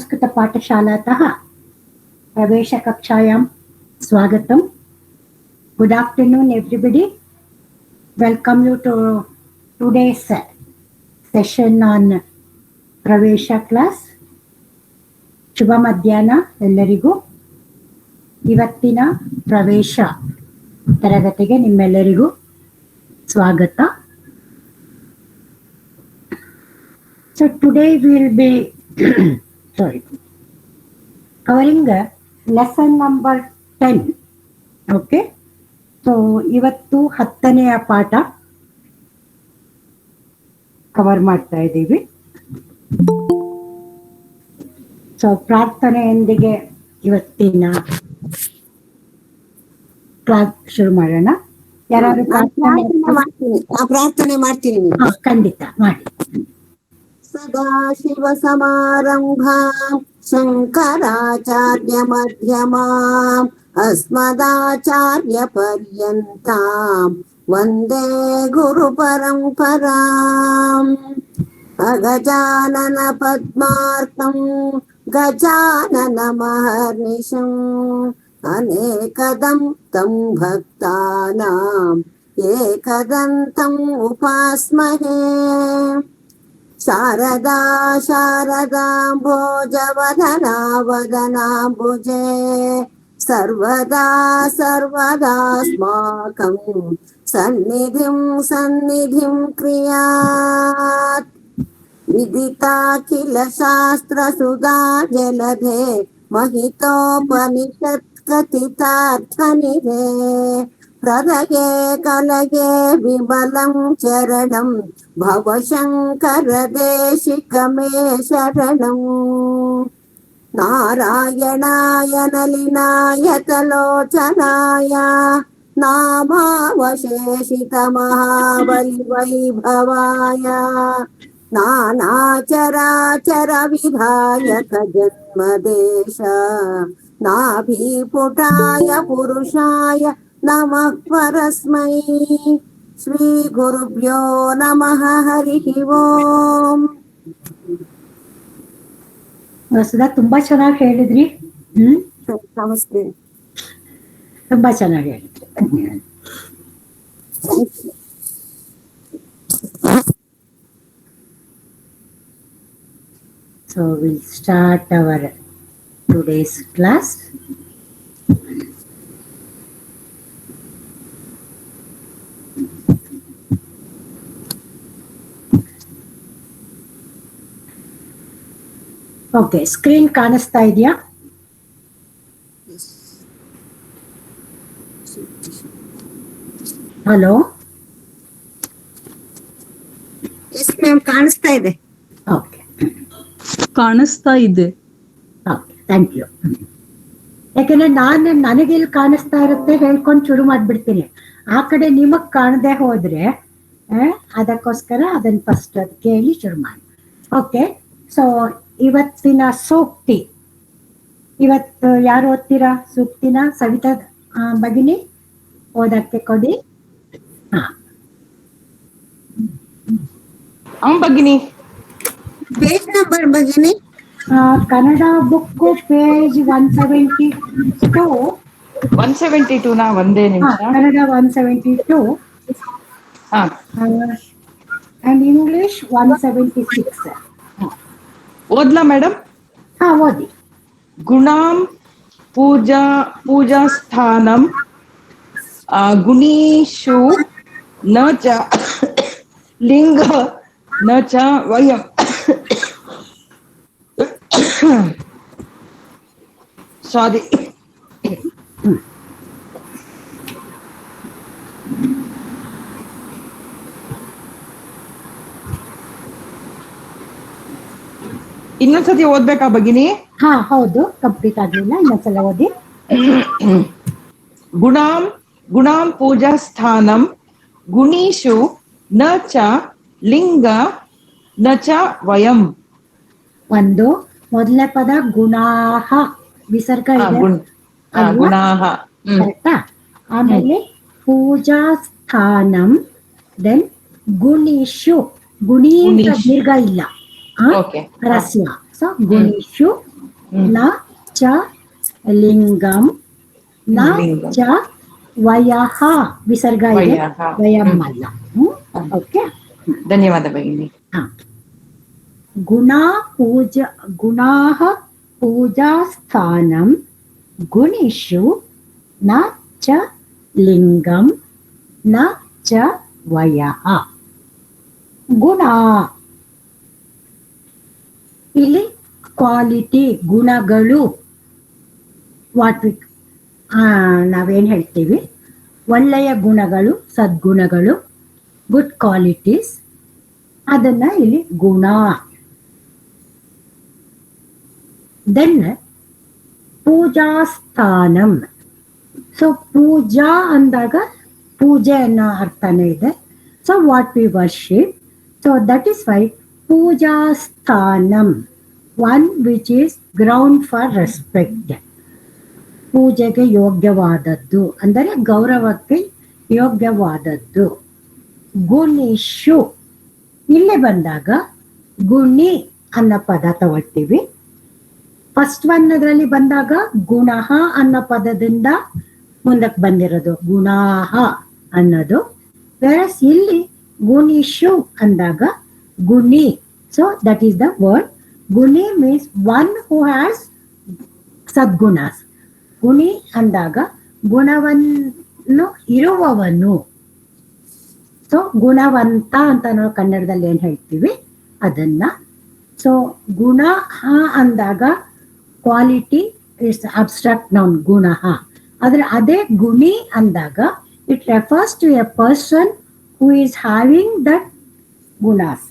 संस्कृतपाठशालातः प्रवेशकक्षायां स्वागतं. Good afternoon everybody. Welcome you to today's session on Pravesha class. ಶುಭ ಮಧ್ಯಾಹ್ನ ಎಲ್ಲರಿಗೂ. ಇವತ್ತಿನ ಪ್ರವೇಶ ತರಗತಿಗೆ ನಿಮ್ಮೆಲ್ಲರಿಗೂ ಸ್ವಾಗತ. So today we will be covering lesson number 10. Okay. So ಇವತ್ತು 10ನೆಯ ಪಾಠ ಕವರ್ ಮಾಡ್ತಾ ಇದ್ದೀವಿ. ಸೊ ಪ್ರಾರ್ಥನೆಯೊಂದಿಗೆ ಇವತ್ತಿನ ಕ್ಲಾಸ್ ಶುರು ಮಾಡೋಣ. ಯಾರಾದ್ರೂ ಪ್ರಾರ್ಥನೆ ಮಾಡ್ತೀನಿ? ಖಂಡಿತ ಮಾಡಿ. ಸದಾಶಿವ ಸಮಾರಂಭಾ ಶಂಕರಾಚಾರ್ಯ ಮಧ್ಯಮಾಂ ಅಸ್ಮದಾಚಾರ್ಯ ಪರ್ಯಂತಾಂ ವಂದೇ ಗುರು ಪರಂಪರಾಂ. ಅಗಜಾನನ ಪದ್ಮಾರ್ಕಂ ಗಜಾನನ ಮಹರ್ನಿಶಂ ಅನೇಕದಂ ತಂ ಭಕ್ತಾನಾಂ ಏಕದಂತಂ ಉಪಾಸ್ಮಹೇ. ಶಾರದಾ ಶಾರದಾಂಭೋಜವದನಾ ವದನಾಂಬುಜೆ ಸರ್ವದಾ ಸರ್ವದಾಸ್ಮಾಕಂ ಸನ್ನಿಧಿಂ ಸನ್ನಿಧಿಂ ಕ್ರಿಯಾತ್. ವಿದಿತಾ ಕಿಲ ಶಾಸ್ತ್ರ ಸುಧಾ ಜಲಧೆ ಮಹಿತೋಪನಿಷತ್ ಕಥಿತಾರ್ಥನಿಧೆ. ಹೃದಯೇ ಕಲಗೆ ವಿಮಲಂ ಚರಣಂ ಭವಶಂಕರ ದೇಶಿಕಮೇ ಶರಣಂ. ನಾರಾಯಣಾಯ ನಲಿನಾಯತಲೋಚನಾಯ ನಾಮಾವಶೇಷಿತ ಮಹಾಬಲಿ ವೈಭವಾಯ ನಾನಾಚರಾಚರ ವಿಧಾಯಕ ಜನ್ಮದೇಶ ನಾಭಿಪುಟಾಯ ಪುರುಷಾಯ ನಮಃ ಪರಸ್ಮೈ. ಶ್ರೀ ಗುರುಭ್ಯೋ ನಮಃ. ಹರಿ ಓಂ. ವಸುಧಾ ತುಂಬಾ ಚೆನ್ನಾಗಿ ಹೇಳಿದ್ರಿ. ನಮಸ್ತೆ. ತುಂಬಾ ಚೆನ್ನಾಗಿ ಹೇಳಿದ್ರಿ. So we'll start our today's class. Okay, screen ಕಾಣಿಸ್ತಾ ಇದೆಯಾ? ಹಲೋ. ಎಸ್ ಮ್ಯಾಮ್, ಕಾಣಿಸ್ತಾ ಇದೆ. ಓಕೆ, ಕಾಣಿಸ್ತಾ ಇದೆ. Okay, thank you. ಯಾಕೆಂದ್ರೆ ನನಗೆಲ್ಲಿ ಕಾಣಿಸ್ತಾ ಇರುತ್ತೆ ಹೇಳ್ಕೊಂಡು ಶುರು ಮಾಡ್ಬಿಡ್ತೀನಿ. ಆ ಕಡೆ ನಿಮಗ್ ಕಾಣದೆ ಹೋದ್ರೆ ಅದಕ್ಕೋಸ್ಕರ ಅದನ್ನ ಫಸ್ಟ್ ಅದು ಕೇಳಿ ಶುರು ಮಾಡಿ. ಓಕೆ, ಸೊ ಇವತ್ತಿನ ಸೂಕ್ತಿ. ಇವತ್ತು ಯಾರು ಓದ್ತೀರಾ ಸೂಕ್ತಿನ? ಸವಿತಾ ಭಗಿನಿ ಓದಕ್ಕೆ ಕೊಡಿ. ಭಗಿನಿ, ಪೇಜ್ ನಂಬರ್ ಭಗಿನಿ. ಕನ್ನಡ ಬುಕ್ ಪೇಜ್ 172 ನಾ ಒಂದೇ ನಿಮಿಷ. Kannada 172 and English 176. ಓದ್ಲಾ ಮೇಡಮ್? ಓದಿ. ಗುಣಾಂ ಪೂಜಾ ಸ್ಥಾನಂ ಗುಣೀಷು ನ ಚ ಲಿಂಗ ನ ಚ ವಯಂ. ಸಾರಿ. ಇನ್ನೊಂದ್ಸತಿ ಓದ್ಬೇಕಾ ಭಗಿನಿ? ಹೌದು, ಕಂಪ್ಲೀಟ್ ಆಗ್ಲಿಲ್ಲ, ಇನ್ನೊಂದ್ಸಲ ಓದಿ. ಗುಣಾಂ ಪೂಜಾ ಸ್ಥಾನಂ ಗುಣೀಷು ನ ಚ ಲಿಂಗ ನ ಚ ವಯಂ. ಒಂದು ಮೊದಲನೇ ಪದ ಗುಣಾಹ, ವಿಸರ್ಗ ಇದೆ, ಕರೆಕ್ಟಾ? ಆಮೇಲೆ ಪೂಜಾ ಸ್ಥಾನಂ, ದೆನ್ ಗುಣೀಷು, ಗುಣಿ ದೀರ್ಘ ಇಲ್ಲ, ರಸ್ಯ. ಸೊ ಗುಣೀಷು na cha lingam, na Lingam. cha vayaha. Visarga ide, Vayaha. vayam alla. Okay. ಧನ್ಯವಾದ ಭಗಿನಿ. गुणाः पूजास्थानं गुणेषु न च लिङ्गं न च वयः. ಗುಣ ಇಲ್ಲಿ ಕ್ವಾಲಿಟಿ, ಗುಣಗಳು. ವಾಟ್ ನಾವೇನು ಹೇಳ್ತೀವಿ, ಒಳ್ಳೆಯ ಗುಣಗಳು, ಸದ್ಗುಣಗಳು, ಗುಡ್ ಕ್ವಾಲಿಟೀಸ್, ಅದನ್ನ ಇಲ್ಲಿ ಗುಣ. ದೆನ್ ಪೂಜಾಸ್ಥಾನಂ. ಸೊ ಪೂಜಾ ಅಂದಾಗ ಪೂಜೆ ಅನ್ನೋ ಅರ್ಥನೇ ಇದೆ. So what we worship, so that is why ಪೂಜಾಸ್ಥಾನಂ, one which is ground for respect. ಪೂಜೆಗೆ ಯೋಗ್ಯವಾದದ್ದು ಅಂದರೆ ಗೌರವಕ್ಕೆ ಯೋಗ್ಯವಾದದ್ದು. ಗುಣಿಷು, ಇಲ್ಲಿ ಬಂದಾಗ ಗುಣಿ ಅನ್ನೋ ಪದ ತಗೊಳ್ತೀವಿ. ಫಸ್ಟ್ ಒನ್ ಅದರಲ್ಲಿ ಬಂದಾಗ ಗುಣಃ ಅನ್ನೋ ಪದದಿಂದ ಮುಂದಕ್ಕೆ ಬಂದಿರೋದು ಗುಣಾಹ ಅನ್ನೋದು. ವೆರಸ್ ಇಲ್ಲಿ ಗುಣಿಷು ಅಂದಾಗ ಗುಣಿ. So that is the word. ಗುಣಿ ಮೀನ್ಸ್ ಒನ್ ಹೂ ಹ್ಯಾಸ್ ಸದ್ಗುಣಾಸ್. ಗುಣಿ ಅಂದಾಗ ಗುಣವನ್ನು ಇರುವವನು. ಸೊ ಗುಣವಂತ ಅಂತ ನಾವು ಕನ್ನಡದಲ್ಲಿ ಏನ್ ಹೇಳ್ತೀವಿ ಅದನ್ನ. ಸೊ ಗುಣ ಅಂದಾಗ ಕ್ವಾಲಿಟಿ ಇಸ್ ಅಬ್ಸ್ಟ್ರಾಕ್ಟ್ ನೌನ್ ಗುಣ. ಆದ್ರೆ ಅದೇ ಗುಣಿ ಅಂದಾಗ it refers to a person who is having that ಗುಣಾಸ್.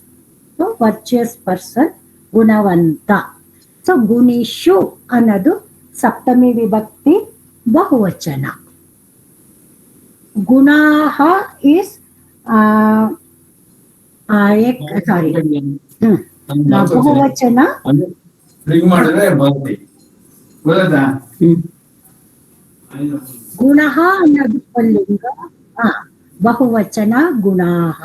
ಸೊ ವರ್ಚುಯಸ್ ಪರ್ಸನ್, ಗುಣವಂತ. ಸೊ ಗುಣಿಷು ಅನ್ನೋದು ಸಪ್ತಮಿ ವಿಭಕ್ತಿ ಬಹುವಚನ. ಗುಣಾಹ ಈಸ್ ಸಾರಿ ಬಹುವಚನ. ಗುಣಃ ಅನ್ನೋದು ಪುಲ್ಲಿಂಗ, ಬಹುವಚನ ಗುಣಾಹ.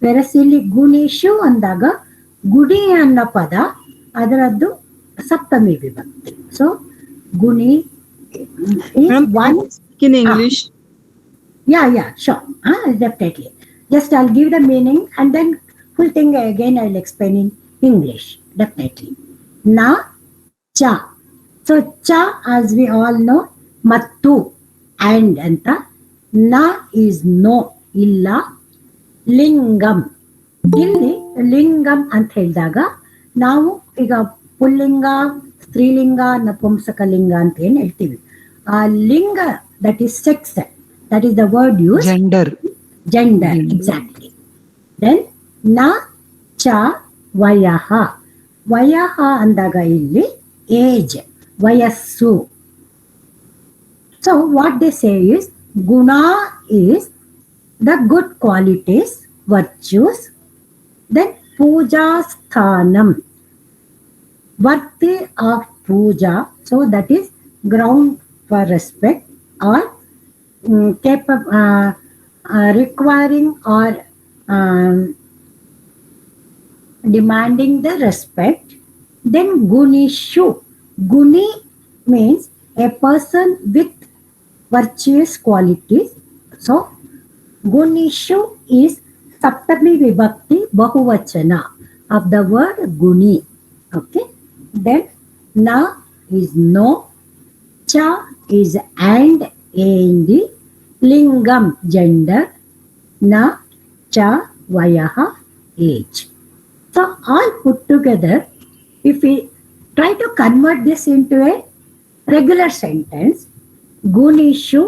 ವೆರಸ್ ಇಲ್ಲಿ ಗುಣಿಷು ಅಂದಾಗ ಗುಡಿ ಅನ್ನೋ ಪದ ಅದರದ್ದು ಸಪ್ತಮಿ ವಿಭಕ್ತಿ. ಸೊ ಗುಣಿ one. In English. Yeah, sure. Definitely. Just I'll give the meaning and then full thing again I'll explain in English. Definitely. Na, cha. So cha, as we all know, mattu, and anta. Na is no, illa. Lingam. ಇಲ್ಲಿ ಲಿಂಗಂ ಅಂತ ಹೇಳಿದಾಗ ನಾವು ಈಗ ಪುಲ್ಲಿಂಗ, ಸ್ತ್ರೀಲಿಂಗ, ನಪುಂಸಕ ಲಿಂಗ ಅಂತ ಏನ್ ಹೇಳ್ತೀವಿ. ಆ ಲಿಂಗ, that is sex, that is the word used. Gender, exactly. Then na cha vayaha. Vayaha ಅಂದಾಗ ಇಲ್ಲಿ ಏಜ್, ವಯಸ್ಸು. So what they say is guna is the good qualities, virtues. Then puja sthanam, worthy of puja. So that is ground for respect or requiring or demanding the respect. Then gunishu. Guni means a person with virtuous qualities. So gunishu is saptami vibhakti bahuvachana of the word guni. Okay. Then na is no, cha is and, lingam gender, na cha vayaha age. So all put together, if we try to convert this into a regular sentence, gunishu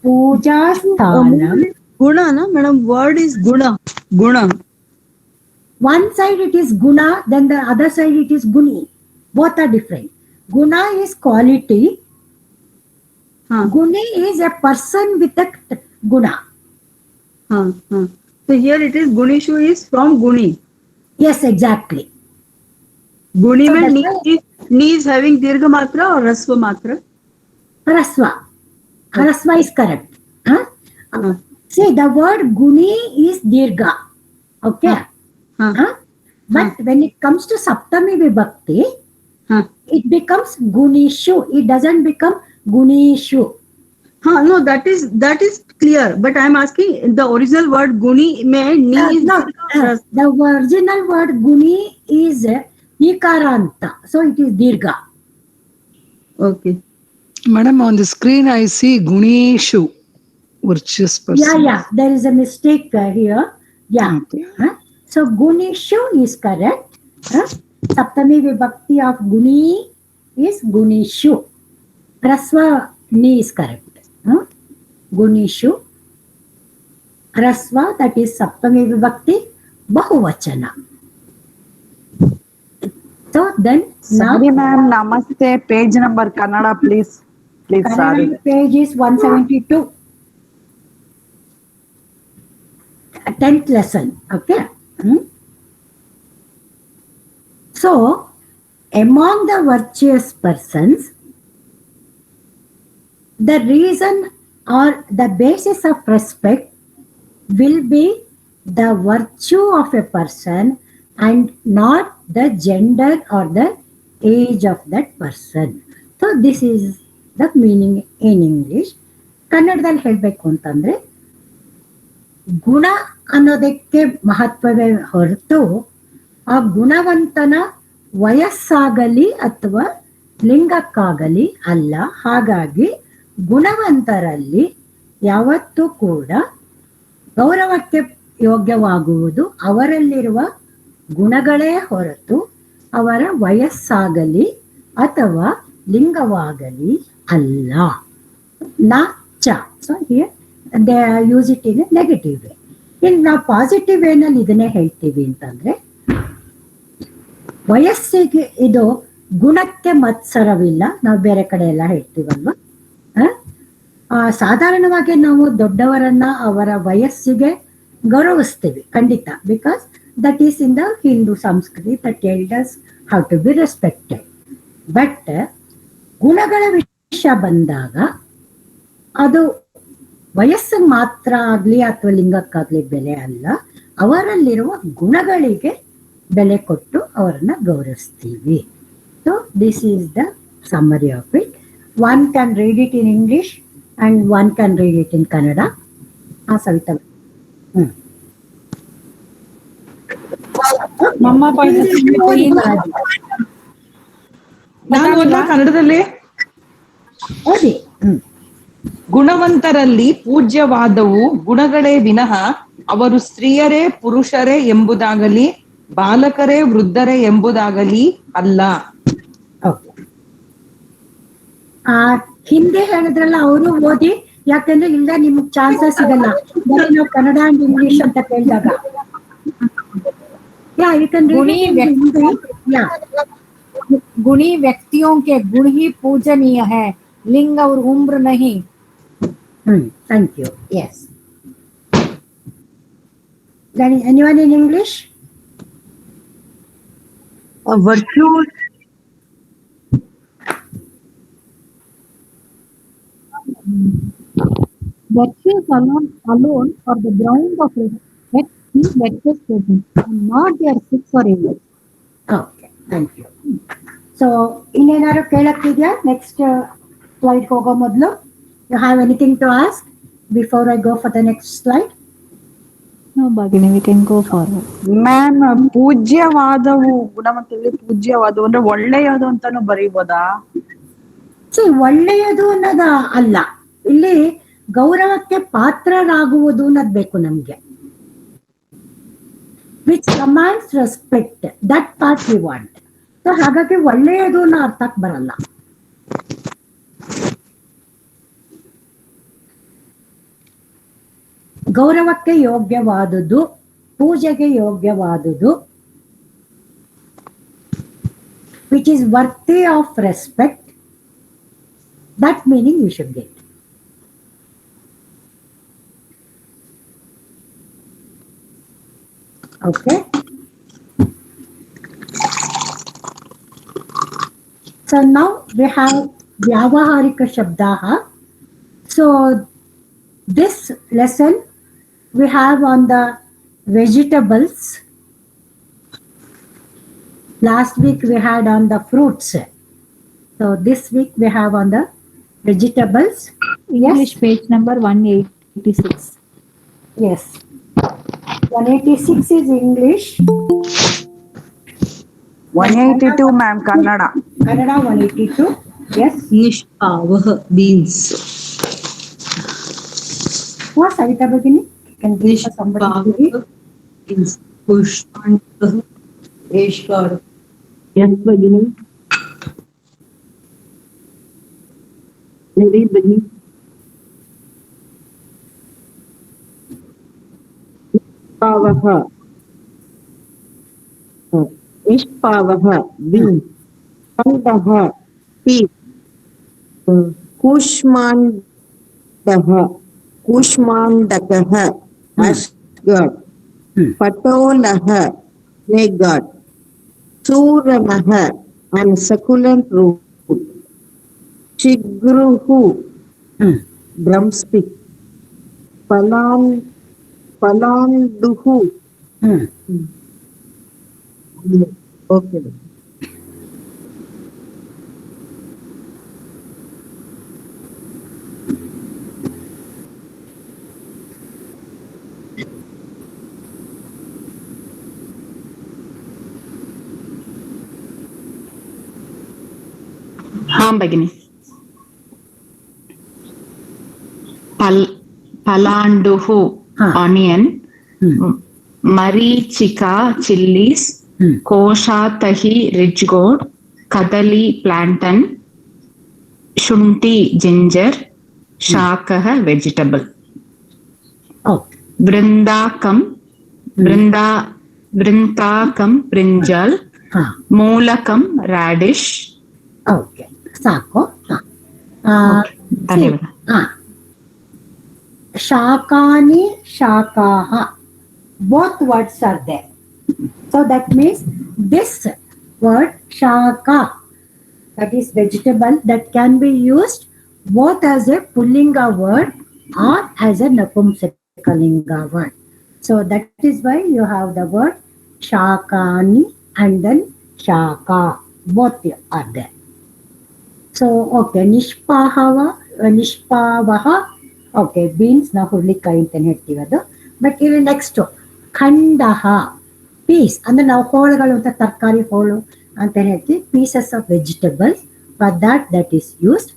puja sthanam. Guna, na madam, word is guna. Guna. One side it is guna, then the other side it is guni. Both are different. Guna is quality. Guni is a person with a guna. So here it is gunishu is from guni. Yes, exactly. Guni So means ni is having dirgha matra or rasva matra? Rasva. Rasva is correct. See, the word guni is dirgha. Okay. But when it comes to Saptami Vibhakti, Huh. it becomes Gunishu. It doesn't become Gunishu. No, that is clear. But I'm asking the original word guni may ni is No, the original word Guni is Ikaranta. So it is Dirgha. okay. Madam, on the screen I see Guneshu, virtuous person. Yeah, there is a mistake here. Yeah. Okay. So Gunishu is correct. Saptami Vibhakti of Guni is Gunishu. Rasva ni is correct. Gunishu. Rasva, that is Saptami Vibhakti, Bahuvachana. So then Sorry, ma'am. Namaste. Page number Kannada, please. Please, sorry. Kannada page is 172. 10th lesson. Okay. So, among the virtuous persons, the reason or the basis of respect will be the virtue of a person and not the gender or the age of that person. So this is the meaning in English. ಕನ್ನಡದಲ್ಲಿ ಹೇಳಬೇಕು ಅಂತಂದ್ರೆ ಗುಣ ಅನ್ನೋದಕ್ಕೆ ಮಹತ್ವವೇ ಹೊರತು ಆ ಗುಣವಂತನ ವಯಸ್ಸಾಗಲಿ ಅಥವಾ ಲಿಂಗಕ್ಕಾಗಲಿ ಅಲ್ಲ. ಹಾಗಾಗಿ ಗುಣವಂತರಲ್ಲಿ ಯಾವತ್ತೂ ಕೂಡ ಗೌರವಕ್ಕೆ ಯೋಗ್ಯವಾಗುವುದು ಅವರಲ್ಲಿರುವ ಗುಣಗಳೇ ಹೊರತು ಅವರ ವಯಸ್ಸಾಗಲಿ ಅಥವಾ ಲಿಂಗವಾಗಲಿ ಅಲ್ಲ. ನ ಚ. So here they use it in a negative way. ಇನ್ನು ನಾವು ಪಾಸಿಟಿವ್ ವೇನಲ್ಲಿ ಇದನ್ನೇ ಹೇಳ್ತೀವಿ ಅಂತಂದ್ರೆ ವಯಸ್ಸಿಗೆ ಇದು ಗುಣಕ್ಕೆ ಮತ್ಸರವಿಲ್ಲ. ನಾವು ಬೇರೆ ಕಡೆ ಎಲ್ಲ ಹೇಳ್ತೀವಲ್ವ. ಸಾಧಾರಣವಾಗಿ ನಾವು ದೊಡ್ಡವರನ್ನ ಅವರ ವಯಸ್ಸಿಗೆ ಗೌರವಿಸ್ತೀವಿ ಖಂಡಿತ. Because that is in the Hindu ಸಂಸ್ಕೃತಿ that elders how to be respected. But ಗುಣಗಳ ವಿಷಯ ಬಂದಾಗ ಅದು ವಯಸ್ಸಿಗೆ ಮಾತ್ರ ಆಗ್ಲಿ ಅಥವಾ ಲಿಂಗಕ್ಕಾಗ್ಲಿ ಬೆಲೆ ಅಲ್ಲ, ಅವರಲ್ಲಿರುವ ಗುಣಗಳಿಗೆ ಬೆಲೆ ಕೊಟ್ಟು ಅವರನ್ನ ಗೌರವಿಸ್ತೀವಿ. So this is the summary of it. One can read it in English and one can read it in Kannada. Savita. Mamma ನಾನು ಓದ್ಲಾ ಕನ್ನಡದಲ್ಲಿ? ಓದಿ. ಗುಣವಂತರಲ್ಲಿ ಪೂಜ್ಯವಾದವು ಗುಣಗಳೇ ವಿನಃ ಅವರು ಸ್ತ್ರೀಯರೇ ಪುರುಷರೇ ಎಂಬುದಾಗಲಿ ಬಾಲಕರೇ ವೃದ್ಧರೇ ಎಂಬುದಾಗಲಿ ಅಲ್ಲ. ಹಿಂದೆ ಹೇಳಿದ್ರಲ್ಲ ಅವರು ಓದಿ, ಯಾಕಂದ್ರೆ ಇಲ್ಲ ನಿಮ್ಗೆ ಚಾನ್ಸಸ್ ಸಿಗಲ್ಲ. ನಾವು ಕನ್ನಡ ಅಂಡ್ ಇಂಗ್ಲಿಷ್ ಅಂತ ಕೇಳಿದಾಗ गुणी व्यक्तियों के गुण ही पूजनीय है, लिंग और उम्र नहीं. Thank you. Yes. Anyone in English? Virtue. Virtues alone are the ground of respect in virtuous persons, and not their six or evils. Okay, thank you. So, ಇನ್ನೇನಾದ್ರು ಕೇಳಕ್ತಿದ್ಯಾ? ನೆಕ್ಸ್ಟ್ ಸ್ಲೈಡ್ ಹೋಗೋ ಮೊದಲು you have anything to ask before I go for the next slide? No, Bhagini, we can go forward. Ma'am, ಪೂಜ್ಯವಾದವು ಗುಣವಂತರಲ್ಲಿ ಪೂಜ್ಯವಾದವು ಅಂದ್ರೆ ಒಳ್ಳೆಯದು ಅಂತಾನು ಬರೀಬೋದಾ? ಒಳ್ಳೆಯದು ಅನ್ನೋದ ಅಲ್ಲ, ಇಲ್ಲಿ ಗೌರವಕ್ಕೆ ಪಾತ್ರರಾಗುವುದು ಅನ್ನೋದು ಬೇಕು ನಮ್ಗೆ. Which commands respect, that part we want. So ಹಾಗಾಗಿ ಒಳ್ಳೆಯದು ಅನ್ನೋ ಅರ್ಥಕ್ಕೆ ಬರಲ್ಲ. ಗೌರವಕ್ಕೆ ಯೋಗ್ಯವಾದುದು, ಪೂಜೆಗೆ ಯೋಗ್ಯವಾದುದು, which is worthy of respect, that meaning you should get. Okay. So now we have Vyavaharika Shabdaha. So this lesson we have on the vegetables Last week we had on the fruits. So this week we have on the vegetables. English page number 186. Yes. 186 is English. 182, ma'am, Kannada. Kannada 182. Yes. Nishpavah, beans. What Savita Bhagini? Can give for somebody to read? Nishpavah, beans. Pushpantah, Eshkar. Yes, Bhagini. Read, Bhagini. Nishpavah. Nishpavah, beans. Pandah, peas. Kushmandakah, Ashgard. Patolah, Negad. Suramah, and succulent root. Chigruhu, drumstick. Palanduhu. Okay. Begini. Palanduhu, onion. Marichika, chilies. Koshatahi, ridge gourd. Kadali, plantain. Shunti, ginger. Shakaha, vegetable. Oh. Vrindakam, brinjal. Moolakam, radish. Okay. Sako. Shakani, shakaha. Both words are there. So that means this word shaka, that is vegetable, that can be used both as a pullinga word or as a napumsakalinga word. So that is why you have the word shakani and then shaka. Both are there. So, okay, nishpavaha, okay, beans, na hurlikai anta ಹೇಳ್ತೀವಿ ಅದು. But ಇಲ್ಲಿ next, ಖಂಡಹ, piece, ಅಂದ್ರೆ ನಾವು ಹೋಳುಗಳು ಅಂತ ತರಕಾರಿ ಹೋಳು ಅಂತ ಹೇಳ್ತೀವಿ, pieces of vegetables, for that is used.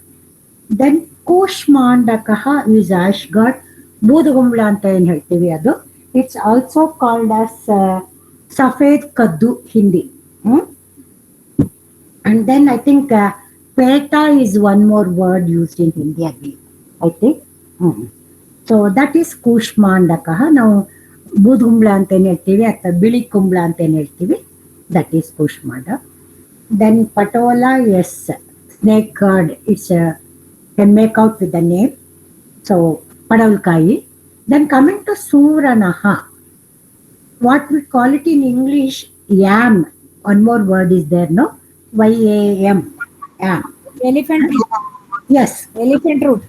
Then ಕೂಷ್ಮಾಂಡಕಃ is ashgard, ಬೂದುಗುಂಬಳ ಅಂತ ಏನ್ ಹೇಳ್ತೀವಿ ಅದು. It's also called as ಸಫೇದ್ ಕದ್ದು Hindi. And then I think Peta is one more word used in Hindi again, I think. So that is Kushmandakaha. Now, Budhumbla ante heltivi atha Bili Kumbla ante heltivi. That is Kushmanda. Then Patola, yes, snake curd. It's can make out with the name. So Padavulkai. Then coming to Suranaha, what we call it in English, yam. One more word is there, no? YAM. Yeah. Elephant root. Yes. Elephant root.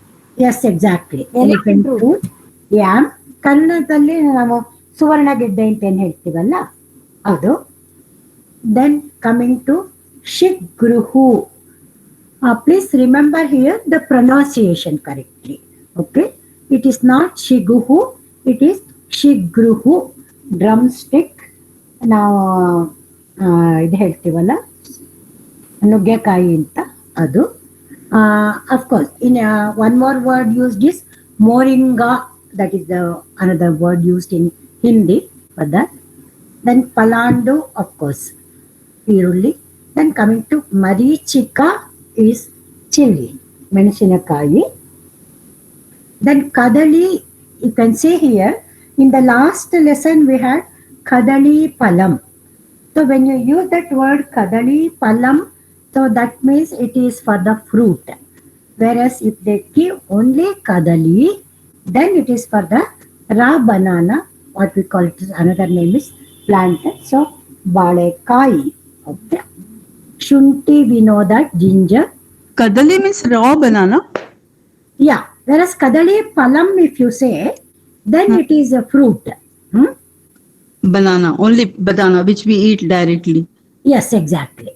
Yes, exactly. Elephant root. Yeah. ಕನ್ನಡದಲ್ಲಿ ನಾವು ಸುವರ್ಣ ಗೆಡ್ಡೆ ಅಂತ ಏನ್ ಹೇಳ್ತೀವಲ್ಲ ಅದು. Then coming to Shigruhu. Please remember here the pronunciation correctly. Okay. It is not Shiguhu. It is Shigruhu. Drumstick. ನಾವು ಇದು ಹೇಳ್ತೀವಲ್ಲ ನುಗ್ಗೆಕಾಯಿ ಅಂತ ಅದು. Of course, in one more word used is moringa. That is the another word used in Hindi for that. Then palandu, of course, irulli. Then coming to marichika is chili, menashinakai. Then kadali, you can see here in the last lesson we had kadali palam. So when you use that word kadali palam, so that means it is for the fruit. Whereas if they give only kadali, then it is for the raw banana, what we call it, another name is plantain. So balekai. Okay. Shunti, we know that, ginger. Kadali means raw banana? Yeah. Whereas kadali palam, if you say, then it is a fruit. Banana, only banana, which we eat directly. Yes, exactly.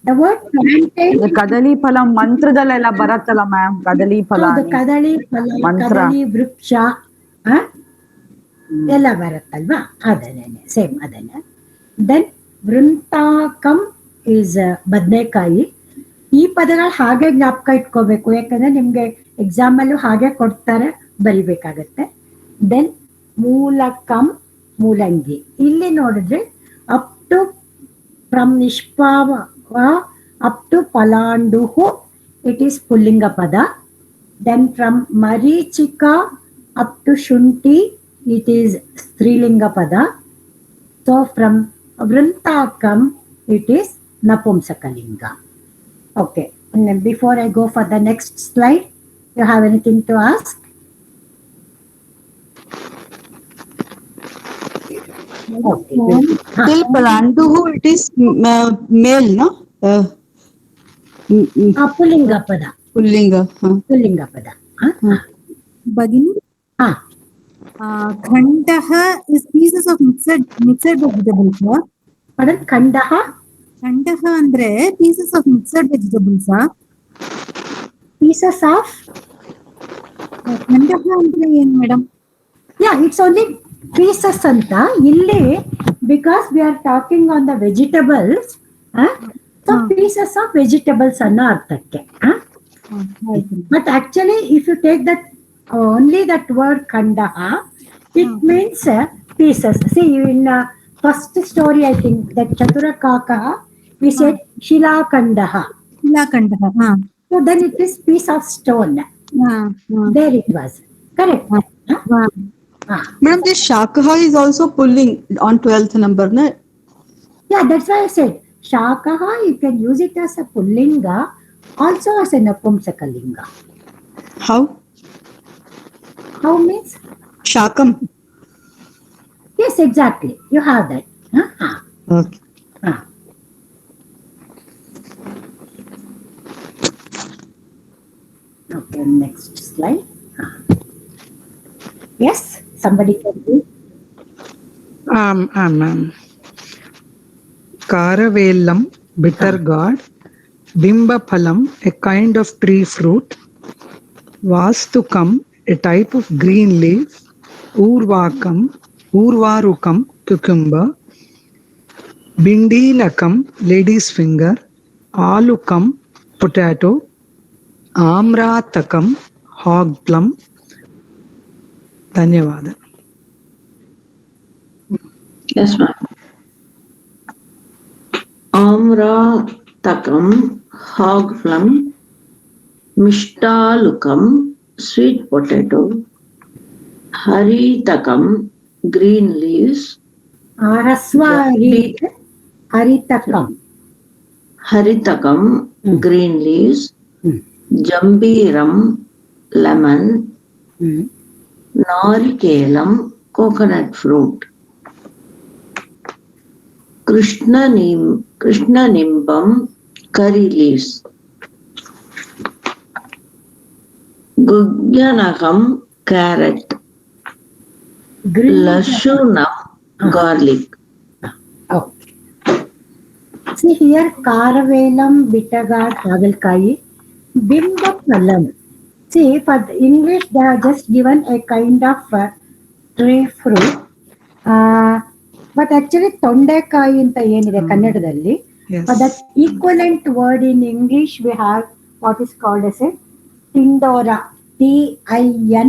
The word plantain. ಕದಲಿ ಫಲ ಮಂತ್ರದಲ್ಲೆಲ್ಲ ಬರತ್ತಲ್ಲ ma'am, ಕದಲಿ ಫಲ ಹೌದು, ಕದಳಿ ಫಲ, ಮಂತ್ರ. ಕದಳಿ ವೃಕ್ಷ ಎಲ್ಲ ಬರುತ್ತಲ್ವಾ, ಅದನ್ನೇ same ಅದನ್ನೇ. Then ವೃಂತಾಕಂ is ಬದನೆಕಾಯಿ. ಈ ಪದಗಳು ಹಾಗೆ ಜ್ಞಾಪಕ ಇಟ್ಕೋಬೇಕು, ಯಾಕಂದ್ರೆ ನಿಮ್ಗೆ ಎಕ್ಸಾಮ್ ಅಲ್ಲೂ ಹಾಗೆ ಕೊಡ್ತಾರೆ, ಬರಿಬೇಕಾಗತ್ತೆ. ದೆನ್ ಮೂಲಕಂ ಮೂಲಂಗಿ. ಇಲ್ಲಿ ನೋಡಿದ್ರೆ ಅಪ್ ಟು ಫ್ರಮ್ ನಿಷ್ಪಾವ ಅಪ್ ಟು ಪಲಾಂಡುಹು ಇಟ್ ಈಸ್ ಪುಲ್ಲಿಂಗ ಪದ. ದೆನ್ ಫ್ರಮ್ ಮರೀಚಿಕ ಅಪ್ ಟು ಶುಂಠಿ it is strilinga pada. So from vrintakam it is napumsakalinga. Okay, and then before I go for the next slide, you have anything to ask? Okay. Till Palanduhu, it is male, no? Pullinga pada. Pullinga. Pullinga pada. Bhagini, Khandaha is pieces of mixed vegetables. Pardon, Khandaha? Khandaha andre pieces of mixed vegetables. Pieces of? Khandaha andre ಏನು madam? Yeah, it's only pieces anta illi, because we are talking on the vegetables. So pieces of vegetables anna arthakke. But actually if you take that only that word Khandaha, it means pieces. See, in first story, I think that Chaturakaka, we said Shila Khandaha. Shila Khandaha. So then it is piece of stone. There it was. Correct. Madam, this Shakaha is also pulling on 12th number, no? Yeah, that's why I said Shakaha, you can use it as a Pullinga, also as a Napumsakalinga. How? How means? Shakam. Yes, exactly. You have that. Okay. Okay, next slide. Yes, somebody can do. Karavelam, bitter gourd. Bimbaphalam, a kind of tree fruit. Vastukam, a type of green leaf. Urvarukam, cucumber. Bindilakam, lady's finger. Alukam, potato. Amratakam, hog plum. Dhanyavada. Yes, ma'am. Amratakam, hog plum. Mishtalukam, sweet potato. Haritakam, green leaves. Haritakam. Haritakam, green leaves. Jambiram, lemon. Narikelam, coconut fruit. Krishnanimbam, curry leaves. Gugyanakam, carrot. Lashunam, garlic. Okay. See here, Karavelam, Bittergourd, Hagalkai, Bimbaphalam. See, for the English, they have just given a kind of tree fruit. But actually, Tondekai anta yenide Kannadadalli. For that equivalent word in English, we have what is called as a Tindora. Tindora.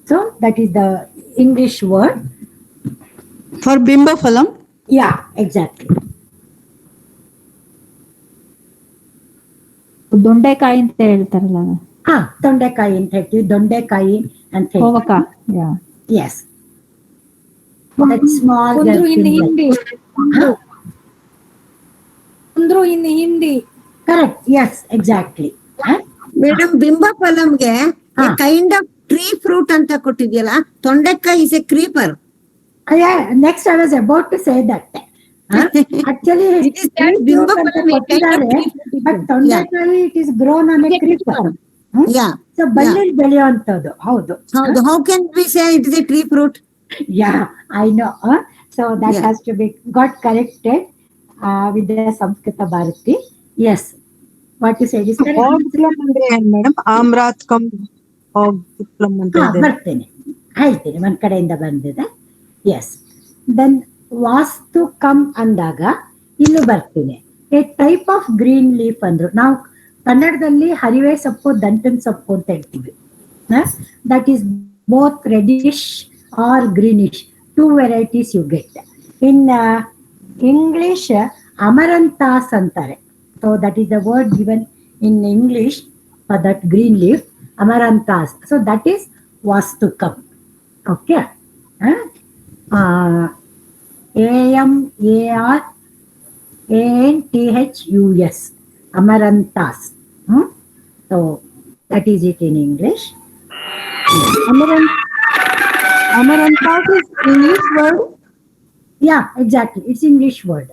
So that is the English word. For Bimbaphalam? Yeah, exactly. ದೊಂಡೆಕಾಯಿ ಅಂತ ಹೇಳ್ತಾರಲ್ಲ. ತೊಂಡೆಕಾಯಿ ಅಂತ ಹೇಳ್ತೀವಿ, ದೊಂಡೆಕಾಯಿ ಅಂತ ಹೋಗಕ. Yes. That small. Kundru in Hindi. Kundru in Hindi. Correct. Yes, exactly. Madam, Bimbaphalamge a kind of tree fruit anta kottidiyala. Tondekkai is a creeper. Yeah, next I was about to say that. Actually, it is that Bimbaphalam a kind of tree fruit. But Tondekkai it is grown on a creeper. Yeah. So ಬಳ್ಳಿಲಿ ಬೆಳೆಯುವಂತದ್ದು. ಹೌದು. How can we say it is a tree fruit? Yeah, I know. So that has to be got corrected with the Samskrita Bharati. Yes, what you said is correct. ಆಗ್ಲಮ್ ಅಂದ್ರೆ ಏನ್ madam? ಆಮ್ರಾತ್ಕಂ ಆಗ್ಲಮ್ ಅಂತ ಹಾ, ಇದೆ. ಬರ್ತೇನೆ, ಹೇಳ್ತೇನೆ, ಒಂದ್ ಕಡೆಯಿಂದ ಬಂದಿದೆ. ಎಸ್, ದೆನ್ ವಾಸ್ತು ಕಮ್ ಅಂದಾಗ ಇಲ್ಲೂ ಬರ್ತೀನಿ. A type of green leaf ಅಂದ್ರು. ನಾವು ಕನ್ನಡದಲ್ಲಿ ಹರಿವೆ ಸೊಪ್ಪು, ದಂಟನ್ ಸೊಪ್ಪು ಅಂತ ಹೇಳ್ತೀವಿ. That is both reddish or greenish. Two varieties you get. In English amaranthus ಅಂತಾರೆ. So that is the word given in English for that green leaf, amaranthas. So that is vastukam. Okay. AMARANTHUS, amaranthas. So that is it in English. Amaranthas is English word. Yeah, exactly. It's English word.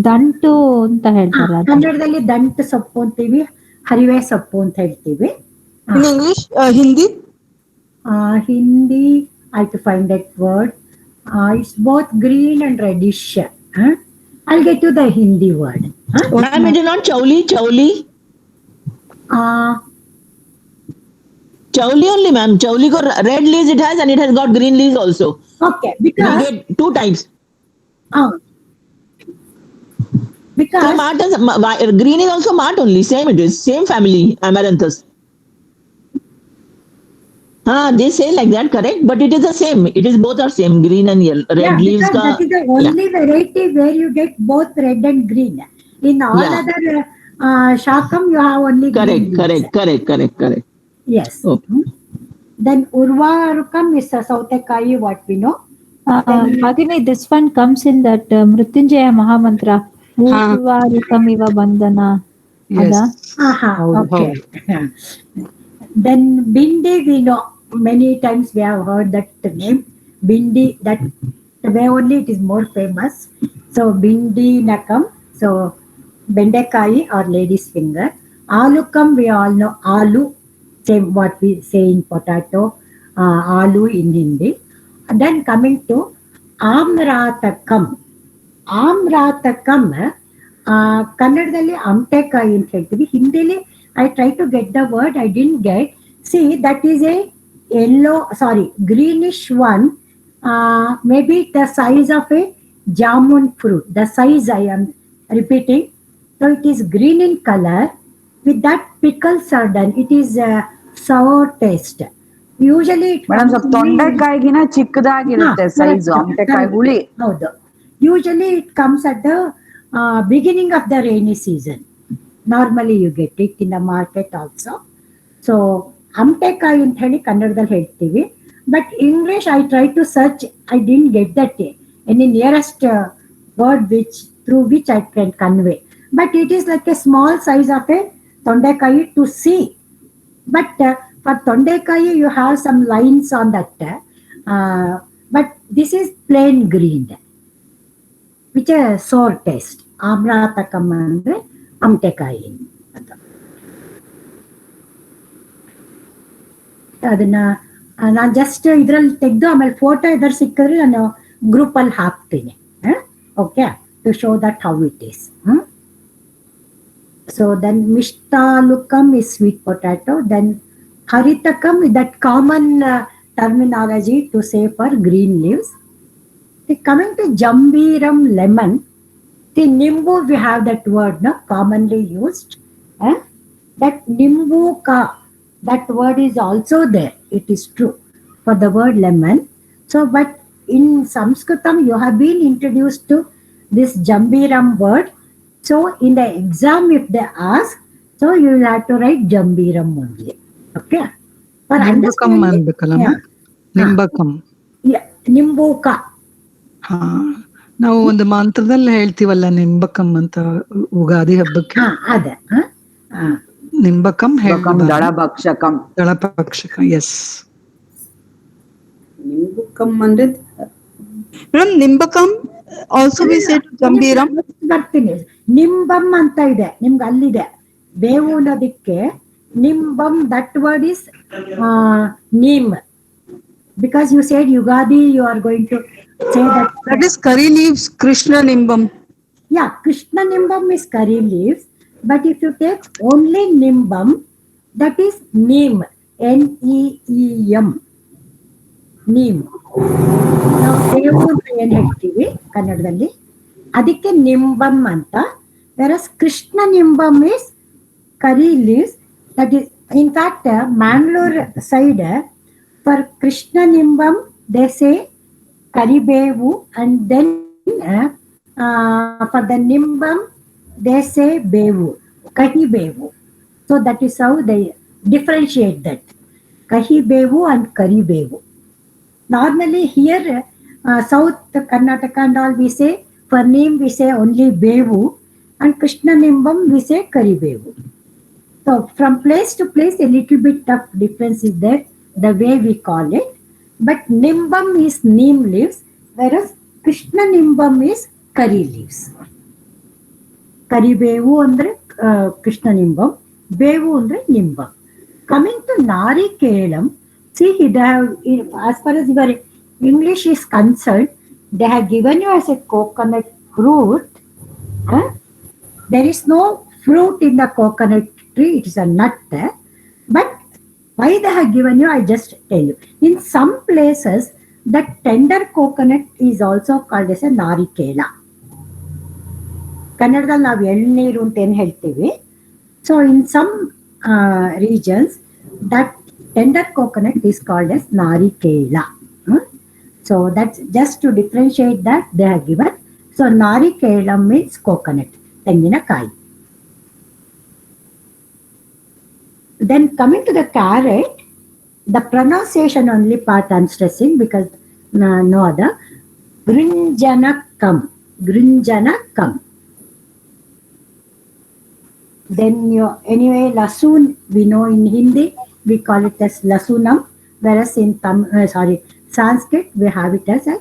ದಂಟು ಅಂತ ಹೇಳ್ತಾರೆ. ಕನ್ನಡದಲ್ಲಿ ದಂಟು ಸೊಪ್ಪು ಅಂತೀವಿ, ಹರಿವೆ ಸೊಪ್ಪು ಅಂತ ಹೇಳ್ತೀವಿ. In English, Hindi. Hindi, I have to find that word. It's both green and reddish. I'll get you the Hindi word. Ma'am, it is not chauli, chauli. Chauli only, ma'am. Chauli ko red leaves it has, and it has got green leaves also. Okay, because we get two types. Because so mart is, green is also mart only. Same it is, same family, amaranthus. They say like that, correct? But it is the same. It is both are same, green and yellow. Red leaves. That is the only variety where you get both red and green. In all other shakam, you have only correct, green correct. Yes. Okay. Then urvarukam is a sautekai, what we know. Bhagini, this one comes in that Mrityunjaya Mahamantra. Urvarukam iva bandhana. Yes. Okay. Then bindi, we know many times we have heard that name. Bindi, that way only it is more famous. So bindi nakam, so bendekai or lady's finger. Alukam, we all know alu, same what we say in potato, alu in Hindi. And then coming to amratakam. Amratakam, ಕನ್ನಡದಲ್ಲಿ ಅಮಟೆಕಾಯಿ ಅಂತ ಹೇಳ್ತೀವಿ. ಹಿಂದಿಲಿ I tried to get the word, I didn't get. See, that is a greenish one, maybe the size of a jamun fruit. The size I am repeating. So it is green in color. With that pickled sardine, it is sour taste. Usually it madam ಸ್ವಲ್ಪ ತೊಂಡೆಕಾಯಿಗಿನ ಚಿಕ್ಕದಾಗಿರುತ್ತೆ size ಅಮಟೆಕಾಯಿ ಹುಳಿ. ಹೌದು. Usually it comes at the beginning of the rainy season. Normally you get it in the market also. So amtekai ಅಂತ ಹೇಳಿ ಕನ್ನಡದಲ್ಲಿ ಹೇಳ್ತೀವಿ. But English I tried to search, I didn't get that any nearest word through which I can convey. But it is like a small size of a tondekai to see. But for tondekai you have some lines on that. But this is plain green, which is sour taste. Amratakam andre ಅಮಟೆಕಾಯಿ. ಅದನ್ನ ನಾನು just ಇದ್ರಲ್ಲಿ ತೆಗೆದು ಆಮೇಲೆ photo ಇದ್ರ ಸಿಕ್ಕಿದ್ರೆ ನಾನು group ಅಲ್ಲಿ ಹಾಕ್ತೀನಿ. Okay, to show that how it is. So then ಮಿಷ್ಟಾಲುಕಮ್ ಇಸ್ ಸ್ವೀಟ್ ಪೊಟ್ಯಾಟೊ. ದೆನ್ ಹರಿತಕಮ್ is that common terminology to say for green leaves. Coming to jambiram lemon, the nimbu, we have that word commonly used. That nimbuka, that word is also there. It is true for the word lemon. So, but in Sanskritam, you have been introduced to this jambiram word. So, in the exam, if they ask, so you will have to write jambiram only. Okay. For ನಿಂಬಕಂ ಅನ್ಬೇಕಲ್ಲ, ನಿಂಬಕಂ. ನಿಂಬುಕ. ನಾವು ಒಂದು ಮಂತ್ರದಲ್ಲಿ ಹೇಳ್ತೀವಲ್ಲ ನಿಂಬಕಂ ಅಂತ ಉಗಾದಿ ಹಬ್ಬಕ್ಕೆ. ಅದೇ ನಿಂಬಕಂ ದಳಭಕ್ಷಕಂ. ದಳಭಕ್ಷಕ, yes. ನಿಂಬಕಂ ಅಂದ್ರೆ madam ನಿಂಬಕಂ ಆಲ್ಸೋ ವಿ ಸೇ ಟು ಜಂಬೀರಂ. ಬರ್ತೀನಿ. ನಿಂಬಂ ಅಂತ ಇದೆ ನಿಮ್ಗೆ, ಅಲ್ಲಿದೆ ಬೇವು ಅನ್ನೋದಕ್ಕೆ Nimbam, that word is neem. Because you said Yugadi, you are going to say that. That is curry leaves, Krishna Nimbam. Yeah, Krishna Nimbam is curry leaves. But if you take only Nimbam, that is neem. Neem. neem. ನಾವು ಬೇವು ಅಂತ ಏನ್ ಹೇಳ್ತೀವಿ ಕನ್ನಡದಲ್ಲಿ ಅದಕ್ಕೆ ನಿಂಬಮ್ ಅಂತ. Versus ಕೃಷ್ಣ ನಿಂಬಮ್ is curry leaves. That is in fact Mangalore side for ಕೃಷ್ಣ ನಿಂಬಮ್ ದೇ ಸೇ ಕರಿಬೇವು ಅಂಡ್ ದೆನ್ ಫಾರ್ ದ ನಿಂಬಮ್ ದೇ ಸೇ ಬೇವು, ಕಹಿಬೇವು. So that is how they differentiate that, ಕಹಿಬೇವು ಅಂಡ್ ಕರಿಬೇವು. Normally here, South Karnataka and all, we say, for neem we say only bevu, and Krishna Nimbam we say karibevu. So from place to place a little bit of difference is there, the way we call it. But Nimbam is neem leaves, whereas Krishna Nimbam is curry leaves. Karibevu andre Krishna Nimbam, bevu andre Nimbam. Coming to Narikelam, see, they have, as far as your English is concerned, they have given you as a coconut fruit. There is no fruit in the coconut tree, it is a nut. But why they have given you, I just tell you. In some places, the tender coconut is also called as a narikela. Kannadadalli ನಾವು ಎಳ್ನೀರು ಅಂತ ಏನು ಹೇಳ್ತೀವಿ. So in some regions, that tender coconut is called as narikela. So that's just to differentiate that they have given. So narikela means coconut, ತೆಂಗಿನಕಾಯಿ. Then coming to the carrot, the pronunciation only part I'm stressing because no other. Grinjanakam, Grinjanakam. Then anyway, lasoon we know in Hindi we call it as lasunam, whereas in Sanskrit we have it as a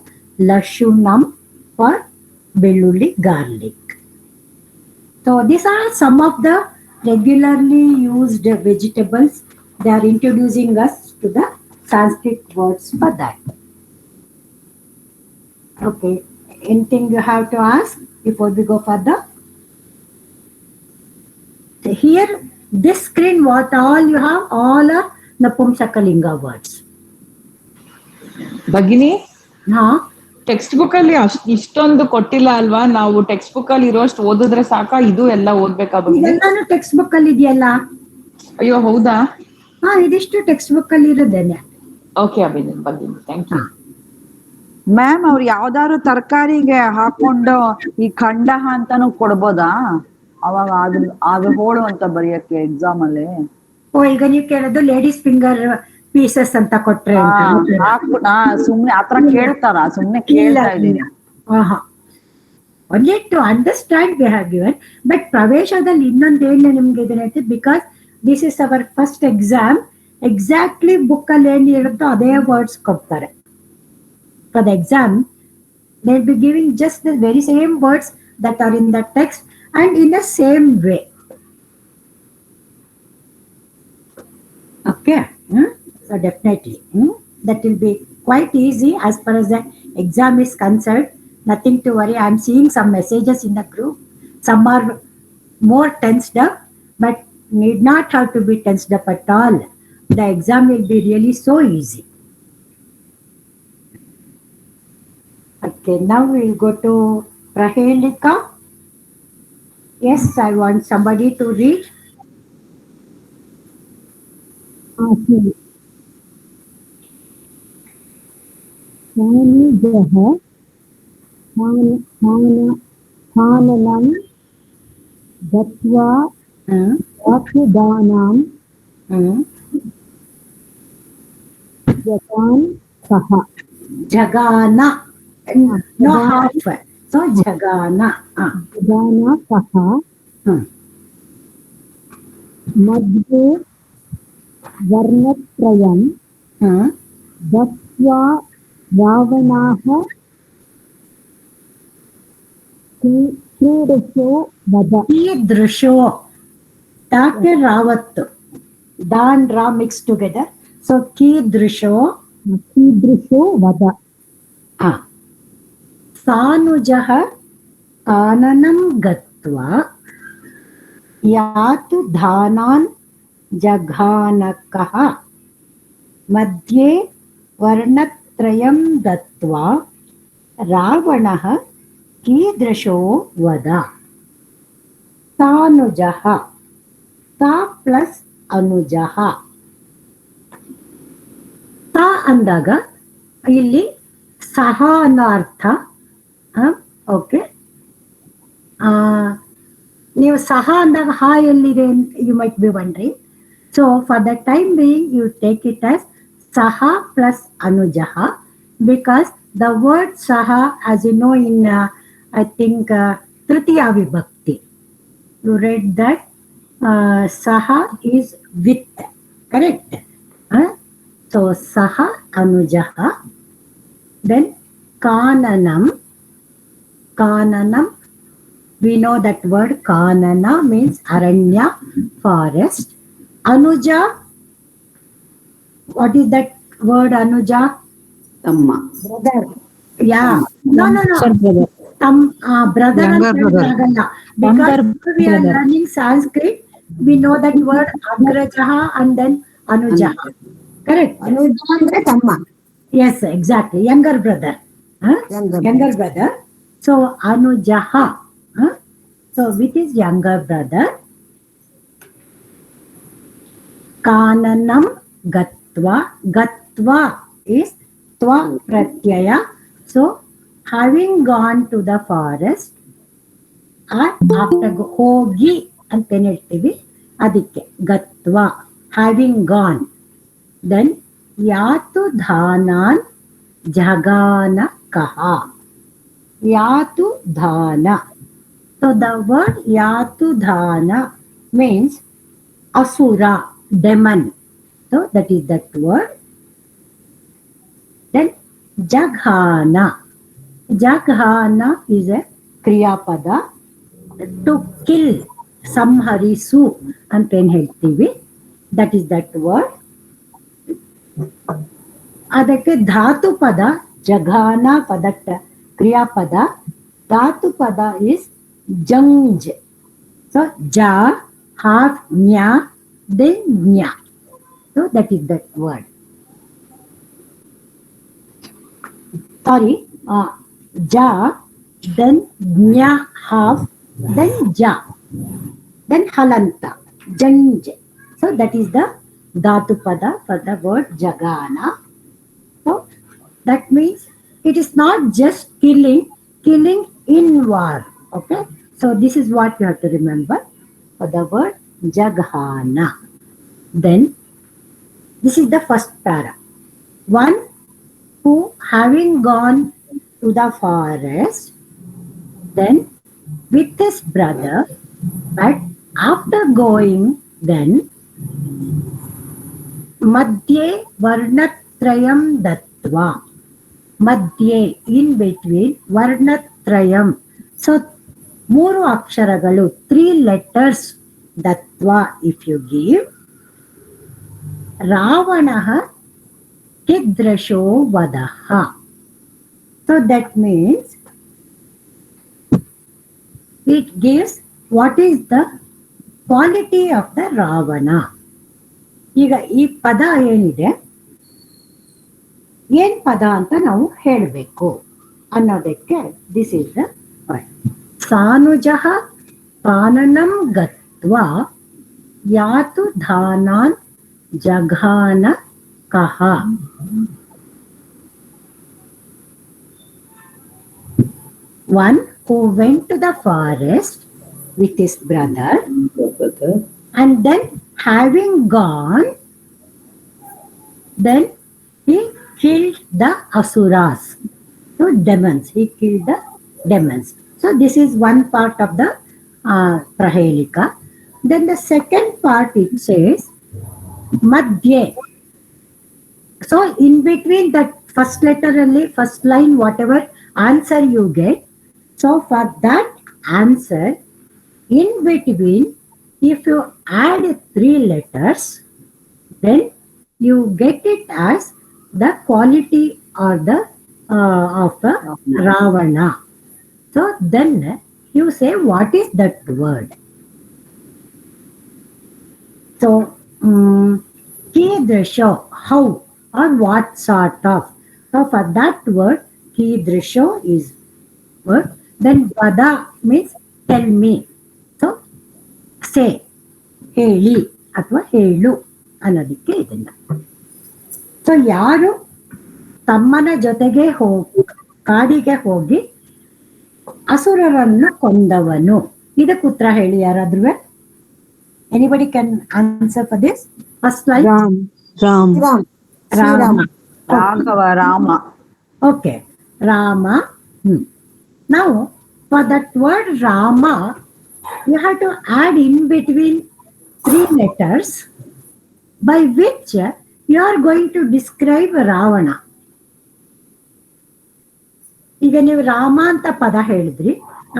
lashunam for bellulli, garlic. So these are some of the regularly used vegetables. They are introducing us to the Sanskrit words for that. Okay, anything you have to ask before we go further? Here, this screen, what all you have, all are Napumsakalinga words. ಭಗಿನಿ, ಹಾ, text book ಅಲ್ಲಿ ಇಷ್ಟೊಂದು ಕೊಟ್ಟಿಲ್ಲ ಅಲ್ವಾ? ನಾವು text book ಅಲ್ಲಿ ಇರೋಷ್ಟು ಓದಿದ್ರೆ ಸಾಕ, ಇದು ಎಲ್ಲ ಓದ್ಬೇಕಾ ಭಗಿನಿ? ಇದೆಲ್ಲಾನು ಟೆಕ್ಸ್ಟ್ ಬುಕ್ ಅಲ್ಲಿ ಇದೆಯಲ್ಲ. ಅಯ್ಯೋ ಹೌದಾ? ಹಾ, ಇದಿಷ್ಟು ಟೆಕ್ಸ್ಟ್ ಬುಕ್ ಅಲ್ಲಿ ಇರೋದೇನೆ. ಓಕೆ ಭಗಿನಿ, ಥ್ಯಾಂಕ್ ಯು. ಮ್ಯಾಮ್ ಅವ್ರು ಯಾವ್ದಾದ್ರು ತರಕಾರಿಗೆ ಹಾಕೊಂಡು ಈ ಖಂಡಹ ಅಂತಾನು ಕೊಡ್ಬೋದಾ? ಅವಾಗ ಅದು ಹೋಳು ಅಂತ ಬರೆಯಕ್ಕೆ ಎಕ್ಸಾಮ್ ಅಲ್ಲಿ. ಓ, ಈಗ ನೀವು ಕೇಳೋದು ಲೇಡೀಸ್ ಫಿಂಗರ್ ಪೀಸಸ್ ಅಂತ ಕೊಟ್ರೆ ಸುಮ್ನೆ ಆತರ ಕೇಳ್ತಾರ? ಸುಮ್ನೆ ಕೇಳ್ತಾ ಇದ್ದೀನಿ. Only to understand we have given, but ಪ್ರವೇಶದಲ್ಲಿ ಇನ್ನೊಂದು ಏನು ನಿಮ್ಗೆ ಇದನ್ನೈತೆ, because this is our first exam. Exactly book ಅಲ್ಲಿ ಏನ್ ಇರುತ್ತೋ ಅದೇ ವರ್ಡ್ಸ್ ಕೊಡ್ತಾರೆ. For the exam, they'll be giving just the very same words that are in the text and in the same way. Okay, so definitely that will be quite easy as far as the exam is concerned. Nothing to worry. I'm seeing some messages in the group. Some are more tensed up, but need not have to be tensed up at all. The exam will be really so easy. Okay, now we'll go to Prahelika. Yes, I want somebody to read. Hananam Gatva Vakudanam Jagan Saha. Jagana. No half. So Jagana. Jagana Saha. Madhya Varnatrayam Gatva Ravanaha Kridasho Vada. Kridasho. Dr. Rawat. Dan, Ra mixed together. So Kidrisho. Kidrisho Vada. Sanujaha Kananam Gatva Yatu Dhanan Jaghanakaha Madhye Varnatrayam Dattva Ravanaha Kidrisho Vada. Sanujaha. Sa plus Anujaha. Sa ಅಂದಾಗ ಇಲ್ಲಿ ಸಹ ಅನ್ನೋ ಅರ್ಥ. Okay, ನೀವು ಸಹ ಅಂದಾಗ ಹಾ ಎಲ್ಲಿದೆ you might be wondering. So for the time being you take it as ಸಹ ಪ್ಲಸ್ ಅನುಜಃ, ಬಿಕಾಸ್ ದ ವರ್ಡ್ ಸಹ as you know in I think ತೃತೀಯ ವಿಭಕ್ತಿ you read that saha is with, correct? So saha anujaha. Then kananam. Kananam, we know that word kanana means aranya, forest. Anuja, what is that word anuja? Tamma. Brother. Yeah. No. Brother Younger brother. Because we are learning Sanskrit, we know that word agrajaha and then anujaha. Correct? Anuja andre tamma. Yes, exactly. Younger brother. Younger brother. So anujaha. So which is younger brother? Kananam gatva. Gatva is tva pratyaya. So having gone to the forest, after ಹೋಗಿ ಅಂತ ಹೇಳ್ತೀವಿ, ಅದಕ್ಕೆ ಗತ್ವ, having gone. Then ಯಾತು ಧಾನಾನ್ ಜಗಾನ ಕಹ. ಯಾತು ಧಾನ. ಸೊ ದ ವರ್ಡ್ ಯಾತು ಧಾನ means asura, demon. So that is that word. Then jaghana. Jaghana is a kriya pada. To kill, samharisu ಅಂತ ಏನ್ ಹೇಳ್ತೀವಿ, that is that word. ಅದಕ್ಕೆ ಧಾತು ಪದ ಜಘಾನ ಪದಕ್ಕ ಕ್ರಿಯಾಪದ. ಧಾತು ಪದ is ಜಂಜ್. So ja, half nya, then nya. So that is that word. Sorry, ja, then nya half, then ja, then halanta, janj. So that is the dhatu pada for the word jagana. So that means it is not just killing in war. Okay, so this is what you have to remember for the word jaghana. Then this is the first para. One who having gone to the forest, then with his brother, but after going, then madhye varnatrayam dattva. Madhye, in between, varnatrayam. So ಮೂರು ಅಕ್ಷರಗಳು, 3 letters dattva if you give. Ravanaha kidrasho vadaha. So that means it gives what is the quality of the Ravana. ಈಗ ಈ ಪದ ಏನಿದೆ, ಏನ್ ಪದ ಅಂತ ನಾವು ಹೇಳಬೇಕು ಅನ್ನೋದಕ್ಕೆ ದಿಸ್ ಇಸ್ ದ ವರ್ಡ್. ಸಾನುಜಃ ಕಾನನಂ ಗತ್ವಾ ಯಾತು ಧಾನಾನ್ ಜಘಾನ ಕಹ. One who went to the forest with his brother, and then having gone, then he killed the asuras. So demons, he killed the demons. So this is one part of the prahelika. Then the second part it says madhye. So in between that first letter only, first line, whatever answer you get, so for that answer, in between, if you add 3 letters, then you get it as the quality or the of Ravana. So then you say, what is that word? So Kidrisho, how or what sort of. So for that word, Kidrisho is word. Then Vada means tell me. So say, ಹೇಳಿ ಅಥವಾ ಹೇಳು ಅನ್ನೋದಕ್ಕೆ ಇದನ್ನ. So ಯಾರು ತಮ್ಮನ ಜೊತೆಗೆ ಕಾಡಿಗೆ ಹೋಗಿ ಅಸುರರನ್ನು ಕೊಂದವನು, ಇದಕ್ಕೆ ಉತ್ತರ ಹೇಳಿ ಯಾರಾದ್ರೂ. Anybody can answer for this? First line Rama. Raghava Rama. Okay, Rama. Now for that word Rama, you have to add in between 3 letters by which you are going to describe Ravana. ಈಗ ನೀವು ರಾಮ ಅಂತ ಪದ ಹೇಳಿದ್ರಿ,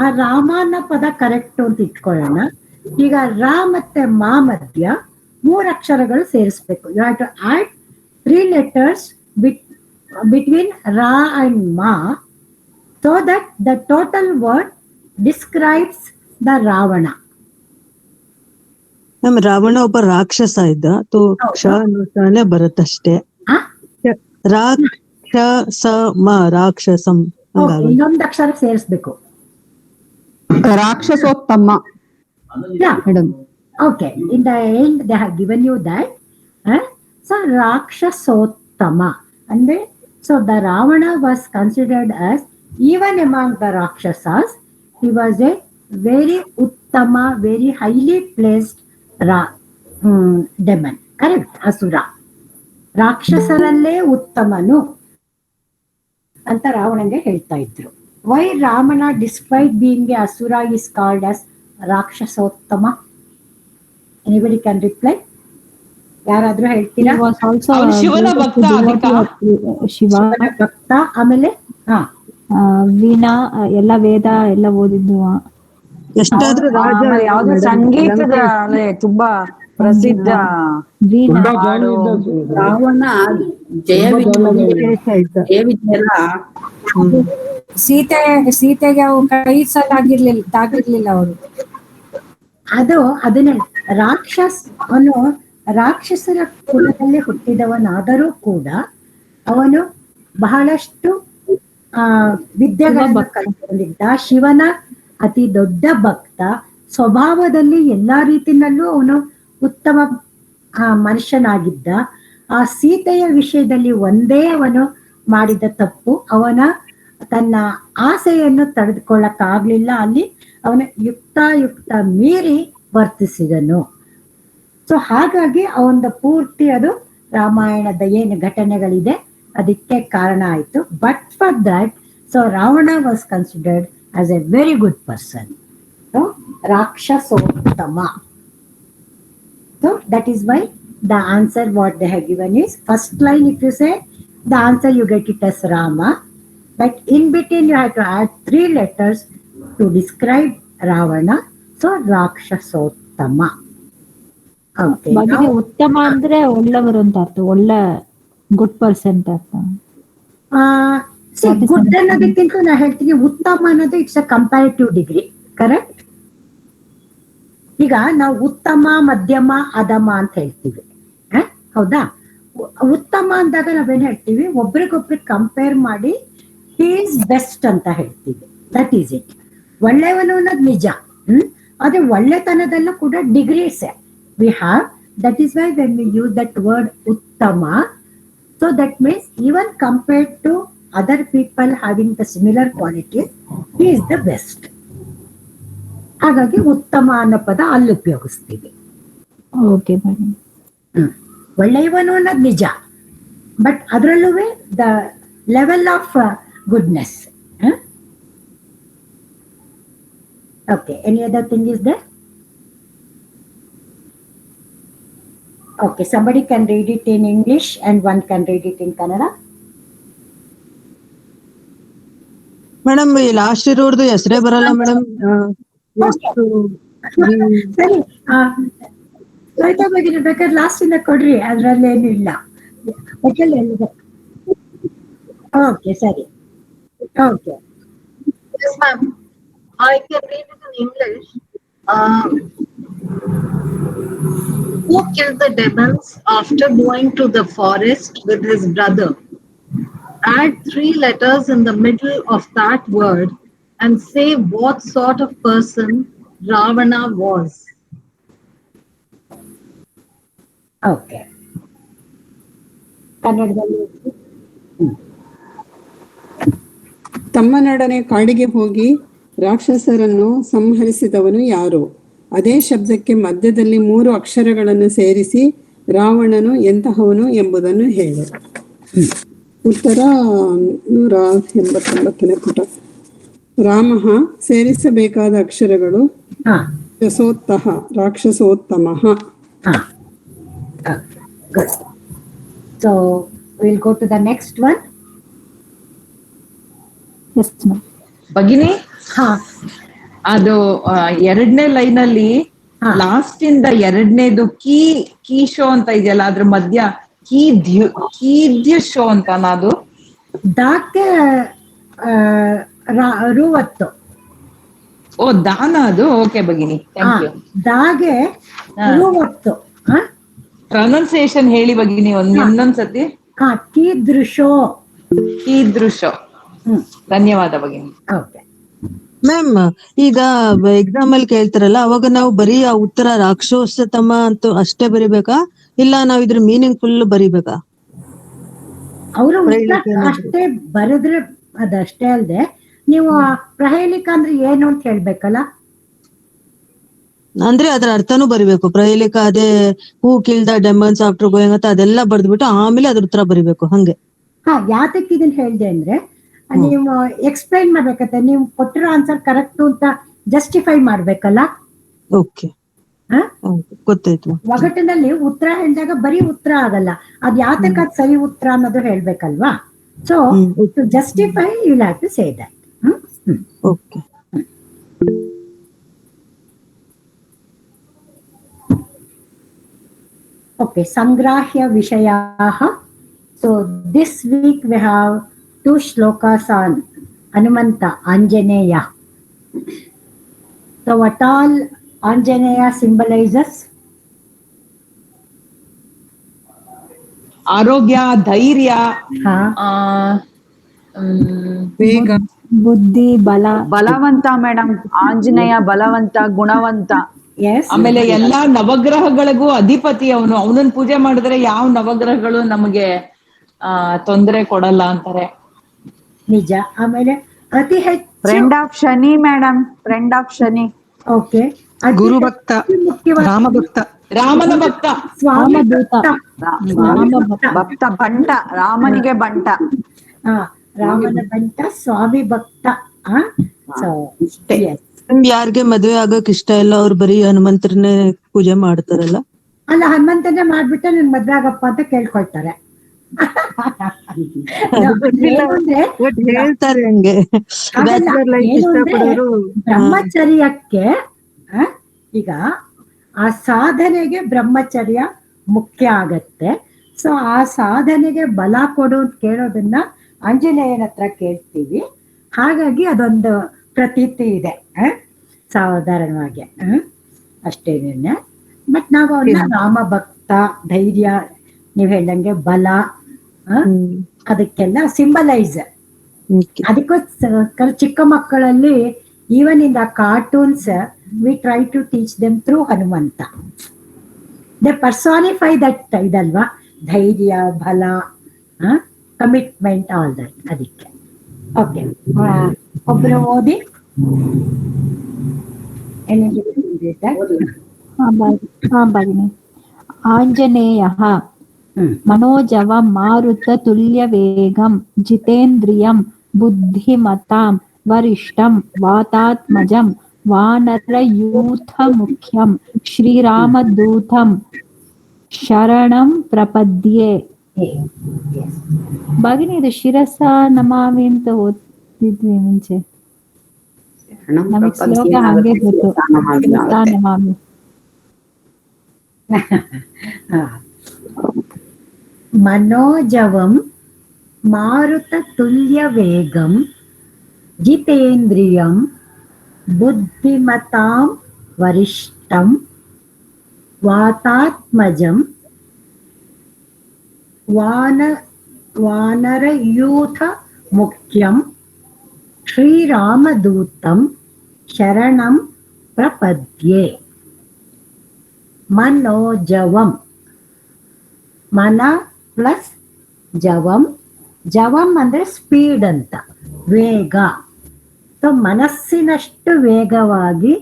ಆ ರಾಮ ಅನ್ನೋ ಪದ ಕರೆಕ್ಟ್ ಅಂತ ಇಟ್ಕೊಳ್ಳೋಣ. ಈಗ ರಾ ಮತ್ತೆ ಮಾ ಮಧ್ಯ 3 ಅಕ್ಷರಗಳು ಸೇರಿಸ್ಬೇಕು. You have to add 3 letters between ra and ma, so that the total word describes the Ravana. Ma'am Ravana ಒಬ್ಬ ರಾಕ್ಷಸ ಇದ್ದ, ಕ್ಷ ಅನ್ನೋನೇ ಬರುತ್ತಷ್ಟೇ. ರಾಕ್ಷಸ ರಾಕ್ಷಸಂ, ಇನ್ನೊಂದು ಅಕ್ಷರ ಸೇರಿಸ್ಬೇಕು. ರಾಕ್ಷಸೋತ್ತಮ. Okay, in the end they have given you that. So Rakshasottama, and then so the Ravana was considered as, even among the Rakshasas, he was a very uttama, very highly placed demon. Correct? Asura. ರಾಕ್ಷಸರಲ್ಲೇ ಉತ್ತಮನು ಅಂತ ರಾವಣಂಗೆ ಹೇಳ್ತಾ ಇದ್ರು. Why ರಾಮನ despite being a asura is called as ರಾಕ್ಷಸೋತ್ತಮ? Anybody can reply? ಯಾರಾದ್ರೂ ಹೇಳ್ತೀರಾ? ಶಿವನ ಭಕ್ತ. ಶಿವನ ಭಕ್ತ. ಆಮೇಲೆ ವೀಣಾ ಎಲ್ಲ ವೇದ ಎಲ್ಲ ಓದಿದ್ದು. ಎಷ್ಟಾದ್ರೂ ಯಾವ್ದು ಸಂಗೀತದ ತುಂಬಾ ಪ್ರಸಿದ್ಧ ರಾವಣ ಸೀತೆಗೆ ಅವು ಕೈ ತಾಗಿರ್ಲಿಲ್ಲ ಅವರು. ಅದನ್ನ ಅವನು ರಾಕ್ಷಸರ ಕುಲದಲ್ಲಿ ಹುಟ್ಟಿದವನಾದರೂ ಕೂಡ ಅವನು ಬಹಳಷ್ಟು ವಿದ್ಯೆಗಳನ್ನು ಕಲಿತುಕೊಂಡಿದ್ದ. ಶಿವನ ಅತಿ ದೊಡ್ಡ ಭಕ್ತ. ಸ್ವಭಾವದಲ್ಲಿ ಎಲ್ಲಾ ರೀತಿನಲ್ಲೂ ಅವನು ಉತ್ತಮ ಮನುಷ್ಯನಾಗಿದ್ದ. ಆ ಸೀತೆಯ ವಿಷಯದಲ್ಲಿ ಒಂದೇ ಅವನು ಮಾಡಿದ ತಪ್ಪು, ಅವನ ತನ್ನ ಆಸೆಯನ್ನು ತಡೆದುಕೊಳ್ಳಕ್ಕಾಗ್ಲಿಲ್ಲ. ಅಲ್ಲಿ ಅವನ ಯುಕ್ತ ಮೀರಿ ವರ್ತಿಸಿದನು. ಸೊ ಹಾಗಾಗಿ ಅವನ ಪೂರ್ತಿ ಅದು ರಾಮಾಯಣದ ಏನು ಘಟನೆಗಳಿದೆ ಅದಕ್ಕೆ ಕಾರಣ ಆಯಿತು. But for that, so Ravana was considered as a very good person. So ರಾಕ್ಷಸೋತ್ತಮ. So that is why the answer what they have given is, first line if you say the answer you get it as Rama, but in between you have to add 3 letters to describe Ravana. So Rakshasottama. Okay. ಭಗಿನಿ, ಉತ್ತಮ ಅಂದ್ರೆ ಒಳ್ಳೆವರು ಅಂತ ಅರ್ಥ, ಒಳ್ಳೆ good person ಅಂತ ಅರ್ಥ. Good ಅನ್ನೋದಕ್ಕಿಂತ ನಾ ಹೇಳ್ತೀನಿ ಉತ್ತಮ ಅನ್ನೋದು it's a comparative degree. Correct? ಈಗ ನಾವು ಉತ್ತಮ, ಮಧ್ಯಮ, ಅಧಮ ಅಂತ ಹೇಳ್ತೀವಿ. ಹೌದಾ? ಉತ್ತಮ ಅಂದಾಗ ನಾವೇನ್ ಹೇಳ್ತೀವಿ, ಒಬ್ರಿಗೊಬ್ರಿಗೆ ಕಂಪೇರ್ ಮಾಡಿ ಹಿ ಈಸ್ ಬೆಸ್ಟ್ ಅಂತ ಹೇಳ್ತೀವಿ. That is it. ಒಳ್ಳೆಯವನು ಅನ್ನೋದು ನಿಜ. ಆದ್ರೆ ಒಳ್ಳೆತನದಲ್ಲೂ ಕೂಡ degrees we have. That is why when we use that word uttama, so that means even compared to other people having the similar qualities, he is the best. ಹಾಗಾಗಿ ಉತ್ತಮ ಅನ್ನೋ ಪದ ಅಲ್ಲಿ ಉಪಯೋಗಿಸ್ತೀವಿ. ಓಕೆ. ಒಳ್ಳೆಯವನು ಅನ್ನೋದು ನಿಜ, ಬಟ್ ಅದರಲ್ಲೂ the level of goodness. Okay, any other thing is there? Okay, somebody can read it in English and one can read it in Kannada. Madam ಈ ಲಾಸ್ಟ್ ಇರೋರ್ದು ಹೆಸರೇ ಬರಲ್ಲ ಮೇಡಮ್. ಸರಿ, ಶ್ವೇತಾ ಭಗಿನಿ ಬೇಕಾದ್ರೆ ಲಾಸ್ಟ್ ಇಂದ ಕೊಡ್ರಿ, ಅದ್ರಲ್ಲೇನು ಇಲ್ಲ. ಓಕೆ ಸರಿ, okay. Yes, ma'am. I can read it in English. Who killed the demons after going to the forest with his brother? Add 3 letters in the middle of that word and say what sort of person Ravana was. Okay, ಕನ್ನಡದಲ್ಲಿ ತಮ್ಮನೊಡನೆ ಕಾಡಿಗೆ ಹೋಗಿ ರಾಕ್ಷಸರನ್ನು ಸಂಹರಿಸಿದವನು ಯಾರು? ಅದೇ ಶಬ್ದಕ್ಕೆ ಮಧ್ಯದಲ್ಲಿ 3 ಅಕ್ಷರಗಳನ್ನು ಸೇರಿಸಿ ರಾವಣನು ಎಂತಹವನು ಎಂಬುದನ್ನು ಹೇಳು. ಉತ್ತರ 189ನೇ ಪುಟ. ರಾಮಃ ಸೇರಿಸಬೇಕಾದ ಅಕ್ಷರಗಳು ರಾಕ್ಷಸೋತ್ತಃ, ರಾಕ್ಷಸೋತ್ತಮಃ. Good. So we'll go to the next one. Yes, ma'am. ಭಗಿನಿ, ಅದು 2ನೇ ಲೈನ್ ಅಲ್ಲಿ ಲಾಸ್ಟ್ ಇಂದ 2ನೇದು ಕೀಶೋ ಅಂತ ಇದೆಯಲ್ಲ, ಅದ್ರ ಮಧ್ಯ ಕೀದ್ಯಶೋ ಅಂತ ಅದು ದಾಕ್ಕೆ ರುವತ್ತು. ಓ, ದಾನ ಅದು. ಓಕೆ ಭಗಿನಿ, ಥ್ಯಾಂಕ್ ಯು. ದಾಗೆ ರುವತ್ತು. ಪ್ರೊನೌನ್ಸಿಯೇಷನ್ ಹೇಳಿ ಭಗಿನಿ ಇನ್ನೊಂದ್ಸತಿ. ಕೀದೃಶೋ. ಕೀದೃಶೋ. ಧನ್ಯವಾದ ಭಗಿನಿ. ಓಕೆ ಮ್ಯಾಮ್, ಈಗ ಎಕ್ಸಾಮ್ ಅಲ್ಲಿ ಕೇಳ್ತಾರಲ್ಲ, ಅವಾಗ ನಾವು ಬರೀ ಆ ಉತ್ತರ ರಾಕ್ಷಸೋತ್ತಮ ಅಂತ ಅಷ್ಟೇ ಬರಿಬೇಕಾ, ಇಲ್ಲ ನಾವ್ ಇದ್ರ ಮೀನಿಂಗ್ ಫುಲ್ ಬರಿಬೇಕಾ? ಅವರು ಅಷ್ಟೇ ಬರೆದ್ರೆ ಅದಷ್ಟೇ ಅಲ್ದೆ, ನೀವು ಪ್ರಹೇಲಿಕ ಅಂದ್ರೆ ಏನು ಅಂತ ಹೇಳ್ಬೇಕಲ್ಲ. ಅಂದ್ರೆ ಅದ್ರ ಅರ್ಥನೂ ಬರಿಬೇಕು. ಪ್ರಹೇಲಿಕ ಅದೇ ಹೂ ಕಿಲ್ ದ ಡೆಮನ್ಸ್ ಆಫ್ಟರ್ ಗೋಯಿಂಗ್ ಅಂತ ಅದೆಲ್ಲ ಬರ್ದ್ಬಿಟ್ಟು ಆಮೇಲೆ ಅದ್ರ ಉತ್ತರ ಬರಿಬೇಕು. ಹಂಗೆ ಯಾತಕ್ಕೆ ಇದನ್ನ ಹೇಳ್ದೆ ಅಂದ್ರೆ, ನೀವು ಎಕ್ಸ್ಪ್ಲೈನ್ ಮಾಡ್ಬೇಕತ್ತೆ. ನೀವು ಕೊಟ್ಟಿರೋ ಆನ್ಸರ್ ಕರೆಕ್ಟ್ ಅಂತ ಜಸ್ಟಿಫೈ ಮಾಡ್ಬೇಕಲ್ಲ. ಓಕೆ, ಗೊತ್ತಾಯ್ತು. ಒಗಟಿನಲ್ಲಿ ಉತ್ತರ ಹೇಳಿದಾಗ ಬರೀ ಉತ್ತರ ಆಗಲ್ಲ, ಅದ್ ಯಾತಕ್ಕೆ ಅದ್ ಸರಿ ಉತ್ತರ ಅನ್ನೋದು ಹೇಳ್ಬೇಕಲ್ವಾ. So to justify you have to say that. Okay. Okay, Sangrahya Vishayaha. So this week we have 2 shlokas on Hanumanta, Anjaneya. So what all Anjaneya symbolizes? ಆರೋಗ್ಯ, ಧೈರ್ಯ, ವೇಗ, ಬುದ್ಧಿ, ಬಲವಂತ ಮೇಡಮ್. ಆಂಜನೇಯ ಬಲವಂತ, ಗುಣವಂತ. ಆಮೇಲೆ ಎಲ್ಲಾ ನವಗ್ರಹಗಳಿಗೂ ಅಧಿಪತಿ ಅವನು. ಅವನನ್ನ ಪೂಜೆ ಮಾಡಿದ್ರೆ ಯಾವ ನವಗ್ರಹಗಳು ನಮಗೆ ತೊಂದರೆ ಕೊಡಲ್ಲ ಅಂತಾರೆ. ನಿಜ. ಆಮೇಲೆ ಅತಿ ಹೆಚ್ಚು friend of Shani madam, friend of Shani. Okay. ಗುರು ಭಕ್ತ, ರಾಮ ಭಕ್ತ, ರಾಮನ ಭಕ್ತ, ಸ್ವಾಮಿ ಭಕ್ತ, ಭಕ್ತ, ಬಂಟ, ರಾಮನಿಗೆ ಬಂಟ. ರಾಮನ ಬಂಟ, ಸ್ವಾಮಿ ಭಕ್ತ. ಯಾರ್ಗೆ ಮದ್ವೆ ಆಗಕ್ ಇಷ್ಟ ಇಲ್ಲ, ಅವ್ರು ಬರೀ ಹನುಮಂತರನ್ನೇ ಪೂಜೆ ಮಾಡ್ತಾರಲ್ಲ. ಅಲ್ಲ, ಹನುಮಂತನೇ ಮಾಡ್ಬಿಟ್ಟು ನನ್ ಮದ್ವೆ ಆಗಪ್ಪ ಅಂತ ಕೇಳ್ಕೊಳ್ತಾರೆ. ಹೇಳ್ತಾರೆ ಹಂಗೆ. ಬ್ರಹ್ಮಚರ್ಯಕ್ಕೆ ಈಗ ಆ ಸಾಧನೆಗೆ ಬ್ರಹ್ಮಚರ್ಯ ಮುಖ್ಯ ಆಗತ್ತೆ. ಸೊ ಆ ಸಾಧನೆಗೆ ಬಲ ಕೊಡು ಅಂತ ಕೇಳೋದನ್ನ ಆಂಜನೇಯನ ಹತ್ರ ಕೇಳ್ತೀವಿ. ಹಾಗಾಗಿ ಅದೊಂದು ಪ್ರತೀತಿ ಇದೆ ಸಾಧಾರಣವಾಗಿ. ಅಷ್ಟೇನೆ. ಬಟ್ ನಾವು ಅವನ್ನ ರಾಮ ಭಕ್ತ, ಧೈರ್ಯ, ನೀವ್ ಹೇಳ್ದಂಗೆ ಬಲ, ಅದಕ್ಕೆಲ್ಲ ಸಿಂಬಲೈಸ್. ಅದಕ್ಕೋಸ್ಕರ ಚಿಕ್ಕ ಮಕ್ಕಳಲ್ಲಿ even in the cartoons we try to teach them through Hanumantha. They personify that ಇದಲ್ವಾ, ಧೈರ್ಯ, ಬಲ, ಕಮಿಟ್ಮೆಂಟ್, ಆಲ್ ದಟ್. ಅದಕ್ಕೆ ಓಕೆ. ಒಬ್ರು ಓದಿ. ಭಗಿನಿ. ಆಂಜನೇಯ ಮನೋಜವ ಮಾರುತ ತುಲ್ಯ ವೇಗಂ ಜಿತೇಂದ್ರಿಯಂ ಬುದ್ಧಿಮತಾಂ ವರಿಷ್ಠಂ ವಾತಾತ್ಮಜಂ ವಾನರ ಯೂಥ ಮುಖ್ಯಂ ಶ್ರೀರಾಮದೂತಂ ಶರಣಂ ಪ್ರಪದ್ಯೆ. ಭಗಿನಿ, ಇದು ಶಿರಸ ನಮಾಮಿ ಅಂತ ಓದ್ತಿದ್ವಿ ಮುಂಚೆ. ನಮಗ್ ಶ್ಲೋಕ ಹಾಗೆ ಗೊತ್ತು, ಶಿರಸ ನಮಾಮಿ. मनोजवं मारुततुल्यवेगं जितेन्द्रियं बुद्धिमतां वरिष्ठं वातात्मजं वानरयूथमुख्यं श्रीरामदूतं शरणं प्रपद्ये. मनोजवं, मन प्लस ಜವಂ, ಜವಂ ಅಂದ್ರೆ ಸ್ಪೀಡ್ ಅಂತ, ವೇಗ. ಸೊ ಮನಸ್ಸಿನಷ್ಟು ವೇಗವಾಗಿ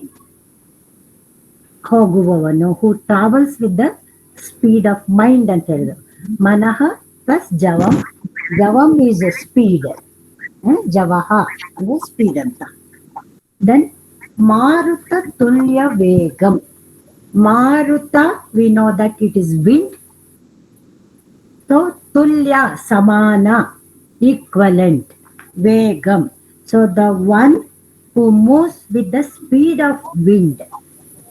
ಹೋಗುವವನು, who travels with the speed of mind ಅಂತ ಹೇಳಿದ್ರು. ಮನಃ ಪ್ಲಸ್ ಜವಂ, ಜವಂ ಈಸ್ ಸ್ಪೀಡ್, ಜವಹ ಅಂದ್ರೆ ಸ್ಪೀಡ್ ಅಂತ. ದೆನ್ ಮಾರುತ ತುಲ್ಯ ವೇಗಂ. ಮಾರುತ, we know that it is wind. So tulya, samana, equivalent, vegam. So the one who moves with the speed of wind.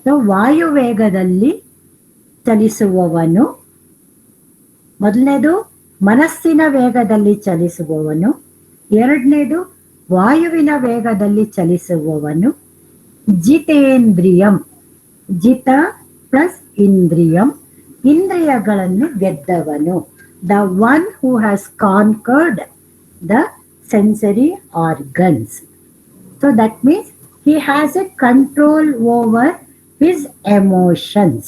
So ವಾಯು ವೇಗದಲ್ಲಿ ಚಲಿಸುವವನು. ಮೊದಲನೇದು ಮನಸ್ಸಿನ ವೇಗದಲ್ಲಿ ಚಲಿಸುವವನು, ಎರಡನೇದು ವಾಯುವಿನ ವೇಗದಲ್ಲಿ ಚಲಿಸುವವನು. ಜಿತೇಂದ್ರಿಯಂ, ಜಿತ ಪ್ಲಸ್ ಇಂದ್ರಿಯಂ, ಇಂದ್ರಿಯಗಳನ್ನು ಗೆದ್ದವನು. The one who has conquered the sensory organs. So that means he has a control over his emotions.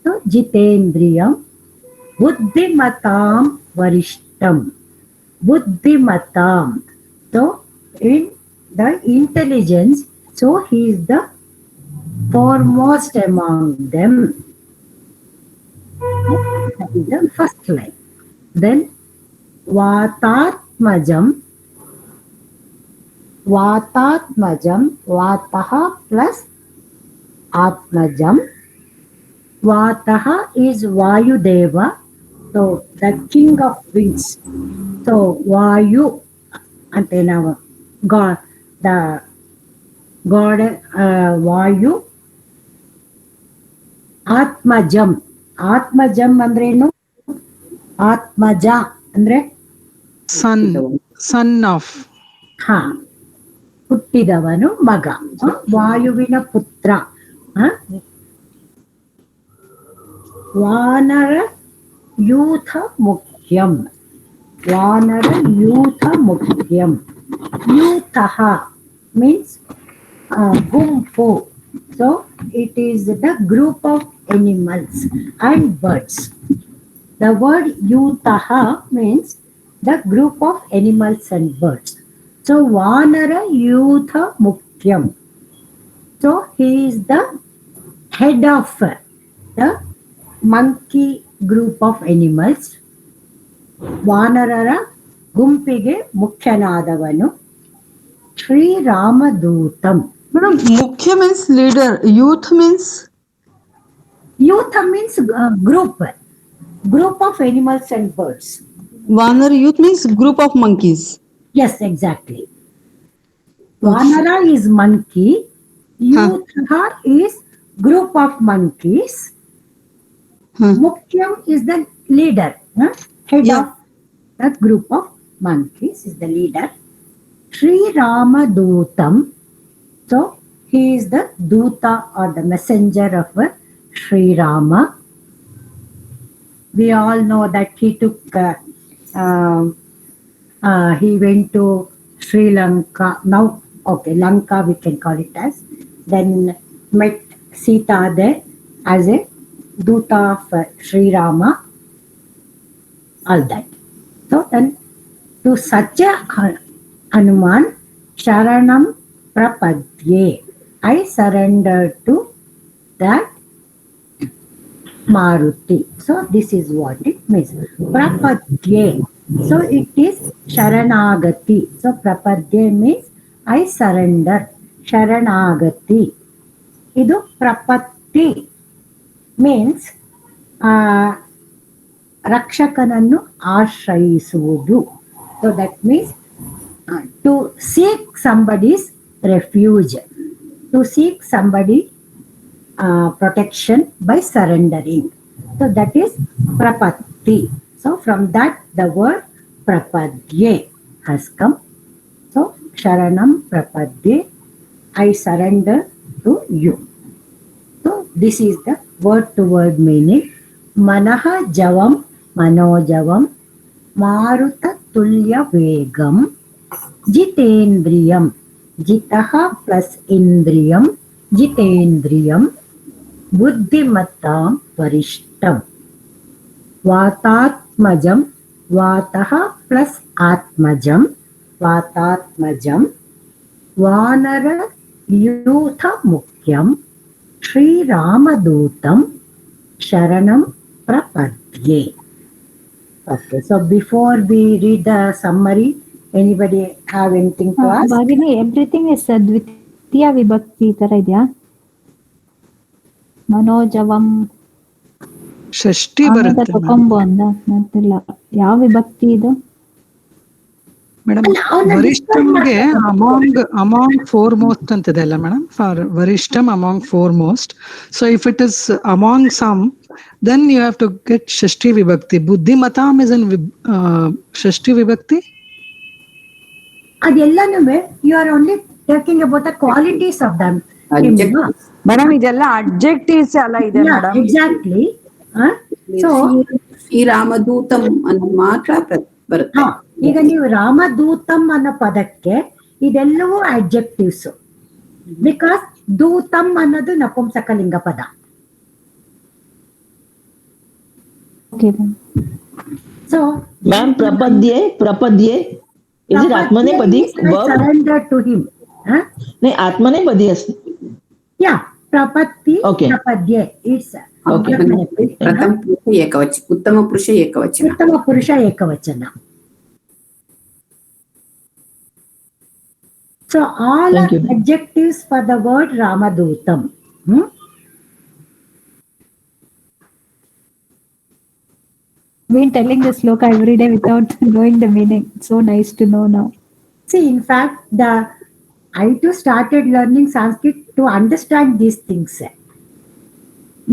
So jitendriyam buddhimatam varishtam. Buddhimatam, so in the intelligence, so he is the foremost among them. That is the first line. Then vatatmajam, vatatmajam, vataha plus atmajam. Vataha is Vayudeva, so the king of winds. So Vayu ante now God, the God Vayu. Atmajam, ಆತ್ಮಜಂ ಅಂದ್ರೇನು? ಆತ್ಮಜ ಅಂದ್ರೆ ಸನ್, son of, ಹಾ, ಹುಟ್ಟಿದವನು, ಮಗ, ವಾಯುವಿನ ಪುತ್ರ. ವಾನರ ಯೂಥ ಮುಖ್ಯಂ, ವಾನರ ಯೂಥ ಮುಖ್ಯಂ. ಯೂಥಃ means ಗುಂಪು. So it is the group of animals and birds. The word yutaha means the group of animals and birds. So vanara yutha mukyam. So he is the head of the monkey group of animals. ವಾನರರ ಗುಂಪಿಗೆ ಮುಖ್ಯನಾದವನು. ಶ್ರೀರಾಮದೂತಂ. Madam, mukhya means leader, youth means? Youth means group of animals and birds. Vanar youth means group of monkeys. Yes, exactly. Vanara is monkey, Yutha is group of monkeys. Mukhyam is the leader, head of that group of monkeys is the leader. Sri Ramadutam, so he is the Duta or the messenger of Sri Rama. We all know that he took, he went to Sri Lanka. Now, okay, Lanka we can call it as. Then met Sita there as a Duta of Sri Rama. All that. So then, to such a Hanuman, Sharanam Prapadye, I surrender to that Maruti. So this is what it means. Prapadye. So it is Sharanagati. So Prapadye means I surrender. Sharanagati. Idu Prapatti means Rakshakanannu ಆಶ್ರಯಿಸುವುದು. So that means to seek somebody's refuge, to seek somebody protection by surrendering. So that is prapatti. So from that the word prapadye has come. So sharanam prapadye, I surrender to you. So this is the word to word meaning. Manaha javam manojavam maruta tulya vegam jitendriyam. Jitaha plus indriyam jitendriyam buddhimattam varishtam. Vatatmajam, vataha plus atmajam, vatatmajam, vanara yutha mukyam, Sri Ramadutam, Sharanam Prapadye. Okay, so before we read the summary, anybody have anything to ask? Bhagini, everything is Dvitiya Vibhakti ತರ ಇದೆಯಾ? ಮನೋಜವಂ ಷಷ್ಠಿ ಆಮೇಲೆ ಬರುತ್ತೆ ತಕೊಂಬು ಅಂದ ಗೊತ್ತಿಲ್ಲ ಯಾವ ವಿಭಕ್ತಿ ಇದು madam. ವರಿಷ್ಠಂಗೆ ಅಮಾಂಗ್ ಫೋರ್ ಮೋಸ್ಟ್ ಅಂತಿದೆ ಅಲ್ಲ ಮೇಡಮ್, ಫಾರ್ ವರಿಷ್ಠಂ among foremost. So if it is among some, then you have to get ಷಷ್ಠಿ ವಿಭಕ್ತಿ. ಬುದ್ಧಿಮತಾಂ is in ಷಷ್ಠಿ ವಿಭಕ್ತಿ. ಅದೆಲ್ಲನೂ you are only talking about the qualities of them. Madam ಇದೆಲ್ಲ ಅಡ್ಜೆಕ್ಟಿವ್ಸ್ ಅಲ್ಲ ಇದೆ ಮೇಡಮ್. ಎಕ್ಸಾಕ್ಟ್ಲಿ. ಸೊ ಶ್ರೀರಾಮದೂತಂ ಅನ್ನೋ ಮಾತ್ರ ಬರುತ್ತೆ. ಈಗ ನೀವು ರಾಮದೂತಂ ಅನ್ನೋ ಪದಕ್ಕೆ ಇದೆಲ್ಲವೂ ಅಡ್ಜೆಕ್ಟಿವ್ಸ್, ಬಿಕಾಸ್ ದೂತಂ ಅನ್ನೋದು ನಪುಂಸಕಲಿಂಗ ಪದ. ಸೊ ಮ್ಯಾಮ್ ಪ್ರಪದ್ಯೆ is it atmanepadi verb? Surrender to him. नहीं atmanepadi asति. Yeah, prapatti, Okay. prapadye. It's Okay. ಪ್ರಥಮ ಪುರುಷ ಏಕವಚನ, ಉತ್ತಮ ಪುರುಷ ಏಕವಚನ. ಉತ್ತಮ ಪುರುಷ ಏಕವಚನ. So all are adjectives for the word Ramadutam. Been telling this sloka every day without knowing the meaning. So nice to know now. See, in fact, I too started learning Sanskrit to understand these things.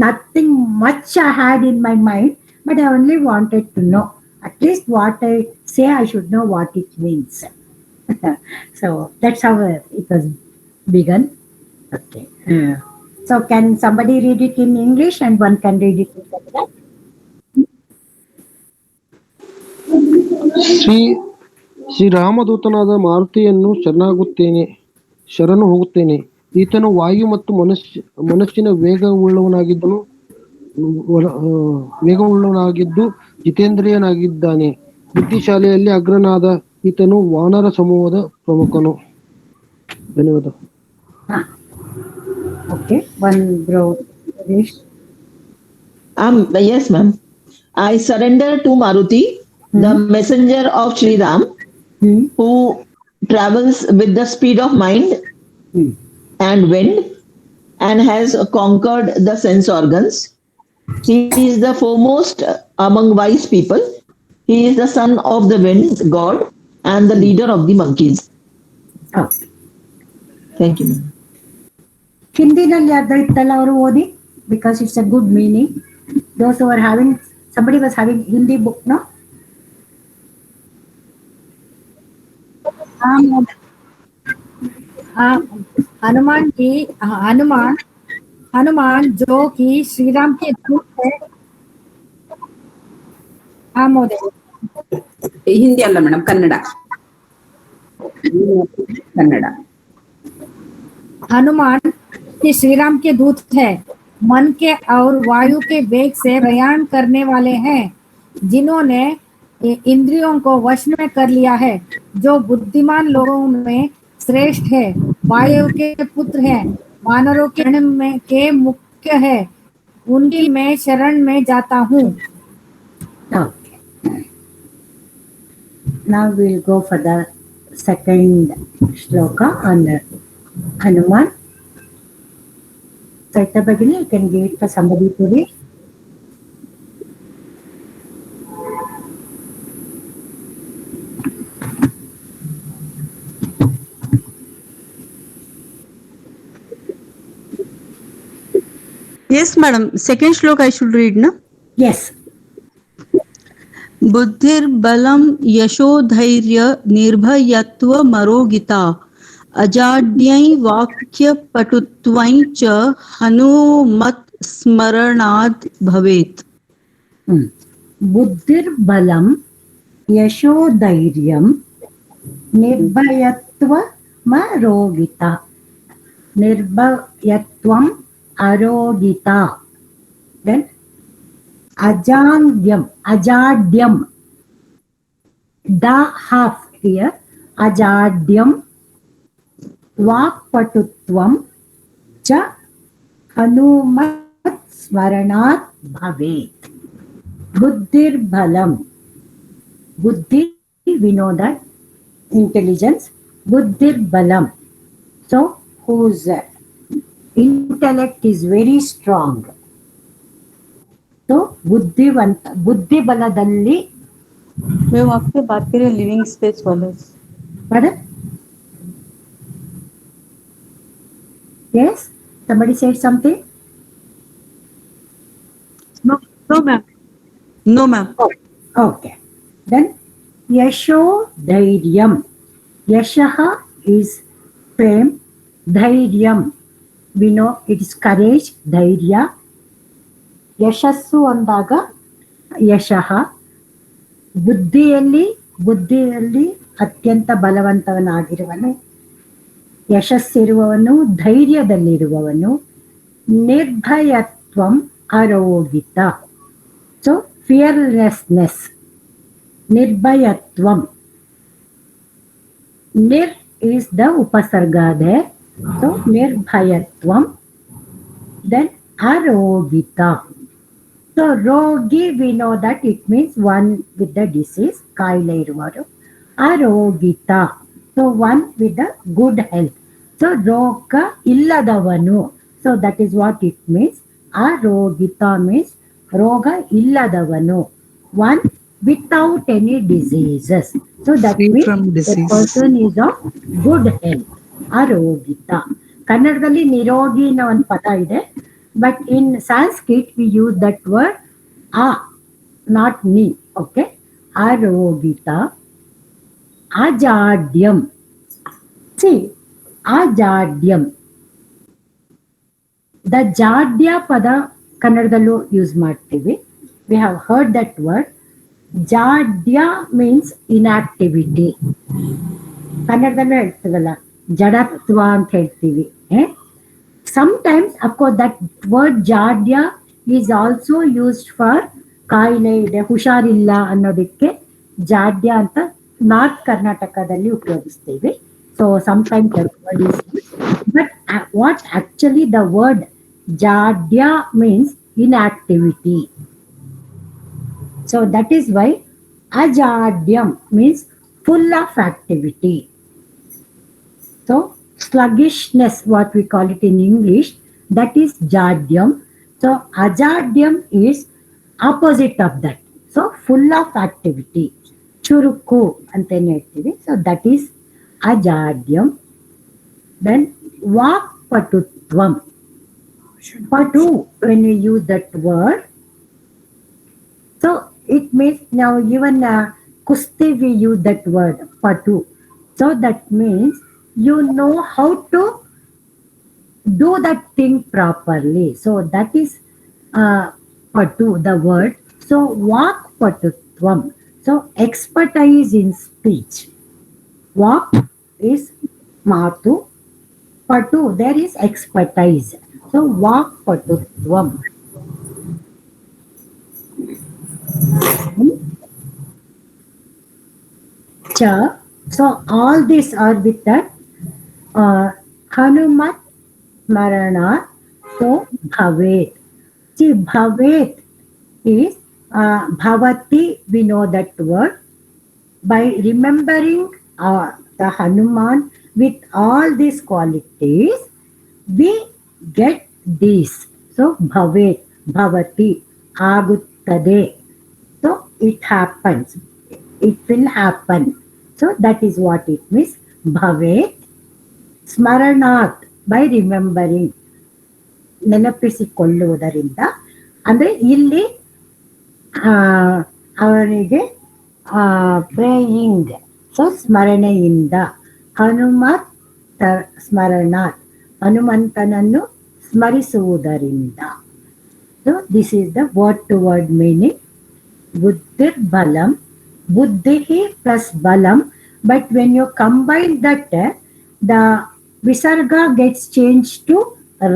Nothing much I had in my mind, but I only wanted to know. At least what I say, I should know what it means. So that's how it was begun. Okay. So can somebody read it in English and one can read it in Kannada? ಶ್ರೀರಾಮದೂತನಾದ ಮಾರುತಿಯನ್ನು ಶರಣು ಹೋಗುತ್ತೇನೆ. ಈತನು ವಾಯು ಮತ್ತು ಮನಸ್ಸಿನ ವೇಗವುಳ್ಳವನಾಗಿದ್ದು ಜಿತೇಂದ್ರಿಯನಾಗಿದ್ದಾನೆ. ಬುದ್ಧಿಶಾಲಿಯಲ್ಲಿ ಅಗ್ರನಾದ ಈತನು ವಾನರ ಸಮೂಹದ ಪ್ರಮುಖನು. ಧನ್ಯವಾದ. Okay, one bro. Yes, ma'am. I surrender to Maruti, the messenger of Sri Ram, who travels with the speed of mind and wind and has conquered the sense organs. He is the foremost among wise people. He is the son of the wind god and the leader of the monkeys. Thank you, ma'am. ಹಿಂದಿನಲ್ಲಿ ಯಾರ್ದು ಇತ್ತಲ್ಲ ಅವರು ಓದಿ, because it's a good meaning. Those who are having, somebody was having Hindi book, no? Hanuman जो कि श्री राम के दूत है. हाँ मोदी. ಹಿಂದಿ ಅಲ್ಲ ಮೇಡಮ್, ಕನ್ನಡ. हनुमान कि श्री राम के दूत है, मन के और वायु के वेग से प्रयाण करने वाले हैं, जिन्होंने इंद्रियों को वश में कर लिया है, जो बुद्धिमान लोगों में श्रेष्ठ है, वायु के पुत्र है, वानरों के मुख्य है, उनकी मैं शरण में जाता हूँ. Now we'll go for the second shloka on Hanuman. So at the beginning, you can give it for somebody to read. Yes, madam. Second shlok I should read, no? Yes. बुद्धिर बलम यशो धैर्य निर्भयत्व मरोगिता अजाड्यै वाक्य पटुत्वं च हनुमत स्मरणाद भवेत्. बुद्धिर्बलं यशोधैर्यं निर्भयत्वमरोगिता निर्भयत्वम् अरोगिता. Then ajadyam, the half here, ajadyam vakpatutvam cha hanumat smaranat bhavet. Buddhir bhalam, buddhi, we know that intelligence. Buddhir balam, so whose intellect is very strong. तो बुद्धि बलದಲ್ಲಿ मैं आपसे बात करें लिविंग स्पेस वाले. Pardon? Yes, somebody said something. No, ma'am. No, ma'am. Oh, okay. Then yasho dhairyam. Yashaha is fame. Dhairyam, we know it is courage. Dhairya. ಯಶಸ್ಸು ಅಂದಾಗ ಯಶಃ. ಬುದ್ಧಿಯಲ್ಲಿ ಅತ್ಯಂತ ಬಲವಂತವನಾಗಿರುವನು, ಯಶಸ್ಸಿರುವವನು, ಧೈರ್ಯದಲ್ಲಿರುವವನು. ನಿರ್ಭಯತ್ವಂ ಅರೋಗಿತ, ಸೊ ಫಿಯರ್ಲೆಸ್ನೆಸ್. ನಿರ್ಭಯತ್ವಂ, ನಿರ್ is the upasarga there, so nirbhayatvam. Then arogita. So rogi, we know that it means one with the disease, kaile iruvaru. Arogita, so one with the good health. So roga illadavanu, so that is what it means. Arogita means roga illadavanu, one without any diseases. So that Free means from the disease. person is of good health. Arogita. ಕನ್ನಡದಲ್ಲಿ ನಿರೋಗಿ ಅನ್ನೋ ಒಂದು ಪದ ಇದೆ, but in Sanskrit we use that word a, not ni. Okay, arogita. Ajadyam, see, ajadyam, the jadya pada ಕನ್ನಡದಲ್ಲೂ use ಮಾಡ್ತೀವಿ. We have heard that word. ಜಾಡ್ಯ means inactivity. ಕನ್ನಡದಲ್ಲೂ ಹೇಳ್ತೀವಲ್ಲ, ಜಡತ್ವ ಅಂತ ಹೇಳ್ತೀವಿ. Sometimes, of course, that word ಜಾಡ್ಯ is also used for ಕಾಯಿಲೆ ಇದೆ, ಹುಷಾರಿಲ್ಲ ಅನ್ನೋದಕ್ಕೆ ಜಾಡ್ಯ ಅಂತ ನಾರ್ತ್ ಕರ್ನಾಟಕದಲ್ಲಿ ಉಪಯೋಗಿಸ್ತೀವಿ. So sometimes that word is used. But what actually the word jadya means inactivity. So that is why ajadyam means full of activity. So sluggishness, what we call it in English, that is jadyam. So ajadyam is opposite of that. So full of activity. Churuku antene ಹೇಳ್ತೀವಿ. So that is ajadyam. Then vakpatutvam. Patu, when we use that word, so it means now even kusti we use that word patu. So that means you know how to do that thing properly. So that is patu, the word. So vak patutvam. So expertise in speech. Vak is matu. Patu, there is expertise. So vak patutvam. Cha. So all these are with that Hanumat Marana. So Bhavet. See, Bhavet is Bhavati, we know that word. By remembering the Hanuman with all these qualities, we get this. So Bhavet, Bhavati, Aguttade. So it happens. It will happen. So that is what it means. Bhavet, Smaranat, by remembering. ನೆನಪಿಸಿಕೊಳ್ಳುವುದರಿಂದ, ಅಂದ್ರೆ ಇಲ್ಲಿ ಅವನಿಗೆ praying, so ಸ್ಮರಣೆಯಿಂದ, ಹನುಮತ್ ಸ್ಮರಣಾತ್, ಹನುಮಂತನನ್ನು ಸ್ಮರಿಸುವುದರಿಂದ. So this is the word to word meaning. ಬುದ್ಧಿರ್ ಬಲಂ, buddhi plus balam, but when you combine that, the visarga gets changed to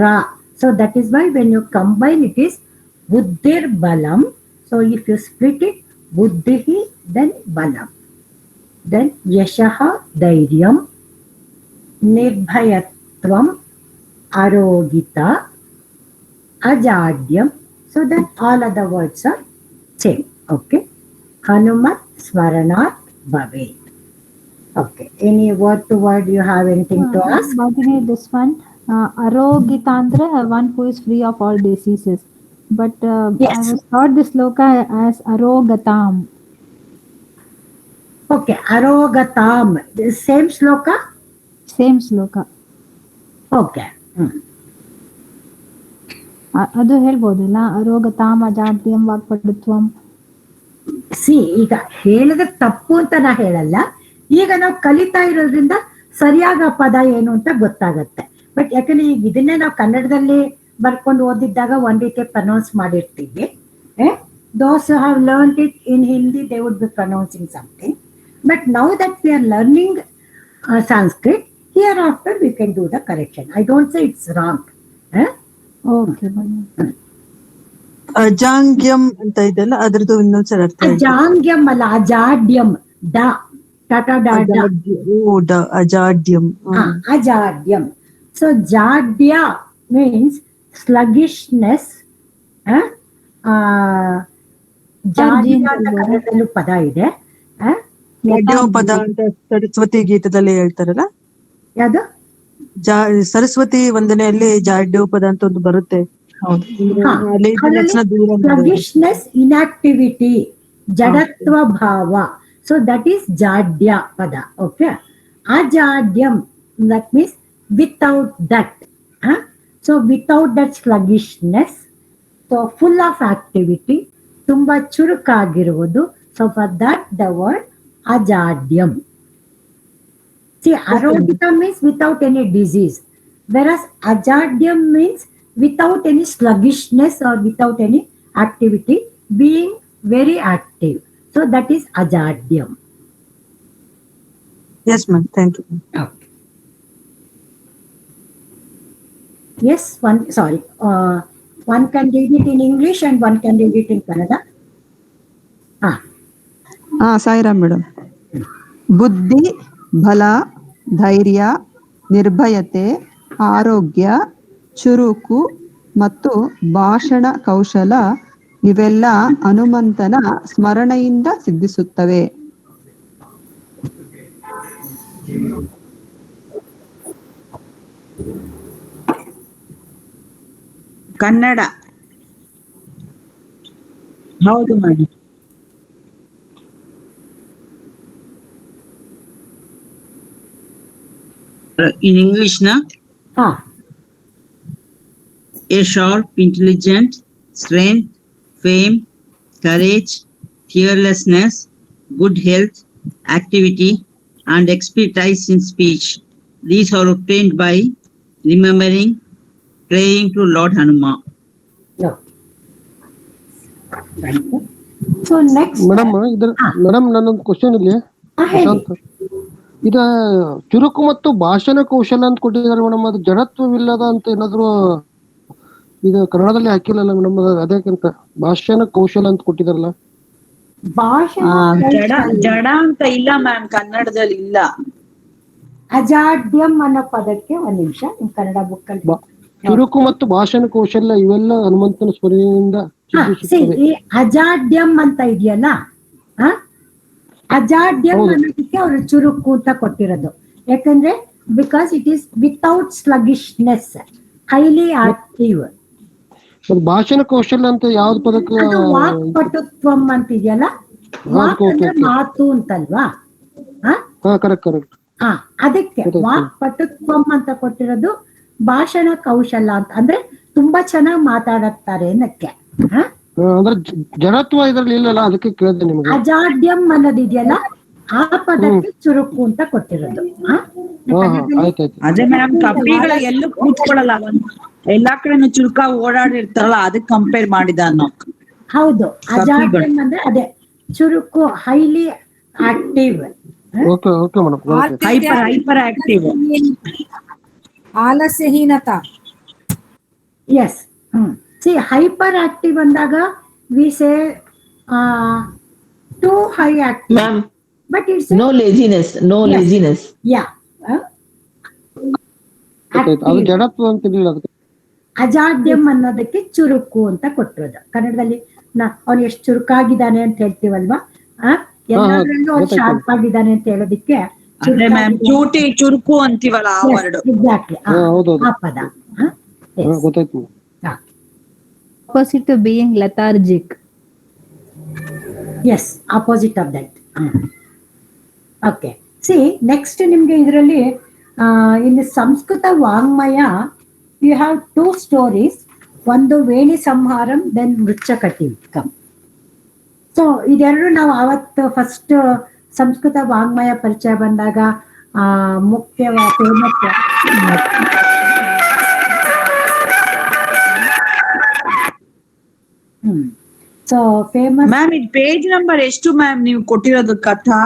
ra. So that is why when you combine it is buddhir balam. So if you split it, buddhi then balam. Then yashaha dhairyam, nirbhayatvam, arogita, ajadyam. So then all other words are same. Okay. Hanumat Smaranat Bhavet. Okay. Any word to word you have anything to ask? Bhagini, this one, Arogita andre, one who is free of all diseases. But Yes. I was taught this sloka as Arogatam. Okay. Arogatam. The same sloka? Same sloka. Okay. ಅದು ಹೇಳ್ಬೋದಲ್ಲ, ಅರೋಗತಾಮ್ ಅಜಾಡ್ಯಂ ವಾಕ್ಪಟುತ್ವಂ. ಈಗ ಹೇಳಿದ್ರೆ ತಪ್ಪು ಅಂತ ನಾ ಹೇಳಲ್ಲ. ಈಗ ನಾವು ಕಲಿತಾ ಇರೋದ್ರಿಂದ ಸರಿಯಾದ ಪದ ಏನು ಅಂತ ಗೊತ್ತಾಗತ್ತೆ. ಬಟ್ ಯಾಕಂದ್ರೆ ಈಗ ಇದನ್ನೇ ನಾವು ಕನ್ನಡದಲ್ಲಿ ಬರ್ಕೊಂಡು ಓದಿದ್ದಾಗ ಒಂದ್ ರೀತಿ ಪ್ರನೌನ್ಸ್ ಮಾಡಿರ್ತೀವಿ. Those have learned it in Hindi, they would be pronouncing something. But now that we are learning Sanskrit, hereafter we can do the correction. I don't say it's wrong. Okay. ಅಜಾಂಗ್ಯಂ ಅಂತ ಇದೆಲ್ಲ, ಅದ್ರದ್ದು ಇನ್ನೊಂದ್ಸಲ ಅರ್ಥ. ಅಜಾಂಗ್ಯಂ ಅಲ್ಲ, ಅಜಾಡ್ಯಂ. ಅಜಾಡ್ಯಂ. Ajadyam. So jadya means sluggishness. Jadya ಅಂತ ಕನ್ನಡದಲ್ಲೂ ಪದ ಇದೆ. ಪದ ಅಂತ ಸರಸ್ವತಿ ಗೀತದಲ್ಲಿ ಹೇಳ್ತಾರಲ್ಲ, ಯಾವುದು? ಸರಸ್ವತಿ ವಂದನೆಯಲ್ಲಿ ಜಾಡ್ಯೋಪದ ಅಂತ ಒಂದು ಬರುತ್ತೆ. ಸ್ಲಗಿಶ್ನೆಸ್, ಇನ್ಆಕ್ಟಿವಿಟಿ, ಜಡತ್ವ ಭಾವ. ಸೊ ದಟ್ ಈಸ್ ಜಾಡ್ಯ ಪದ. ಓಕೆ. ಅಜಾಡ್ಯಂ, that means without that. So without that sluggishness, so full of activity, ತುಂಬಾ ಚುರುಕಾಗಿರುವುದು. So for that the word ಅಜಾಡ್ಯಂ. See, arogita means without any disease, whereas ajadyam means without any sluggishness or without any activity, being very active. So that is ajadyam. Yes, ma'am. Thank you. Okay. Yes, one can read it in English and one can read it in Kannada. Sairam madam. ಬುದ್ಧಿ, ಬಲ, ಧೈರ್ಯ, ನಿರ್ಭಯತೆ, ಆರೋಗ್ಯ, ಚುರುಕು ಮತ್ತು ಭಾಷಣ ಕೌಶಲ ಇವೆಲ್ಲ ಹನುಮಂತನ ಸ್ಮರಣೆಯಿಂದ ಸಿದ್ಧಿಸುತ್ತವೆ. ಕನ್ನಡ. ಹೌದು ಮಾಡಿ. In English, na? A sharp, intelligent, strength, fame, courage, fearlessness, good health, activity, and expertise in speech. These are obtained by remembering, praying to Lord Hanuman. So next. Madam ನನ್ನೊಂದು ಕ್ವಶನ್ ಇಲ್ಲಿ. ಇದ ಚುರುಕು ಮತ್ತು ಭಾಷಣ ಕೌಶಲ ಅಂತ ಕೊಟ್ಟಿದ್ದಾರೆ ಮೇಡಮ್. ಅದು ಜಡತ್ವವಿಲ್ಲದ ಅಂತ ಏನಾದ್ರು ಇದು ಕನ್ನಡದಲ್ಲಿ ಹಾಕಿಲ್ಲಲ್ಲ ಮೇಡಮ್. ಅದಕ್ಕಿಂತ ಭಾಷಣ ಕೌಶಲ ಅಂತ ಕೊಟ್ಟಿದಾರಲ್ಲ. ಜಡ ಅಂತ ಇಲ್ಲ ಮ್ಯಾಮ್, ಕನ್ನಡದಲ್ಲಿ ಇಲ್ಲ. ಅಜಾಡ್ಯಂ ಅನ್ನೋ ಪದಕ್ಕೆ ಒಂದ್ ನಿಮಿಷ ನಿಮ್ ಕನ್ನಡ ಬುಕ್ ಅಲ್ಲಿ ಚುರುಕು ಮತ್ತು ಭಾಷಣ ಕೌಶಲ್ಯ ಇವೆಲ್ಲ ಹನುಮಂತನ ಸ್ಮರಣೆಯಿಂದ. ಅಜಾಡ್ಯಂ ಅಂತ ಇದೆಯಲ್ಲ, ಅಜಾಡ್ಯಂ ಅನ್ನೋದಕ್ಕೆ ಅವರು ಚುರುಕು ಅಂತ ಕೊಟ್ಟಿರೋದು. ಯಾಕಂದ್ರೆ because it is without sluggishness, highly active. ಭಾಷಣ ಕೌಶಲ್ಯ ಅಂತ ಯಾವ್ದು ಪದಕ್ಕೆ? ವಾಕ್ಪಟುತ್ವಂ ಅಂತ ಇದೆಯಲ್ಲ, ವಾಕ್ ಅಂದ್ರೆ ಮಾತು ಅಂತಲ್ವಾ? ಕರೆಕ್ಟ್. ಅದಕ್ಕೆ ವಾಕ್ಪಟುತ್ವಂ ಅಂತ ಕೊಟ್ಟಿರೋದು. ಭಾಷಣ ಕೌಶಲ ಅಂತ ಅಂದ್ರೆ ತುಂಬಾ ಚೆನ್ನಾಗಿ ಮಾತಾಡುತ್ತಾರೆ ಅನ್ನಕ್ಕೆ. ಅಂದ್ರೆ ಜಡತ್ವ ಇದ್ರಲ್ಲಿ ಇಲ್ಲಲ್ಲ, ಅದಕ್ಕೆ ಕೇಳಿದೆ ನಿಮಗೆ. ಅಜಾಡ್ಯಂ ಅನ್ನೋದಿದೆಯಲ್ಲ, ಆ ಪದಕ್ಕೆ ಚುರುಕು ಅಂತ ಕೊಟ್ಟಿರೋದು. ಅದೇ ಮೇಡಮ್, ಕಪಿಗಳು ಎಲ್ಲೂ ಕೂತ್ಕೊಳ್ಳಲ್ಲ, ಎಲ್ಲಾ ಕಡೆನೂ ಚುರುಕ ಓಡಾಡಿರ್ತಾರಲ್ಲ, ಅದಕ್ಕೆ ಕಂಪೇರ್ ಮಾಡಿದ ಅನ್ನೋ. ಹೌದು, ಅಜಾಡ್ಯಂ ಅಂದ್ರೆ ಅದೇ ಚುರುಕು, ಹೈಲಿ ಆಕ್ಟಿವ್. Hyperactive. ಆಲಸ್ಯಹೀನತಾ. ಎಸ್. ಸಿ ಹೈಪರ್ ಆಕ್ಟಿವ್ ಅಂದಾಗ we say to high active. Ma'am, but it's no laziness, no yes. laziness. Yeah. ಅದು ಜಡತ್ವ ಅಂತಿರ್ಲಿಲ್ಲ ಅದಕ್ಕೆ. ಅಜಾಡ್ಯಂ ಅನ್ನೋದಕ್ಕೆ ಚುರುಕು ಅಂತ ಕೊಟ್ಟಿರೋದು. ಕನ್ನಡದಲ್ಲಿ ಅವ್ನು ಎಷ್ಟು ಚುರುಕಾಗಿದ್ದಾನೆ ಅಂತ ಹೇಳ್ತೀವಲ್ವಾ, ಎಲ್ಲಾದ್ರಲ್ಲೂ ಅವ್ನು ಶಾರ್ಪ್ ಆಗಿದ್ದಾನೆ ಅಂತ ಹೇಳೋದಿಕ್ಕೆ ಚೂಟಿ ಚುರುಕು ಅಂತೀವಲ್ಲ, ಆ ವರ್ಡ್. ಎಕ್ಸಾಕ್ಟ್ಲಿ, ಆ ಪದ. ಗೊತ್ತಾಯ್ತು. Opposite to being lethargic. Yes, opposite of that. Okay. See, next ನಿಮ್ಗೆ ಇದರಲ್ಲಿ in Sanskrit ವಾಂಗ್ಮಯ you have two stories. ಒಂದು ವೇಣಿ ಸಂಹಾರಂ, ದೆನ್ ಮೃಚ್ಛಕಟಿಕಂ. ಸೊ ಇದೆರಡು ನಾವು ಅವತ್ತು ಫಸ್ಟ್ ಸಂಸ್ಕೃತ ವಾಂಗ್ಮಯ ಪರಿಚಯ ಬಂದಾಗ ಮುಖ್ಯವಾದ ಸೊ ಫೇಮಸ್. ಮ್ಯಾಮ್, ಇದು ಪೇಜ್ ನಂಬರ್ ಎಷ್ಟು ಮ್ಯಾಮ್ ನೀವು ಕೊಟ್ಟಿರೋದು? ಕಥಾ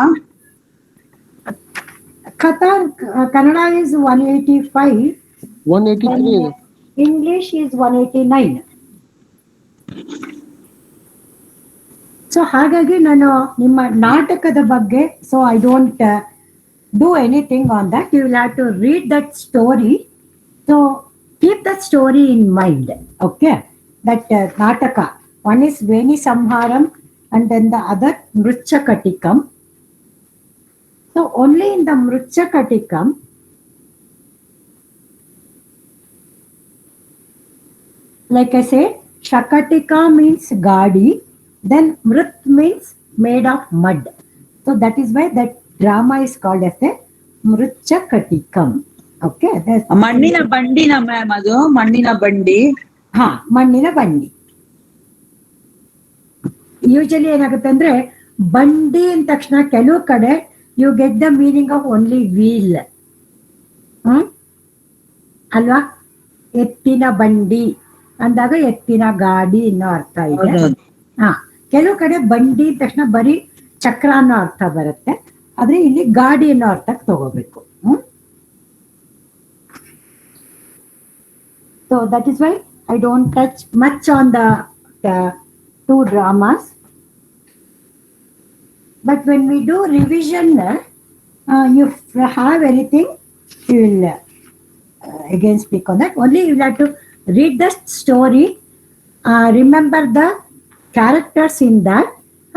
Kannada is 185. 183. English is 189. So ಹಾಗಾಗಿ ನಾನು ನಿಮ್ಮ ನಾಟಕದ ಬಗ್ಗೆ, so I don't do anything on that. You will have to read that story. So keep that story in mind. Okay, that ನಾಟಕ, one is Veni Samharam and then the other Mrichchhakatikam. So only in the mruchakatikam, like I say, shakatika means gadi, then mrut means made of mud. So that is why that drama is called as a mruchakatikam. Okay. ಮಣ್ಣಿನ ಬಂಡಿನ ma'am, ಅದು ಮಣ್ಣಿನ ಬಂಡಿ. ಮಣ್ಣಿನ ಬಂಡಿ. Usually ಏನಾಗುತ್ತೆ ಅಂದ್ರೆ, ಬಂಡಿ ಅಂದ ತಕ್ಷಣ ಕೆಲವು ಕಡೆ you get the meaning of only wheel. ಅಲ್ವಾ? ಎತ್ತಿನ ಬಂಡಿ ಅಂದಾಗ ಎತ್ತಿನ ಗಾಡಿ ಅನ್ನೋ ಅರ್ಥ ಇದೆ. ಕೆಲವು ಕಡೆ ಬಂಡಿ ತಕ್ಷಣ ಬರೀ ಚಕ್ರ ಅನ್ನೋ ಅರ್ಥ ಬರುತ್ತೆ, ಆದ್ರೆ ಇಲ್ಲಿ ಗಾಡಿ ಅನ್ನೋ ಅರ್ಥಕ್ಕೆ ತಗೋಬೇಕು. So that is why I don't touch much on the two dramas. But when we do revision, if you have anything, you will again speak on that. Only you have to read the story, remember the characters in that,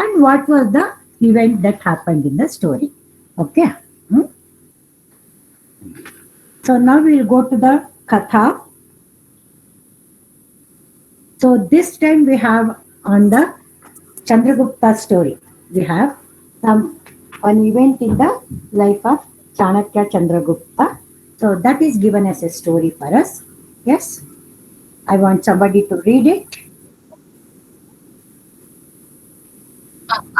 and what was the event that happened in the story. Okay. So now we will go to the katha. So this time we have on the Chandragupta story. We have an event in the life of Chanakya Chandragupta. So that is given as a story for us. Yes, I want somebody to read it.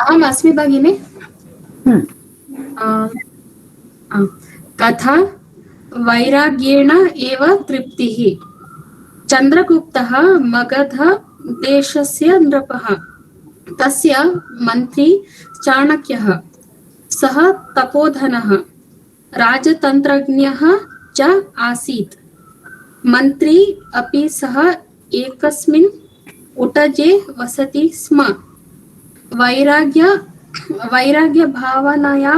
Aham asmi bhagini. Katha vairagyena eva triptihi. Chandraguptah Magadha deshasya nrapah. तस्य मंत्री चाणक्यः सः तपोधनः राजतंत्रज्ञः च आसीत्. मंत्री अपि सः एकस्मिन् उटजे वसति स्म. वैराग्य भावनया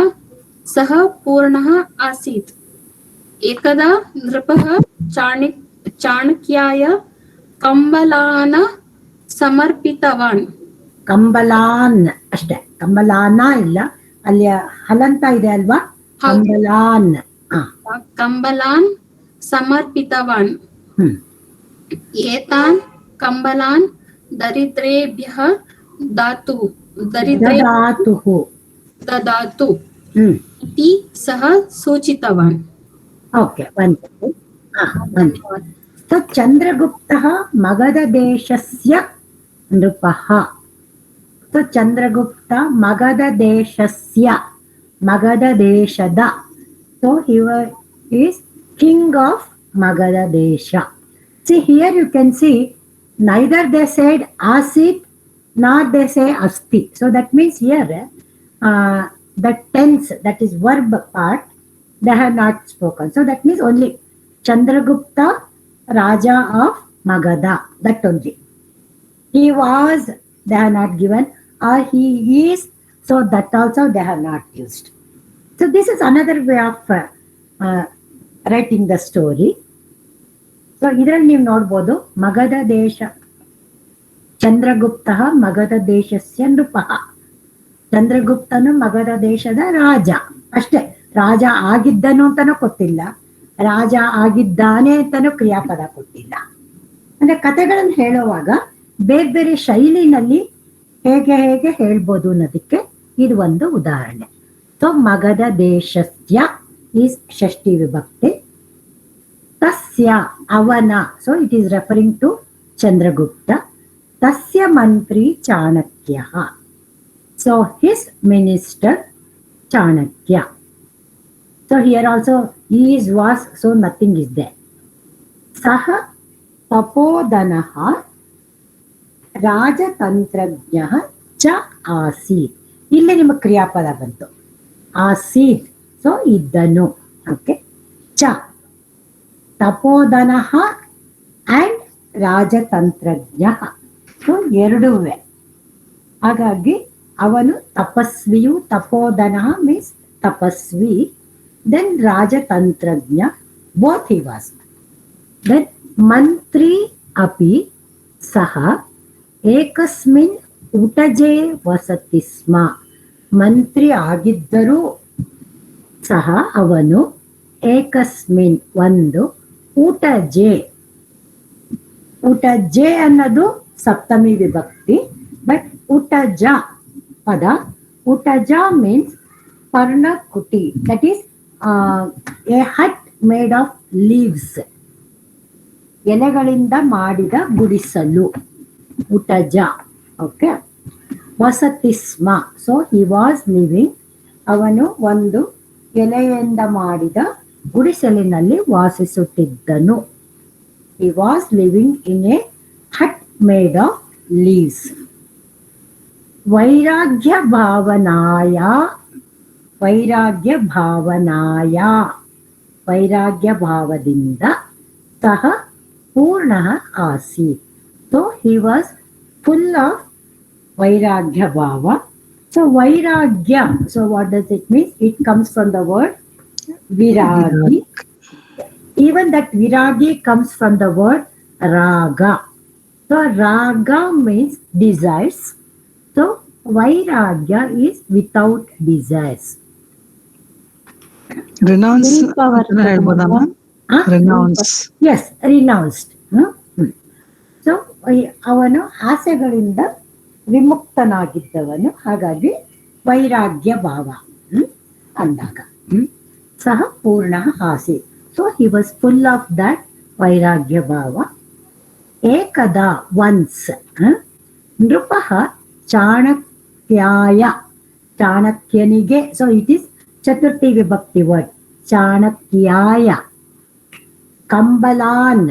सः पूर्णः आसीत्. एकदा नृपः चाणक्याय कंबलान् समर्पितवान्. ಕಂಬಲಾನ್ ಅಷ್ಟೇ, ಕಂಬಲಾನ ಇಲ್ಲ, ಅಲ್ಲಿ ಹಲಂತ ಇದೆ ಅಲ್ವಾ? ಕಂಬಲಾನ್. ಕಂಬಲಾನ್ ಸಮರ್ಪಿತವಾನ್. ಏತಾನ್ ಕಂಬಲಾನ್ ದರಿದ್ರೇಭ್ಯಃ ದದಾತು इति सः सूचितवान्. Okay, one second. So Chandragupta Magadha Deshasya Nrupaha. So Chandragupta Magadha Deshasya Magadha Deshada. So he is king of Magadha Desha. See here you can see neither they said Asit nor they say Asti. So that means here the tense, that is verb part, they have not spoken. So that means only Chandragupta Raja of Magadha, that only. He was, they have not given, or he is, so that also they have not used. So this is another way of writing the story. So ಇದರಲ್ಲಿ ನೀವು ನೋಡ್ಬೋದು ಮಗಧ ದೇಶ ಚಂದ್ರಗುಪ್ತ ಮಗಧ ದೇಶಸ್ಯ ನೃಪಃ. ಚಂದ್ರಗುಪ್ತನು ಮಗಧ ದೇಶದ ರಾಜ ಅಷ್ಟೇ. ರಾಜ ಆಗಿದ್ದನು ಅಂತಾನೂ ಕೊಟ್ಟಿಲ್ಲ, ರಾಜ ಆಗಿದ್ದಾನೆ ಅಂತಾನೂ ಕ್ರಿಯಾಪದ ಕೊಟ್ಟಿಲ್ಲ. ಅಂದ್ರೆ ಕಥೆಗಳನ್ನು ಹೇಳುವಾಗ ಬೇರೆ ಬೇರೆ ಶೈಲಿನಲ್ಲಿ ಹೇಗೆ ಹೇಗೆ ಹೇಳ್ಬೋದು ಅನ್ನೋದಕ್ಕೆ ಇದು ಒಂದು ಉದಾಹರಣೆ. ಸೊ ಮಗಧ ದೇಶಸ್ಯ ಈಸ್ ಷಷ್ಠಿ ವಿಭಕ್ತಿ. ತಸ್ಯ ಅವನ, so it is referring to Chandragupta. ತಸ್ಯ ಮಂತ್ರಿ Chanakya, so his minister Chanakya. So here also is was, so nothing is there. ಸಹ ತಪೋಧನಃ ರಾಜತಂತ್ರಜ್ಞ ಚ ಆಸೀತ್. ಇಲ್ಲಿ ನಿಮಗೆ ಕ್ರಿಯಾಪದ ಬಂತು ಆಸೀತ್, ಸೊ ಇದ್ದನು. ಓಕೆ, ಚ ತಪೋಧನಃ ಅಂಡ್ ರಾಜತಂತ್ರಜ್ಞ, ಸೊ ಎರಡೂವೆ. ಹಾಗಾಗಿ ಅವನು ತಪಸ್ವಿಯು, ತಪೋಧನ ಮೀನ್ಸ್ ತಪಸ್ವಿ, ದೆನ್ ರಾಜತಂತ್ರಜ್ಞ, ಬೋತ್ ಹಿ ವಾಸ್. ದೆನ್ ಮಂತ್ರಿ ಅಪಿ ಸಹ ಏಕಸ್ಮಿನ್ ಉಟಜೆ ವಸತಿ ಸ್ಮ. ಮಂತ್ರಿ ಆಗಿದ್ದರೂ ಸಹ ಅವನು ಏಕಸ್ಮಿನ್ ಒಂದು ಉಟಜೆ. ಉಟಜೆ ಅನ್ನೋದು ಸಪ್ತಮಿ ವಿಭಕ್ತಿ, ಬಟ್ ಉಟಜ ಪದ, ಉಟಜ ಮೀನ್ಸ್ ಪರ್ಣಕುಟಿ, that is a hut made of leaves, ಎಲೆಗಳಿಂದ ಮಾಡಿದ ಗುಡಿಸಲು, ಉಟಜ. ಓಕೆ, ವಸತಿ ಸ್ಮ, ಸೊ ಹಿ ವಾಸ್ ಲಿವಿಂಗ್, ಅವನು ಒಂದು ಎಲೆಯಿಂದ ಮಾಡಿದ ಗುಡಿಸಲಿನಲ್ಲಿ ವಾಸಿಸುತ್ತಿದ್ದನು. He was living in a hut made of leaves. ವೈರಾಗ್ಯ ಭಾವನಾಯ, ವೈರಾಗ್ಯ ಭಾವನಾಯ, ವೈರಾಗ್ಯ ಭಾವದಿಂದ ಸಹ ಪೂರ್ಣ ಆಸೀತ್. So he was full of ವೈರಾಗ್ಯ ಭಾವ. So vairagya, so what does it mean? It comes from the word viragi. Even that viragi comes from the word raga. So raga means desires. So vairagya is without desires. Renounce ಹೇಳ್ಬೋದಮ್ಮ? Renounce. Yes, renounced. So ಅವನು ಆಸೆಗಳಿಂದ ವಿಮುಕ್ತನಾಗಿದ್ದವನು, ಹಾಗಾಗಿ ವೈರಾಗ್ಯ ಭಾವ ಅಂದಾಗ ಸಹ ಪೂರ್ಣ ಆಸೀತ್. So he was full of that ವೈರಾಗ್ಯ ಭಾವ. ಏಕದ ಒನ್ಸ್ ನೃಪಃ ಚಾಣಕ್ಯಾಯ, ಚಾಣಕ್ಯನಿಗೆ, ಸೊ ಇಟ್ ಈಸ್ ಚತುರ್ಥಿ ವಿಭಕ್ತಿ ವರ್ಡ್, ಚಾಣಕ್ಯಾಯ. ಕಂಬಲಾನ್,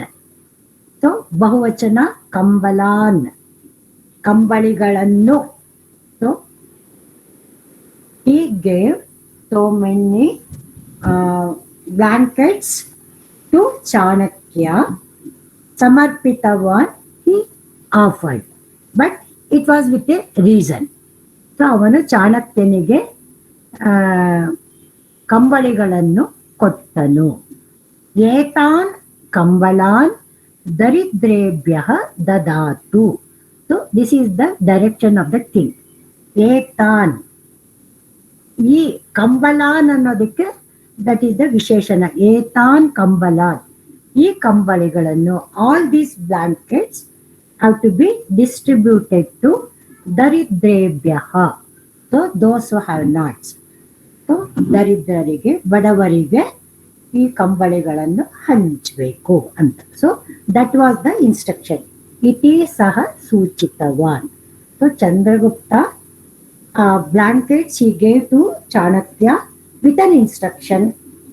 ಸೊ ಬಹುವಚನ ಕಂಬಲಾನ್, ಕಂಬಳಿಗಳನ್ನು. So he gave so many blankets to Chanakya. Samarpitavan he offered, but it was with a reason. So ಅವನು ಚಾಣಕ್ಯನಿಗೆ ಕಂಬಳಿಗಳನ್ನು ಕೊಟ್ಟನು. ಏತಾನ್ ಕಂಬಳಾನ್ ದರಿದ್ರೇಭ್ಯಃ ದದಾತು. So this is the direction of the king. ಏತಾನ್, ಈ ಕಂಬಲಾನ್ ಅನ್ನೋದಕ್ಕೆ ದಟ್ ಈಸ್ ದ ವಿಶೇಷಣ. ಏತಾನ್ ಕಂಬಲಾನ್, ಈ ಕಂಬಳಿಗಳನ್ನು, all these blankets have to be distributed to ದರಿದ್ರೇಭ್ಯಃ, so those who have nots. So ದರಿದ್ರರಿಗೆ, ಬಡವರಿಗೆ ಈ ಕಂಬಳಿಗಳನ್ನು ಹಂಚಬೇಕು ಅಂತ. So that was the instruction. ಇತಿ ಸಹ ಸೂಚಿತವಾನ್. So Chandragupta blankets he gave to Chanakya with an instruction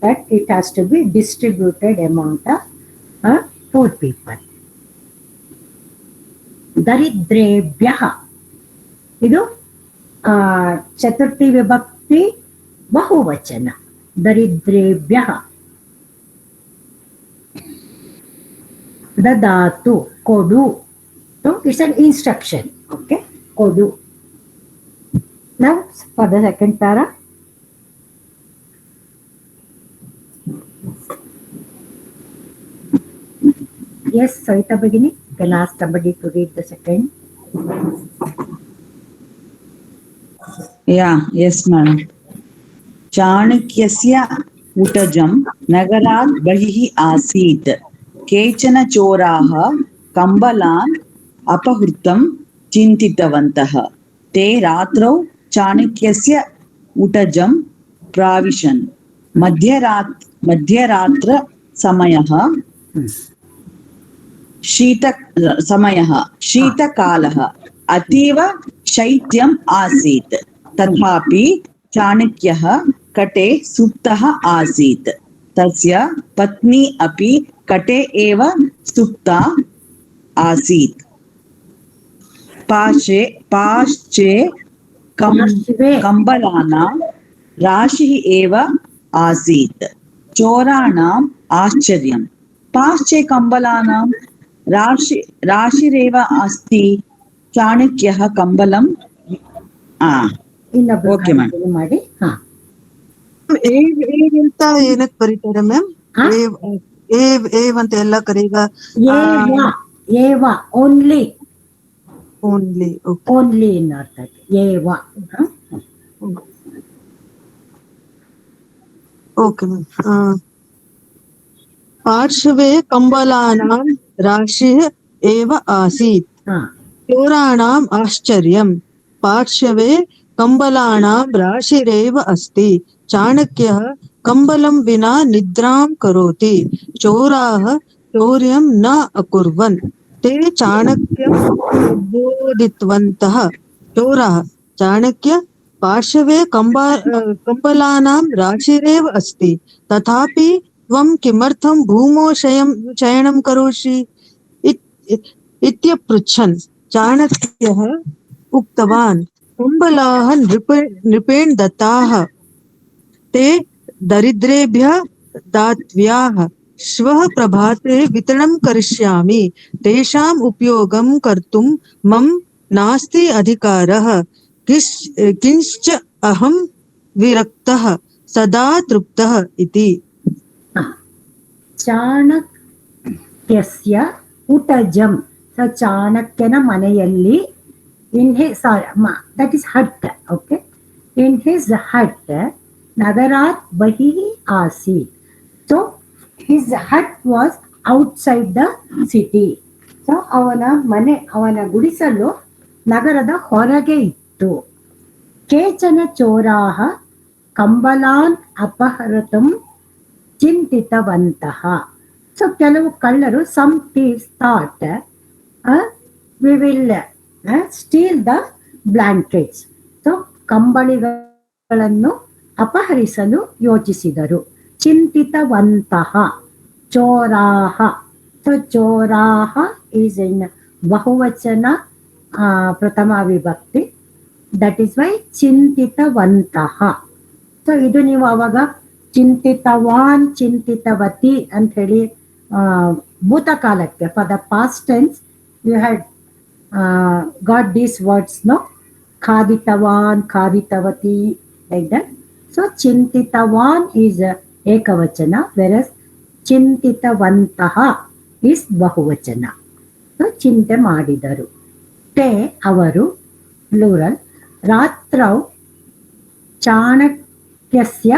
that it has to be distributed among the poor people. ದರಿದ್ರೇಭ್ಯಃ ಇದು ಚತುರ್ಥಿ ವಿಭಕ್ತಿ ಬಹುವಚನ. ದರಿದ್ರೇಭ್ಯಃ ದದಾತು ಕೊಡು. It's an instruction. ಓಕೆ, ಕೊಡು. Now for the second para. Yes, Savita Bhagini, can I ask somebody to read the second? Yeah, yes, madam. चाणक्यस्य उटजं नगरात् बहिः आसीत्. केचन चोराः कम्बलान् अपहृतं चिन्तितवन्तः. ते रात्रौ चाणक्यस्य उटजं प्राविशन्. मध्यरात्र शीतकालः अतीव शैत्यम् आसीत्. तथापि चाणक्यः कटे सुप्तः आसीत्. तस्य पत्नी अपि कटे एव सुप्ता आसीत्. पाश्चे कम्बलानां राशिः एव आसीत्. चोराणाम् आश्चर्यं. पाश्चे कम्बलानां राशिरेव अस्ति. चाणक्यः कम्बलं ಓಕೆ ಮ್ಯಾಮ್. ಮಾಡಿ. ಅಂತ ಏನಕ್ಕೆ ಬರೀತಾರೆ ಮ್ಯಾಮ್? ಏವ್ ಅಂತ ಎಲ್ಲ ಕರೀಗ ಓನ್ಲಿ ಓನ್ಲಿ ಓನ್ಲಿ ಇನ್ ಅರ್ಥ ಏವ. Okay ma'am. ಪಾರ್ಶ್ವೇ ಕಂಬಲಾನಾಂ ರಾಶಿಃ ಏವ ಆಸೀತ್. ಚೋರಾಣಾಂ ಆಶ್ಚರ್ಯಂ. पार्श्वे कम्बलानां राशिरेव अस्ति. चाणक्यः कम्बलं विना निद्रां करोति. चोराः चौर्यं न अकुर्वन्. ते चाणक्यं बोधितवन्तः. चोराः चाणक्य पार्श्वे कम्बलानां राशिरेव अस्ति. तथापि त्वं किमर्थं भूमौ शयनं करोषि इत्यपृच्छन्. चाणक्यः उक्तवान्, कम्बलाः नृपेण दत्ताः. ते दरिद्रेभ्यः दातव्याः. श्वः प्रभाते वितरणं करिष्यामि. तेषाम् उपयोगं कर्तुं मम नास्ति अधिकारः. किंश्च अहं विरक्तः सदा तृप्तः इति. ಚಾಣಕ್ಯಸ್ಯ ಉಟಜಂ. ಚಾಣಕ್ಯನ ಮನೆಯಲ್ಲಿ in his that is hut. Okay, in his hut nagarat bahihi asit. So his hut was outside the city. So ಅವನ ಮನೆ, ಅವನ ಗುಡಿಸಲು ನಗರದ ಹೊರಗೆ ಇತ್ತು. ಕೇಚನ ಚೋರಾಹ ಕಂಬಲಾನ್ ಅಪಹೃತಂ ಚಿಂತಿತವಂತಹ. ಸೊ ಕೆಲವು ಕಳ್ಳರು, some thieves thought we will steal the blankets. So ಕಂಬಳಿಗಳನ್ನು ಅಪಹರಿಸಲು ಯೋಚಿಸಿದರು. ಚಿಂತಿತವಂತಹ. ಚೋರಾಹ. ಸೊ ಚೋರಾಹ ಈಸ್ ಇನ್ ಬಹುವಚನ ಪ್ರಥಮ ವಿಭಕ್ತಿ. ದಟ್ ಈಸ್ ವೈ ಚಿಂತಿತವಂತಹ. ಸೊ ಇದು ನೀವು ಅವಾಗ ಚಿಂತಿತವಾನ್ ಚಿಂತಿತವತಿ ಅಂತ ಹೇಳಿ ಭೂತಕಾಲಕ್ಕೆ for the past tense you had got these words, no? Khaditavan, khaditavati, like that. So chintitavan is ekavachana, whereas chintitavantaha is bahuvachana. So chinte ಮಾಡಿದರು. te ಅವರು plural. ರಾತ್ರೌ ಚಾಣಕ್ಯಸ್ಯ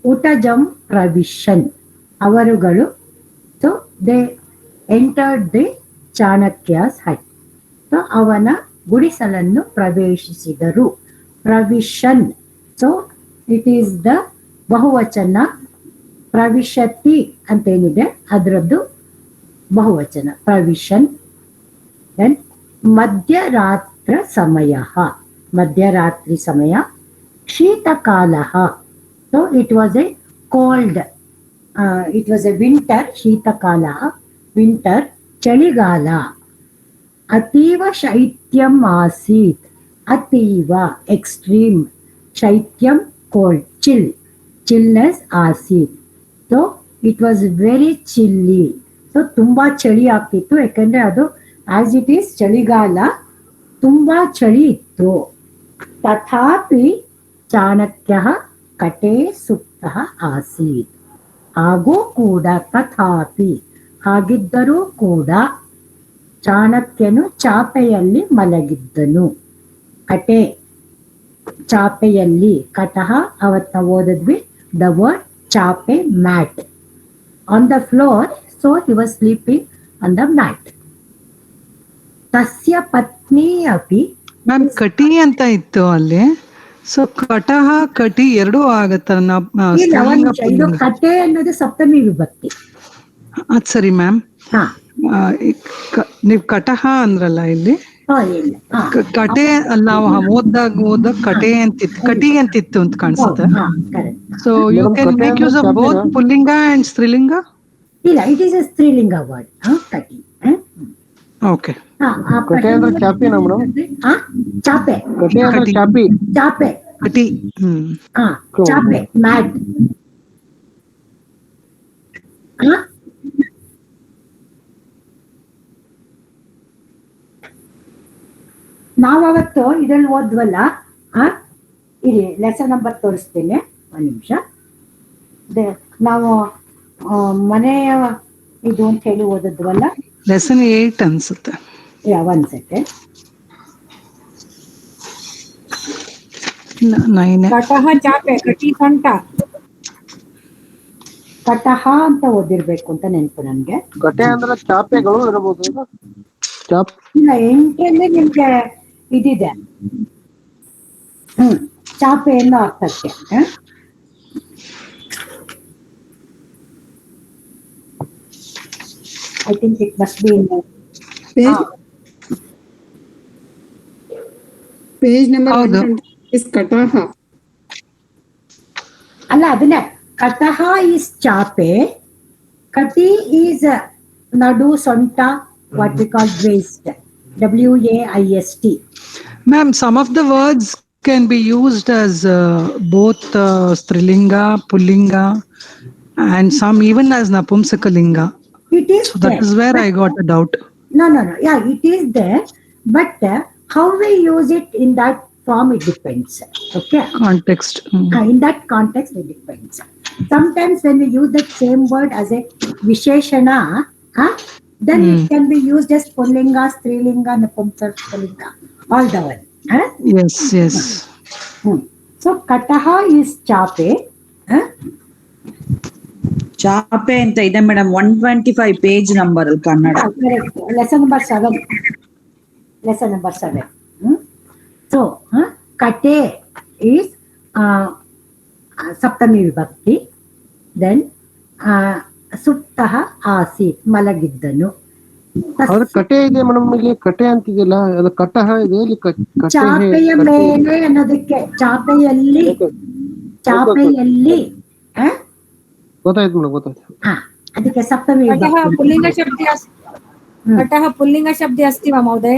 ಉಟಜಂ ಪ್ರವಿಶನ್. ಅವರುಗಳು, so they entered the Chanakya's hut. So ಅವನ ಗುಡಿಸಲನ್ನು ಪ್ರವೇಶಿಸಿದರು. ಪ್ರವಿಶನ್. So it is the ಬಹುವಚನ ಪ್ರವಿಶತಿ ಅಂತೇನಿದೆ ಅದರದ್ದು ಬಹುವಚನ ಪ್ರವಿಶನ್. Then ಮಧ್ಯರಾತ್ರ ಸಮಯ, ಮಧ್ಯರಾತ್ರಿ ಸಮಯ. ಶೀತಕಾಲ, so it was a cold, it was a winter. ಶೀತಕಾಲ ವಿಂಟರ್. ಚಳಿಗಾಲ. ಅತೀವ ಶೈತ್ಯಂ ಆಸೀತ್, ಅತೀವ ಎಕ್ಸ್ಟ್ರೀಮ್. ಶೈತ್ಯಂ ಕೋಲ್ಡ್, ಚಿಲ್, ಚಿಲ್ನೆಸ್ ಆಸೀತ್. So it was very chilly. So ತುಂಬಾ ಚಳಿ ಆಗ್ತಿತ್ತು, ಯಾಕಂದ್ರೆ ಅದು ಆಸ್ ಇಟ್ ಈಸ್ ಚಳಿಗಾಲ, ತುಂಬಾ ಚಳಿ ಇತ್ತು. ತಥಾಪಿ ಚಾಣಕ್ಯ ಕಟೇ ಸುಪ್ತ ಆಸೀತ್. ಹಾಗೂ ಕೂಡ, ತಥಾಪಿ ಹಾಗಿದ್ದರೂ ಕೂಡ, ಚಾಣಕ್ಯನು ಚಾಪೆಯಲ್ಲಿ ಮಲಗಿದ್ದನು. ಕಟೆ ಚಾಪೆಯಲ್ಲಿ, ಕಟಹ ಅವತ್ತ ಓದಿದ್ವಿ ದ ವರ್ಡ್ ಚಾಪೆ, mat. On the floor, so he was sleeping on the mat. ತಸ್ಯ ಪತ್ನಿ ಅಪಿ. ಮ್ಯಾಮ್ ಕಟಿ ಅಂತ ಇತ್ತು ಅಲ್ಲಿ, ಸೊ ಕಟಹ ಕಟಿ ಎರಡೂ ಆಗತ್ತ? ಇದು ಕಟೆ ಅನ್ನೋದು ಸಪ್ತಮಿ ವಿಭಕ್ತಿ. ಅದ್ ಸರಿ ಮ್ಯಾಮ್. ನೀವ್ ಕಟಹ ಅಂದ್ರಲ್ಲ ಇಲ್ಲಿ, ಕಟೆ ನಾವು ಓದ್ದಾಗ ಕಟೆ ಅಂತಿತ್ತು, ಕಟಿ ಅಂತಿತ್ತು ಅಂತ ಕಾಣಿಸುತ್ತೆ. So you can make use of both ಪುಲ್ಲಿಂಗ ಅಂಡ್ ಸ್ತ್ರೀಲಿಂಗ? ಇಲ್ಲ, ಇಟ್ ಈಸ್ ಎ ಸ್ತ್ರೀಲಿಂಗ ವರ್ಡ್, ಕಟಿ. ಓಕೆ. ಚಾಪೆ, ಚಾಪೆ, ಕಟಿ, ಚಾಪೆ, ಮ್ಯಾಟ್. ನಾವವತ್ತು ಇದ್ರಲ್ಲಿ ಓದ್ವಲ್ಲ, ಇರಿ ಲೆಸನ್ ನಂಬರ್ ತೋರಿಸ್ತೇನೆ, ಒಂದು ನಿಮಿಷ. ನಾವು ಮನೆಯ ಇದು ಅಂತ ಹೇಳಿ ಓದಿದ್ವಲ್ಲ, ಲೆಸನ್ 8 ಅನ್ಸುತ್ತೆ. ಒಂದ್ ಸೆಕೆಂಡ್. ಕಟಹ ಚಾಪೆ, ಕಟಿ ಸೊಂಟ. ಕಟಹ ಅಂತ ಓದಿರ್ಬೇಕು ಅಂತ ನೆನಪು ನನ್ಗೆ. ಕಟೆ ಅಂದ್ರೆ ಚಾಪೆಗಳು ಇರಬಹುದು. ಇಲ್ಲ, 8ರಲ್ಲಿ ನಿಮ್ಗೆ ಇದಿದೆ, ಚಾಪೆ ಅನ್ನೋ ಅರ್ಥಕ್ಕೆ. I think it must be in page number 100 is Kataha. ಅಲ್ಲ, ಅದನ್ನೇ ಕಟಹ is ಚಾಪೆ, ಕಟಿ is ನಡು, ಸೊಂಟ, what we call waist, WAIST. Ma'am, some of the words can be used as both Strilinga, Pullinga, and some even as Napumsakalinga. It is so that is where I got a doubt. No. Yeah, it is there, but how we use it in that form, it depends. Okay. Context. In that context, it depends. Sometimes when we use that same word as a Visheshana, then it can be used as Pullinga, Strilinga, Napumsakalinga, all the one. Yes. So Kataha is chape. ಚಾಪೆ ಅಂತ ಇದೆ madam, 125 page number ಅಲ್ಲಿ Kannada. Lesson number 7. So kate is ಸಪ್ತಮಿ ವಿಭಕ್ತಿ. Then ಸುಪ್ತಃ ಆಸೀತ್, ಮಲಗಿದ್ದನು. ಕಟೆ ಇದೆ madam, ಇಲ್ಲಿ ಕಟೆ ಅಂತಿದೆಯಲ್ಲ, ಅದು ಕಟಹ ಇದೆ, ಇಲ್ಲಿ ಚಾಪೆಯ ಮೇಲೆ ಅನ್ನೋದಕ್ಕೆ, ಚಾಪೆಯಲ್ಲಿ ಗೊತ್ತಾಯ್ತು ಮೇಡಮ್, ಗೊತ್ತಾಯ್ತು. ಅದಕ್ಕೆ ಸಪ್ತಮಿ ಪುಲ್ಲಿಂಗ ಶಬ್ದ. ಕಟಹ ಪುಲ್ಲಿಂಗ ಶಬ್ದ ಅಸ್ತಿ ವಾ ಮಹೋದಯ?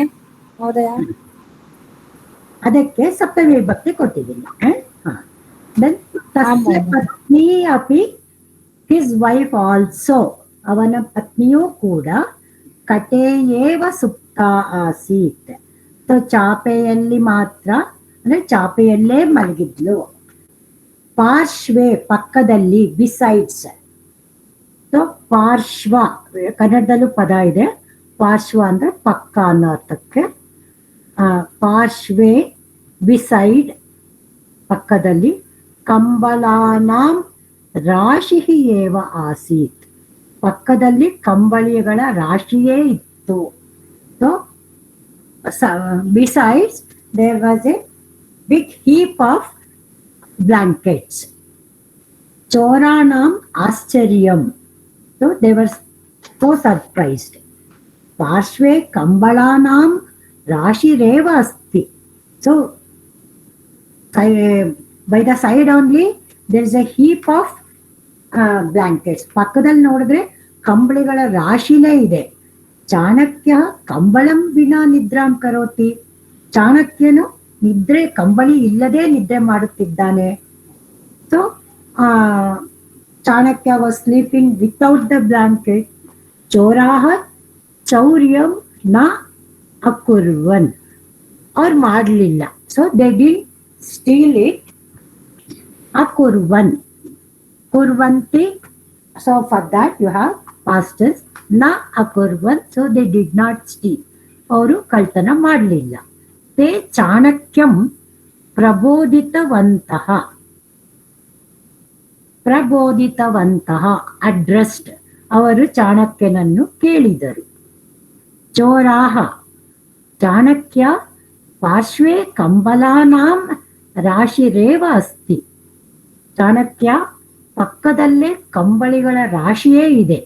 ಅದಕ್ಕೆ ಸಪ್ತಮಿ ವಿಭಕ್ತಿ ಕೊಟ್ಟಿದ್ದೀನಿ. ತಸ್ಯ ಪತ್ನಿ ಅಪಿ, ಹಿಸ್ ವೈಫ್ ಆಲ್ಸೋ, ಅವನ ಪತ್ನಿಯೂ ಕೂಡ, ಕಟೇಯೇವ ಸುಪ್ತ ಆಸೀತ್, ಚಾಪೆಯಲ್ಲಿ ಮಾತ್ರ, ಅಂದ್ರೆ ಚಾಪೆಯಲ್ಲೇ ಮಲಗಿದ್ಲು. ಪಾರ್ಶ್ವೆ ಪಕ್ಕದಲ್ಲಿ, ಬಿಸೈಡ್ಸ್. ಪಾರ್ಶ್ವ ಕನ್ನಡದಲ್ಲೂ ಪದ ಇದೆ, ಪಾರ್ಶ್ವ ಅಂದ್ರೆ ಪಕ್ಕ ಅನ್ನೋ ಅರ್ಥಕ್ಕೆ. ಪಾರ್ಶ್ವೆ, ಬಿಸೈಡ್ ಪಕ್ಕದಲ್ಲಿ. ಕಂಬಲಾನಾಂ ರಾಶಿ ಏವ ಆಸೀತ್, ಪಕ್ಕದಲ್ಲಿ ಕಂಬಳಿಗಳ ರಾಶಿಯೇ ಇತ್ತು. So besides there was a big heap of blankets. Choranam Aschariyam. So they were so surprised. Parshve Kambalanam Rashireva Asti. So by the side only there is a heap of blankets. ಪಕ್ಕದಲ್ಲಿ ನೋಡಿದ್ರೆ ಕಂಬಳಿಗಳ ರಾಶಿನೇ ಇದೆ. ಚಾಣಕ್ಯ ಕಂಬಳಂ ವಿನಾ ನಿದ್ರಾಂ ಕರೋತಿ. ಚಾಣಕ್ಯನು ನಿದ್ರೆ ಕಂಬಳಿ ಇಲ್ಲದೆ ನಿದ್ರೆ ಮಾಡುತ್ತಿದ್ದಾನೆ. So Chanakya was sleeping without the blanket. ಚೋರಾಹ ಚೌರ್ಯಂ ನ ಅಕುರ್ವನ್. ಅವ್ರು ಮಾಡಲಿಲ್ಲ. So they did steal it. Akurvan. Kurvanti. So for that you have past tense. Na akurvan. So they did not steal. ಅವರು ಕಳ್ತನ ಮಾಡಲಿಲ್ಲ. ತೇ ಚಾಣಕ್ಯಂ ಪ್ರಬೋಧಿತವಂತಹ. ಪ್ರಬೋಧಿತವಂತಹ ಅಡ್ರೆಸ್ಡ್. ಅವರು ಚಾಣಕ್ಯನನ್ನು ಕೇಳಿದರು. ಚೋರಾಹ ಚಾಣಕ್ಯ ಪಾರ್ಶ್ವೇ ಕಂಬಲಾನಾಂ ರಾಶಿರೇವ ಅಸ್ತಿ. ಚಾಣಕ್ಯ ಪಕ್ಕದಲ್ಲೇ ಕಂಬಳಿಗಳ ರಾಶಿಯೇ ಇದೆ.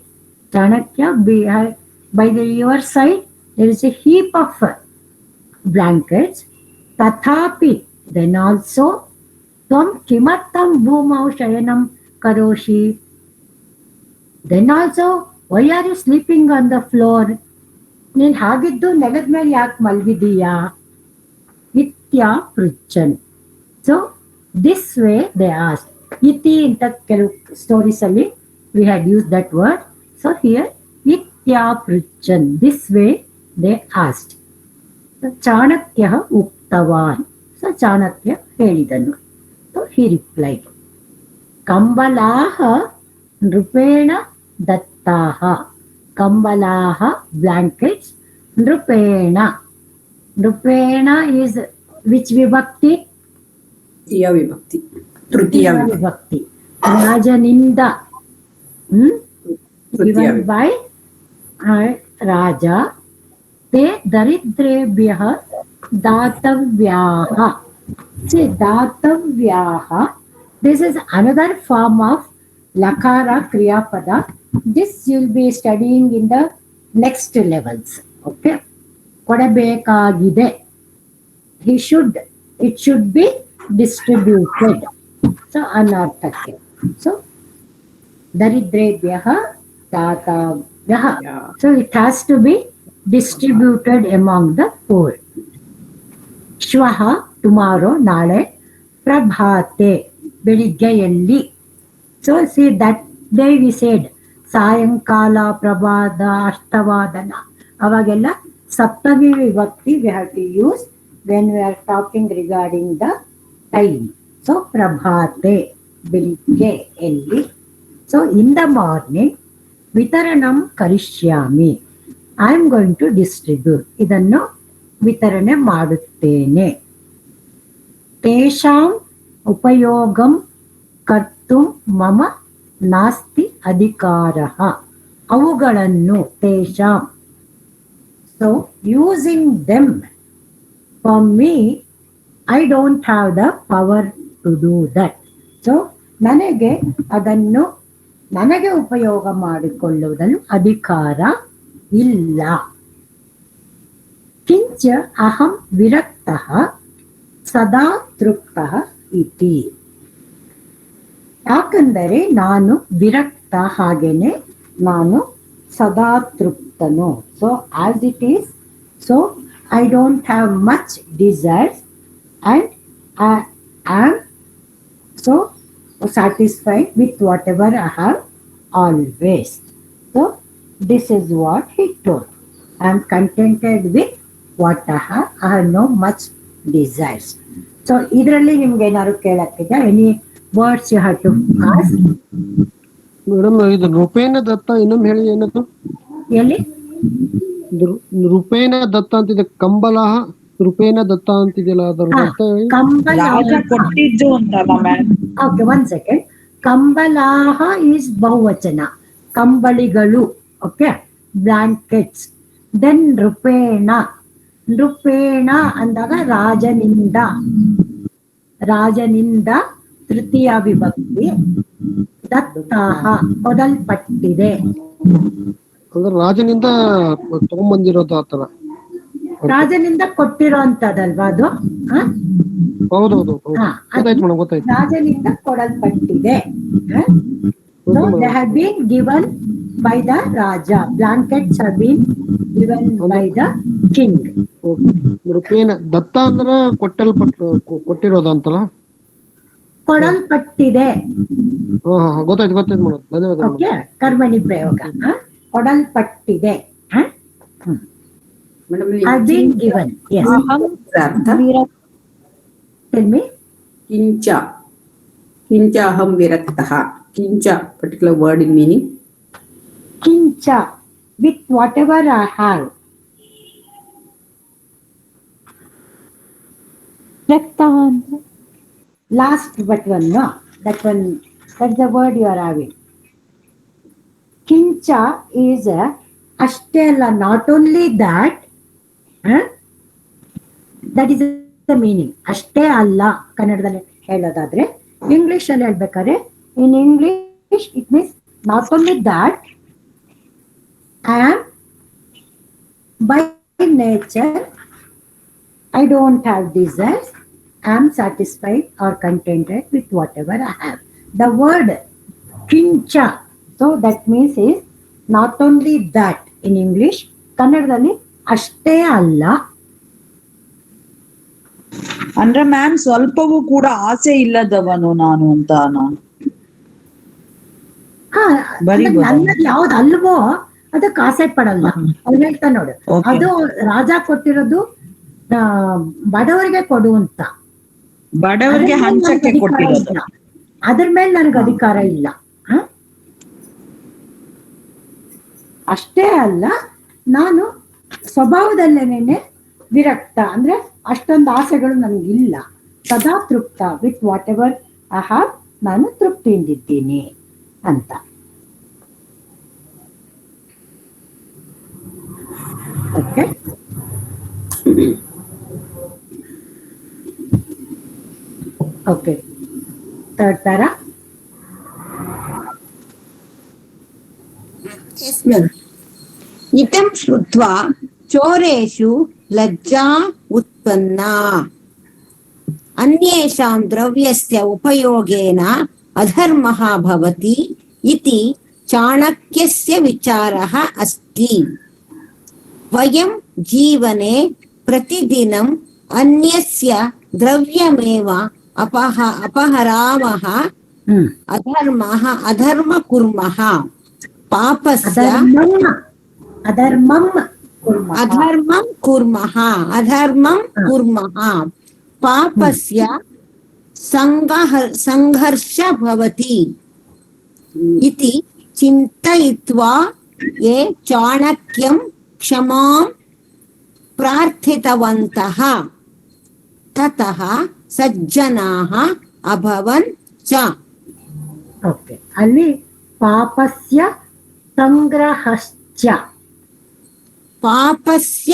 Chanakya by the your side there is a heap of blankets. ತಥಾಪಿ ದೆನ್ ಆಲ್ಸೋ ತ್ವಂ ಕಿಮರ್ಥಂ ಭೂಮೌ ಶಯನಂ ಕರೋಷಿ. Then also why are you sleeping on the floor. ನೀನ್ ಹಾಗಿದ್ದು ನೆಲದ ಮೇಲೆ ಯಾಕೆ ಮಲಗಿದೀಯಾ? ಇತ್ಯಾ ಪೃಚ್ಛನ್. So this way they ask. ಇತಿ ಅಂತ ಕೆಲವು ಸ್ಟೋರೀಸ್ ಅಲ್ಲಿ we had use that word. So here ಇತ್ಯಾ ಪೃಚ್ಛನ್. This way they asked. Chanakya ಉಕ್ತವಾನ್. ಸೊ ಚಾಣಕ್ಯ ಹೇಳಿದನು. So he replied. ಕಂಬಲಾಹ ನೃಪೇಣ ದತ್ತಾಹ. ಕಂಬಲಾಹ blankets. ನೃಪೇಣ. ನೃಪೇಣ is which ವಿಭಕ್ತಿ? ತೃತೀಯ ವಿಭಕ್ತಿ. ತೃತೀಯ ವಿಭಕ್ತಿ. ರಾಜನಿಂದ. given by ರಾಜ. ते दरिद्रेभ्यः दातव्याः. See, दातव्याः. This is another form of lakara kriyapada. This you'll be studying in the next levels. Okay. ಕೊಡಬೇಕಾಗಿದೆ. It should be distributed. So ಅನರ್ಥಕ್ಕೆ. So ದರಿದ್ರೇಭ್ಯಃ ದಾತವ್ಯಃ. So it has to be distributed among the poor. ಶ್ವಃ tomorrow, ನಾಳೆ. ಪ್ರಭಾತೆ ಬೆಳಿಗ್ಗೆಯಲ್ಲಿ. So see that day we said ಸಾಯಂಕಾಲ, ಪ್ರಭಾತ, ಅಷ್ಟವಾದನ. ಅವಾಗೆಲ್ಲ ಸಪ್ತಮಿ ವಿಭಕ್ತಿ we have to use when we are talking regarding the time. So ಪ್ರಭಾತೆ ಬೆಳಿಗ್ಗೆಯಲ್ಲಿ. So in the morning ವಿತರಣಂ ಕರಿಷ್ಯಾಮಿ. I am going to distribute. ಇದನ್ನು ವಿತರಣೆ ಮಾಡುತ್ತೇನೆ. ತೇಷಾಂ ಉಪಯೋಗಂ ಕರ್ತುಂ ಮಮ ನಾಸ್ತಿ ಅಧಿಕಾರಃ. ಅವುಗಳನ್ನು ತೇಷಾಂ. So using them for me, I don't have the power to do that. So ನನಗೆ ಅದನ್ನು ನನಗೆ ಉಪಯೋಗ ಮಾಡಿಕೊಳ್ಳುವುದನ್ನು ಅಧಿಕಾರ ಇಲ್ಲ. ಕಿಂಚ ಅಹಂ ವಿರಕ್ತಃ ಸದಾ ತೃಪ್ತಃ ಇತಿ. ಯಾಕಂದರೆ ನಾನು ವಿರಕ್ತ, ಹಾಗೇನೆ ನಾನು ಸದಾ ತೃಪ್ತನು. So as it is, so I don't have much desires and I am so satisfied with whatever I have always. So this is what he told. I am contented with what I have. I have no much desires. So ಇದರಲ್ಲಿ ನಿಮ್ಗೆ ಏನಾದ್ರು ಕೇಳಕ್ಕಿದೆ? Any words you have to ask? Madam ಇದು ರೂಪೇಣ ದತ್ತ ಇನ್ನೊಮ್ಮೆ ಹೇಳಿ ಏನದು? ಎಲ್ಲಿ ರೂಪೇಣ ದತ್ತ ಅಂತಿದೆ. ಕಂಬಲಹ ರೂಪೇಣ ದತ್ತ ಅಂತಿದೆಯಲ್ಲ, ಅದರ ಅರ್ಥ ಹೇಳಿ. ಕೊಟ್ಟಿದ್ದು ಅಂತಲ್ಲ ಮ್ಯಾಮ್. Okay, 1 second. ಕಂಬಲಾಹ ಈಸ್ ಬಹುವಚನ. ಕಂಬಳಿಗಳು. Okay, blankets. ದೆನ್ ನೃಪೇಣ. ನೃಪೇಣ ಅಂದಾಗ ರಾಜನಿಂದ. ರಾಜನಿಂದ ತೃತೀಯ ವಿಭಕ್ತಿ. ದತ್ತಾಹ ಕೊಡಲ್ಪಟ್ಟಿದೆ. ಅಂದ್ರೆ ರಾಜನಿಂದ ತಗೊಂಬಂದಿರೋದು ಆತರ. ರಾಜನಿಂದ ಕೊಟ್ಟಿರೋಂಥದ್ದಲ್ವಾ ಅದು? ಹೌದೌದು. ಹಾ, ಗೊತ್ತಾಯ್ತು ಮೇಡಮ್, ಗೊತ್ತಾಯ್ತು. ರಾಜನಿಂದ ಕೊಡಲ್ಪಟ್ಟಿದೆ. So they have been given by the Raja. Blankets have been given by the king. ದತ್ತ ಅಂದ್ರ ಕೊಟ್ಟಿರೋದಂತಲ್ಲ. ಕೊಡಲ್ಪಟ್ಟಿದೆ. ಗೊತ್ತಾಯ್ತು ಗೊತ್ತಾಯ್ತು ಮೇಡಮ್, ಧನ್ಯವಾದ. ಓಕೆ, ಕರ್ಮಣಿ ಪ್ರಯೋಗ. ಕೊಡಲ್ಪಟ್ಟಿದೆ. Have been given. Yes. Tell me. Kincha. Kincha aham viraktah. Kincha, particular word in meaning. Kincha, with whatever I have. Last but one, no? That's the word you are having. Kincha is ashtela, not only that, that is the meaning. Ashte alla, ಕನ್ನಡದಲ್ಲಿ ಹೇಳೋದಾದ್ರೆ. English ಅಲ್ಲಿ ಹೇಳ್ಬೇಕಾದ್ರೆ, in English it means not only that, I am by nature, I don't have desires, I am satisfied or contented with whatever I have. The word kincha, so that means is not only that in English, ಕನ್ನಡದಲ್ಲಿ ಅಷ್ಟೇ ಅಲ್ಲ. ಅಂದ್ರೆ ma'am ಸ್ವಲ್ಪವೂ ಕೂಡ ಆಸೆ ಇಲ್ಲದವನು ನಾನು ಅಂತ ನನ್ನದು ಯಾವ್ದು ಅಲ್ವೋ ಅದಕ್ಕೆ ಆಸೆ ಪಡಲ್ಲ. ಅವ್ರು ಹೇಳ್ತಾ ನೋಡು, ಅದು ರಾಜ ಕೊಟ್ಟಿರೋದು ಬಡವರಿಗೆ ಕೊಡುವಂತ, ಬಡವರಿಗೆ ಹಂಚಕ್ಕೆ ಕೊಟ್ಟಿರೋದು, ಅದ್ರ ಮೇಲೆ ನನಗೆ ಅಧಿಕಾರ ಇಲ್ಲ. ಅಷ್ಟೇ ಅಲ್ಲ, ನಾನು ಸ್ವಭಾವದಲ್ಲೇನೆ ವಿರಕ್ತ, ಅಂದ್ರೆ ಅಷ್ಟೊಂದು ಆಸೆಗಳು ನನಗಿಲ್ಲ. ಸದಾ ತೃಪ್ತ, with whatever I have, ನಾನು ತೃಪ್ತಿಯಿಂದಿದ್ದೀನಿ ಅಂತ. Okay, okay. Third para. इदं श्रुत्वा चोरेषु लज्जा उत्पन्ना, अन्येषां द्रव्यस्य उपयोगेन अधर्मः भवति इति चाणक्यस्य विचारः अस्ति. वयं जीवने प्रतिदिनम् अन्यस्य द्रव्यमेव अपहरामः, अधर्म कुर्मः, पापस्य अधर्मं कुर्मः, पापस्य संघर्ष भवति इति चिन्तयित्वा ये चाणक्यं क्षमां प्रार्थितवन्तः, ततः सज्जनाः अभवन् च. ओके, ಅಲ್ಲಿ ಪಾಪಸ್ಯ ಸಂಗ್ರಹಶ್ಚ, पापस्य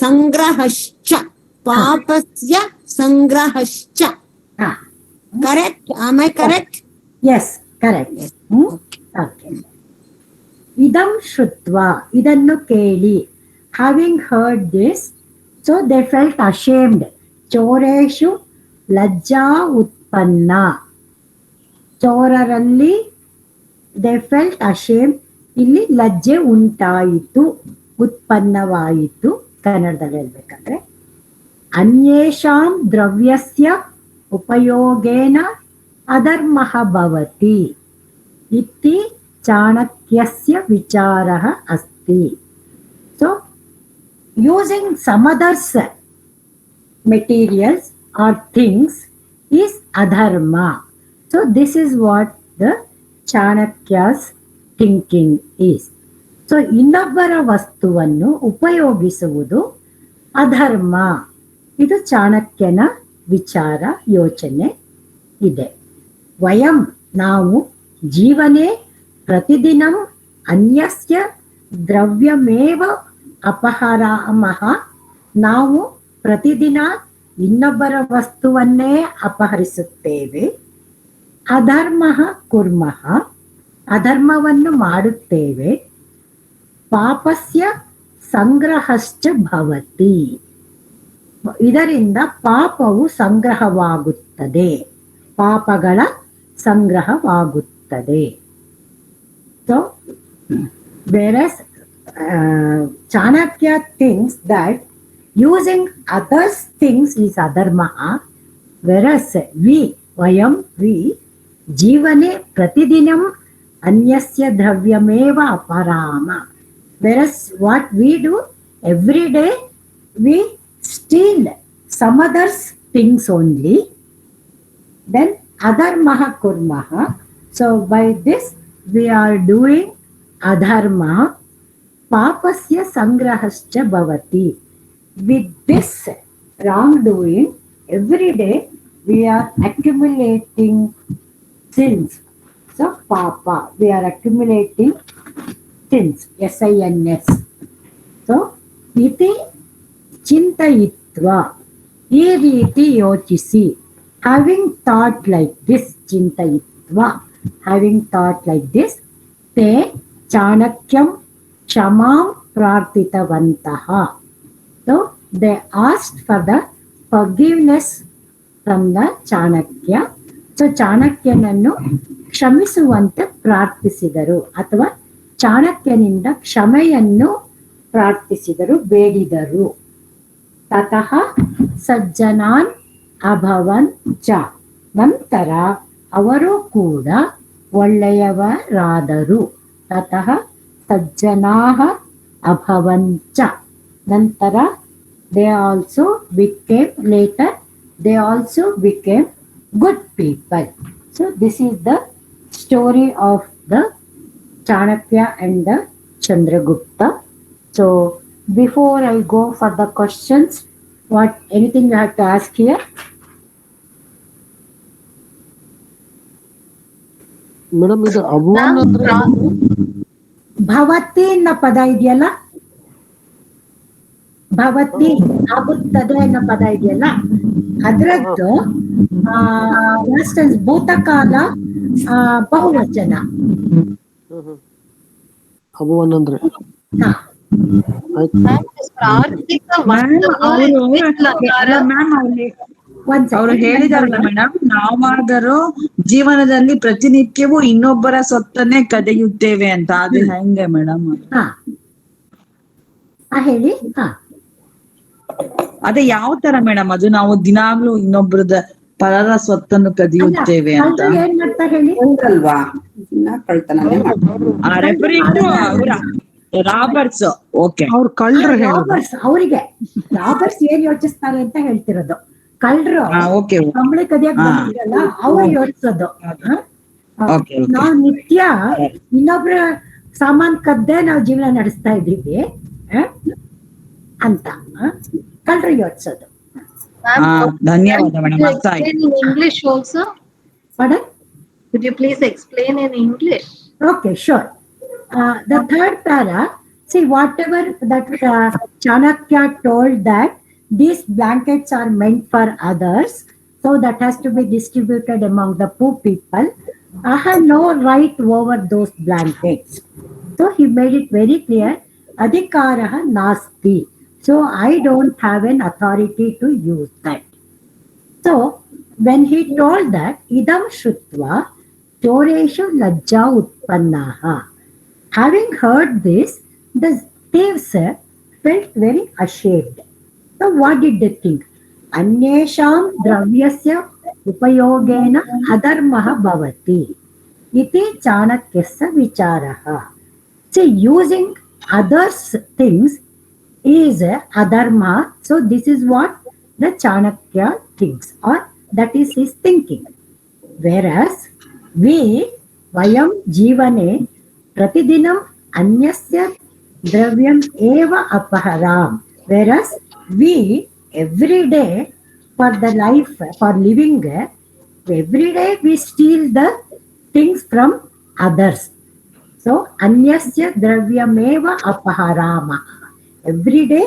संग्रहश्च, पापस्य संग्रहश्च. Correct? Am I correct? Yes, correct. Okay. Idam shrutva, idannu keli, having heard this, so they felt ashamed. Choreshu lajja utpanna, ಚೋರರಲ್ಲಿ they felt ashamed. ಇಲ್ಲಿ ಲಜ್ಜೆ ಉಂಟಾಯಿತು, ಉತ್ಪನ್ನವಾಯಿತು. ಕನ್ನಡದಲ್ಲಿ ಹೇಳ್ಬೇಕಾದ್ರೆ, ಅನ್ಯೇಷಾಂ ದ್ರವ್ಯಸ್ಯ ಉಪಯೋಗೇನ ಅಧರ್ಮಃ ಭವತಿ ಇತಿ ಚಾಣಕ್ಯಸ್ಯ ವಿಚಾರಃ ಅಸ್ತಿ. So using some others materials or things is adharma. So this is what the Chanakya's thinking is. So ಇನ್ನೊಬ್ಬರ ವಸ್ತುವನ್ನು ಉಪಯೋಗಿಸುವುದು ಅಧರ್ಮ. ಇದು ಚಾಣಕ್ಯನ ವಿಚಾರ, ಯೋಚನೆ ಇದೆ. ವಯಂ, ನಾವು, ಜೀವನೆ ಪ್ರತಿದಿನಂ ಅನ್ಯಸ್ಯ ದ್ರವ್ಯಮೇವ ಅಪಹರಾಮಃ, ನಾವು ಪ್ರತಿದಿನ ಇನ್ನೊಬ್ಬರ ವಸ್ತುವನ್ನೇ ಅಪಹರಿಸುತ್ತೇವೆ. ಅಧರ್ಮಃ ಕುರ್ಮಃ, ಅಧರ್ಮವನ್ನು ಮಾಡುತ್ತೇವೆ, ಪಾಪಸ್ಯ ಸಂಗ್ರಹಶ್ಚ ಭವತಿ. ಇದರಿಂದ ಪಾಪವು ಸಂಗ್ರಹವಾಗುತ್ತದೆ, ಪಾಪಗಳ ಸಂಗ್ರಹವಾಗುತ್ತದೆ. So whereas Chanakya thinks that using others things is adharma, whereas we जीवने प्रतिदिनम अन्यस्य द्रव्यमेव अपरामा. Whereas what we do every day, we steal some others things only, then adharmaha kurmaha. So by this we are doing adharma, papasya sangrahascha bhavati. With this wrongdoing, every day we are accumulating sins. So papa, we are accumulating sins, sins. So iti chintayitva, ee reeti yochisi, having thought like this, chintayitva, having thought like this, te Chanakyam kshamam prarthitavantaha. So they asked for the forgiveness from the Chanakya. So ಚಾಣಕ್ಯನನ್ನು ಕ್ಷಮಿಸುವಂತೆ ಪ್ರಾರ್ಥಿಸಿದರು, ಅಥವಾ ಚಾಣಕ್ಯನಿಂದ ಕ್ಷಮೆಯನ್ನು ಪ್ರಾರ್ಥಿಸಿದರು, ಬೇಡಿದರು. ತತಃ ಸಜ್ಜನಾನ್ ಅಭವನ್ ಚ, ನಂತರ ಅವರು ಕೂಡ ಒಳ್ಳೆಯವರಾದರು. ತತಃ ಸಜ್ಜನಾಃ ಅಭವನ್ ಚ, ನಂತರ they also became, later they also became good people. So this is the story of the Chanakya and the Chandragupta. So before I go for the questions, anything you have to ask here? Madam, ಇದು ಅಭವನ್ ಅಂದ್ರೆ ಭವತಿ ಅನ್ನೋ ಪದ ಇದೆಯಲ್ಲ, ಭವತಿ ಆಗುತ್ತದೆ ಅನ್ನೋ ಪದ ಇದೆಯಲ್ಲ, ಅದರದ್ದು ಭೂತಕಾಲ ಬಹುವಚನ. ಅಭವನ್ ಅಂದ್ರೆ ಅವರು ಹೇಳಿದಾರಲ್ಲ ಮೇಡಮ್, ನಾವಾದರೂ ಜೀವನದಲ್ಲಿ ಪ್ರತಿನಿತ್ಯವೂ ಇನ್ನೊಬ್ಬರ ಸೊತ್ತನ್ನೇ ಕದಿಯುತ್ತೇವೆ ಅಂತ, ಅದು ಹೆಂಗೆ ಮೇಡಮ್? ಹೇಳಿ. ಅದೇ ಯಾವ ತರ ಮೇಡಮ್ ಅದು? ನಾವು ದಿನಾಗ್ಲೂ ಇನ್ನೊಬ್ರದ ಪರರ ಸ್ವತ್ತನ್ನು ಕದಿಯುತ್ತೇವೆ ಅಂತ ಏನ್ ಮಾಡ್ತಾರೆ ಹೇಳಿ? ಅಲ್ವಾ, ರೆಫರಿಂಗ್ ಟು ರಾಬರ್ಟ್ಸ್. ಓಕೆ, ಅವ್ರು ಕಳ್ಳರು ಅವರಿಗೆ ರಾಬರ್ಟ್ಸ್ ಏನ್ ಯೋಚಿಸ್ತಾರೆ ಅಂತ ಹೇಳ್ತಿರೋದು. ಕಳ್ಳರು ಕಂಬಳಿ ಕದಿಯಕ್ ಬಂದಿರಲ್ಲ, ಅವ್ರು ಯೋಚಿಸೋದು. ನಾವು ನಿತ್ಯ ಇನ್ನೊಬ್ರ ಸಾಮಾನ್ ಕದ್ದೆ ನಾವು ಜೀವನ ನಡೆಸ್ತಾ ಇದ್ದೀವಿ ಅಂತ ಕಳ್ಳರು ಯೋಚಿಸೋದು. ಧನ್ಯವಾದ madam. In English also? Pardon? Could you please explain in English? Okay, sure. The third para, see whatever that Chanakya told that these blankets are meant for others, so that has to be distributed among the poor people. I have no right over those blankets. So he made it very clear, adhikaraha nasti. So I don't have an authority to use that. So when he told that, idam shrutva choreshu lajja utpannaha. Having heard this, the thieves felt very ashamed. So what did they think? Anyesham dravyasya upayogena adharmaha bhavati iti Chanakyasya vicharaha. See, using others' things is adharma. So this is what the Chanakya thinks, or that is his thinking. Whereas we vayam jivane pratidinam anyasya dravyam eva apaharam. Whereas we every day for the life, for living, every day we steal the things from others. So anyasya dravyameva apaharama. Every day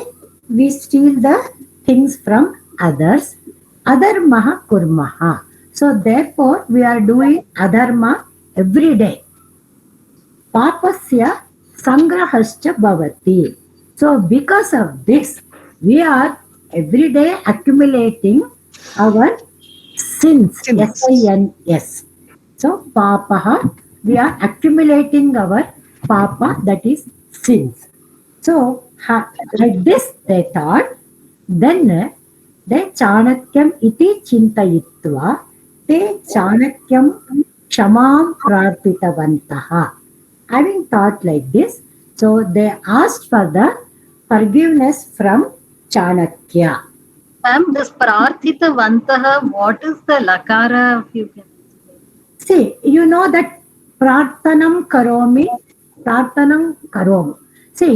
we steal the things from others. Adharmaha kurmaha. So therefore we are doing adharma every day. papasya sangrahascha bhavati. So because of this, we are every day accumulating our sins. S-I-N-S. So papaha, we are accumulating our papa, that is sins. So like this they thought. Then they Chanakyam iti chintayitva te Chanakyam kshamam prarthitavantaha. Having thought like this, so they asked for the forgiveness from Chanakya. Ma'am, this prarthita vantaha, what is the lakara? If you can See, you know that prarthanam karomi, prarthanam karom. See,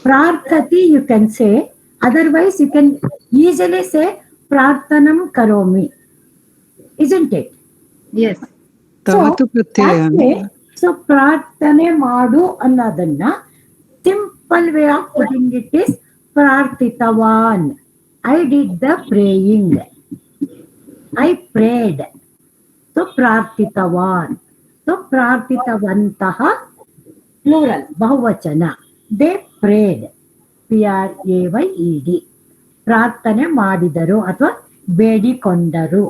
prarthati you can say, otherwise you can easily say prarthanam karomi, isn't it? Yes. Tavatu pratyaya. So ಪ್ರಾರ್ಥನೆ ಮಾಡು ಅನ್ನೋದನ್ನ simple way of putting it is ಪ್ರಾರ್ಥಿತವಾನ್. I did the praying, I prayed. So ಪ್ರಾರ್ಥಿತವಾನ್. So ಪ್ರಾರ್ಥಿತವಂತಹ plural ಬಹುವಚನ. They prayed, PRAYED, ಪ್ರಾರ್ಥನೆ ಮಾಡಿದರು ಅಥವಾ ಬೇಡಿಕೊಂಡರು.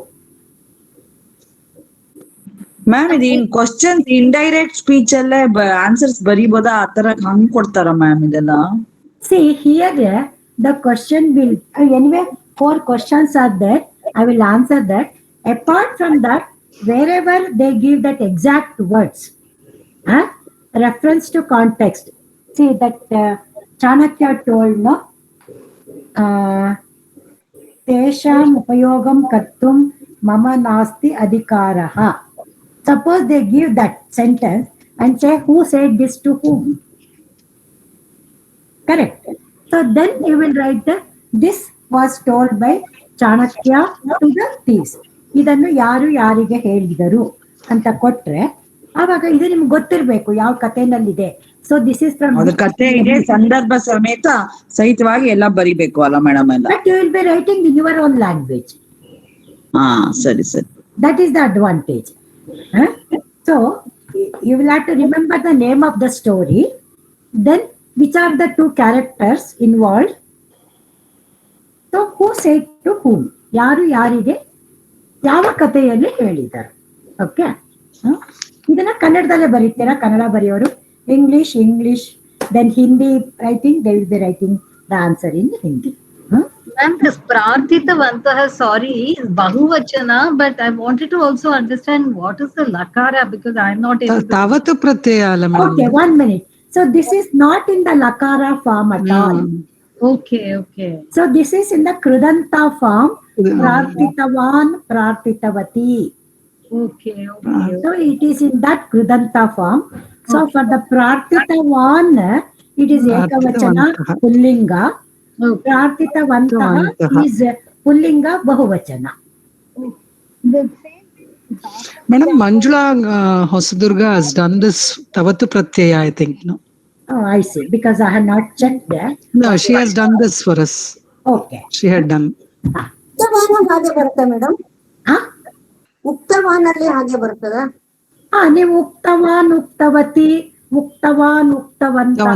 ಮ್ಯಾಮ್ ಇದು ಕ್ವಶನ್ಸ್ ಇಂಡೈರೆಕ್ಟ್ ಸ್ಪೀಚ್ ಅಲ್ಲೇ ಆನ್ಸರ್ಸ್ ಬರೀಬೋದಾ, ಆತರ ಹಂಗ್ ಕೊಡ್ತಾರ ಮ್ಯಾಮ್ ಇದೆಲ್ಲ? See here the question will anyway 4 questions are there. I will answer that. Apart from that, wherever they give that exact words, reference to context. See that Chanakya told no tesham upayogam kartum mama nasti adhikaraha. Suppose they give that sentence and say who said this to whom. Correct. So then you will write that this was told by Chanakya to the thieves. ಇದನ್ನು ಯಾರು ಯಾರಿಗೆ ಹೇಳಿದರು ಅಂತ ಕೊಟ್ರೆ ಆವಾಗ ಇದು ನಿಮ್ಗೆ ಗೊತ್ತಿರಬೇಕು ಯಾವ ಕಥೆನಲ್ಲಿದೆ. ಸೊ ದಿಸ್ ಇಸ್ ಫ್ರಮ್ ಕಥೆ ಇದೆ, ಸಂದರ್ಭ ಸಮೇತ ಸಹಿತವಾಗಿ ಎಲ್ಲ ಬರಿಬೇಕು ಅಲ್ಲ ಮೇಡಮ್ ಎಲ್ಲ. But you will be writing in your own language. ಸರಿ ಸರಿ. That is the advantage. So you will have to remember the name of the story, then which are the 2 characters involved. So who said to whom, ಯಾರು ಯಾರಿಗೆ ಯಾವ ಕಥೆಯಲ್ಲಿ ಹೇಳಿದರು. Okay, ಇದನ್ನ ಕನ್ನಡದಲ್ಲೇ ಬರೀತೀರಾ? ಕನ್ನಡ ಬರೆಯೋರು English, then Hindi writing, they will be writing the answer in Hindi. Ma'am, this prarthitavantaha, sorry, is bahuvachana, but I wanted to also understand what is the lakara, because I am not able to. Tavatu pratyaya alla ma'am. Okay, 1 minute. So this is not in the lakara form at all. Okay. So this is in the krudanta form. Prarthitavan, prarthitavati. Okay. So it is in that krudanta form. So for the prarthitavan, it is ekavachana pullinga. Prarthitavantaha is pullinga bahuvachana. Madam, Manjula Hosadurga has done this Tavatu Pratyaya, I think, no? Oh, I see. Because I have not checked that. No, she has done this for us. Okay. She had done. ಉಕ್ತವಾನ ಹಾಗೆ ಬರುತ್ತೆ madam? ಉಕ್ತವಾನಲ್ಲಿ ಹಾಗೆ ಬರ್ತದ? ನೀವು ಉಕ್ತವಾನ್, ಉಕ್ತವತಿ, ಉಕ್ತವಾನ್, ಉಕ್ತವಂತಃ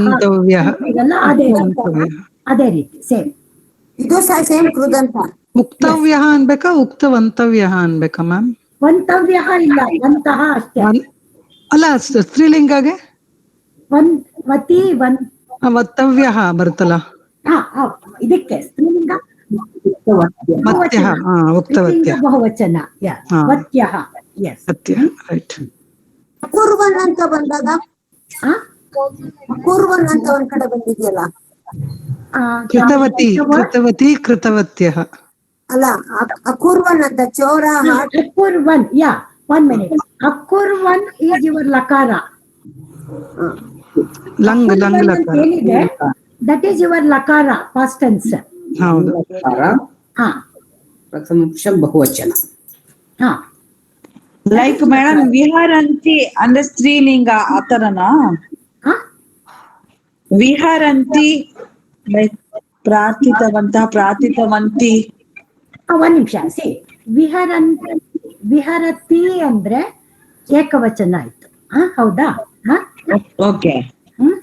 ಅದೇ ರೀತಿ same. ಇದು same ಕೃದಂತ. ಉಕ್ತವ್ಯ ಅನ್ಬೇಕಾ ಉಕ್ತವಂತವ್ಯ ಅನ್ಬೇಕಾ ma'am? ವಂತವ್ಯ ಇಲ್ಲ, ವಂತಹ ಅಷ್ಟೇ. ಅಲ್ಲ, ಸ್ತ್ರೀಲಿಂಗಾಗೆ ವತಿ ವತ್ತವ್ಯ ಬರುತ್ತಲ್ಲ, ಇದಕ್ಕೆ ಸ್ತ್ರೀಲಿಂಗ ಉಕ್ತವತ್ಯ ಬಹುವಚನ ವತ್ಯ. ರೈಟ್. ಅಪೂರ್ವನ್ ಅಂತ ಬಂದಾಗ ಅಪೂರ್ವನ್ ಅಂತ ಒಂದ್ ಕಡೆ ಬಂದಿದೆಯಲ್ಲ, ಕೃತವತಿ ಕೃತವತ್ಯಃ ಅಲ್ಲ, ಅಕೂರ್ವನ್ ಅಂತ ಚೋರ. ಅಕೂರ್ವನ್, 1 minute. ಅಕೂರ್ವನ್ is your lakara. ಲಂಗ್ ಲಕಾರ ಏನಿದೆ ದಟ್ ಈಸ್ ಯುವರ್ ಲಕಾರ ಪಾಸ್ಟ್ ಟೆನ್ಸ್. ಹೌದು. ಪ್ರಥಮ ಪುರುಷ ಬಹುವಚನ. ಲೈಕ್ ಮೇಡಮ್ ವಿಹಾರಂತಿ ಅಂದ್ರೆ ಸ್ತ್ರೀಲಿಂಗ ಆತರನಾ? ವಿಹಾರಂತಿ ಲೈಕ್ ಪ್ರಾರ್ಥಿತವಂತಿ. 1 ನಿಮಿಷ. ಸಿ ವಿಹರತಿ ಅಂದ್ರೆ ಏಕವಚನ ಆಯ್ತು, ಹೌದಾ? ಓಕೆ.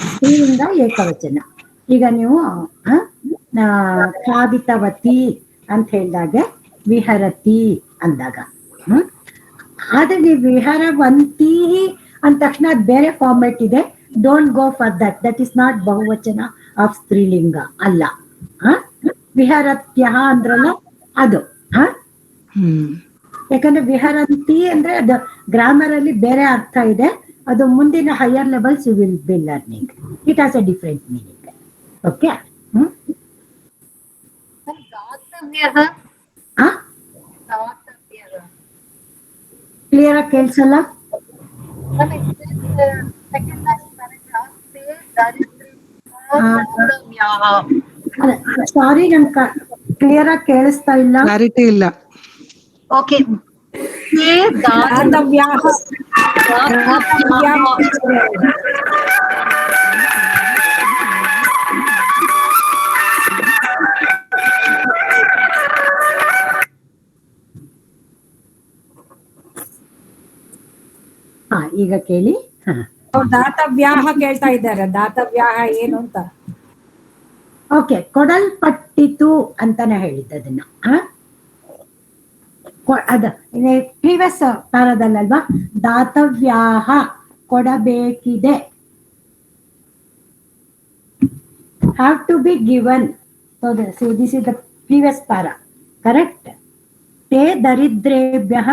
ಸ್ತ್ರೀಲಿಂಗ ಏಕವಚನ. ಈಗ ನೀವು ಕಾವಿತವತಿ ಅಂತ ಹೇಳಿದಾಗ ವಿಹರತಿ ಅಂದಾಗ, ಆದ್ರೆ ನೀವು ವಿಹರವಂತಿ ಅಂದ ತಕ್ಷಣ ಅದು ಬೇರೆ ಫಾರ್ಮೆಟ್ ಇದೆ. Don't go for that. That is not ಬಹುವಚನ ಆಫ್ ಸ್ತ್ರೀಲಿಂಗ ಅಲ್ಲ. ವಿಹರತ್ಯ ಅಂದ್ರಲ್ಲ ಅದು. ಯಾಕಂದ್ರೆ ವಿಹರಂತಿ ಅಂದ್ರೆ ಅದು ಗ್ರಾಮರ್ ಅಲ್ಲಿ ಬೇರೆ ಅರ್ಥ ಇದೆ. ಅದು ಮುಂದಿನ higher levels you will be learning. It has a different meaning. Okay. Clear ಆಗಿ ಕೇಳಿಸಲ್ಲ? ಸಾರಿ, ನನ್ ಕ್ಲಿಯರ್ ಆಗಿ ಕೇಳಿಸ್ತಾ ಇಲ್ಲ. ಕ್ಲಾರಿಟಿ ಇಲ್ಲ. ಓಕೆ. ಈಗ ಕೇಳಿ. ದಾತವ್ಯಾಹ ಕೇಳ್ತಾ ಇದ್ದಾರೆ. ದಾತವ್ಯಾಹ ಏನು ಅಂತ. ಓಕೆ, ಕೊಡಲ್ಪಟ್ಟಿತು ಅಂತಾನೆ ಹೇಳಿದ್ದು ಅದನ್ನ. ಅದ ಪ್ರೀವಿಯಸ್ ಪಾರದಲ್ಲಲ್ವಾ, ದಾತವ್ಯಾಹ ಕೊಡಬೇಕಿದೆ, have to be given. So this is the previous para, correct. ತೇ ದರಿದ್ರೇಭ್ಯಃ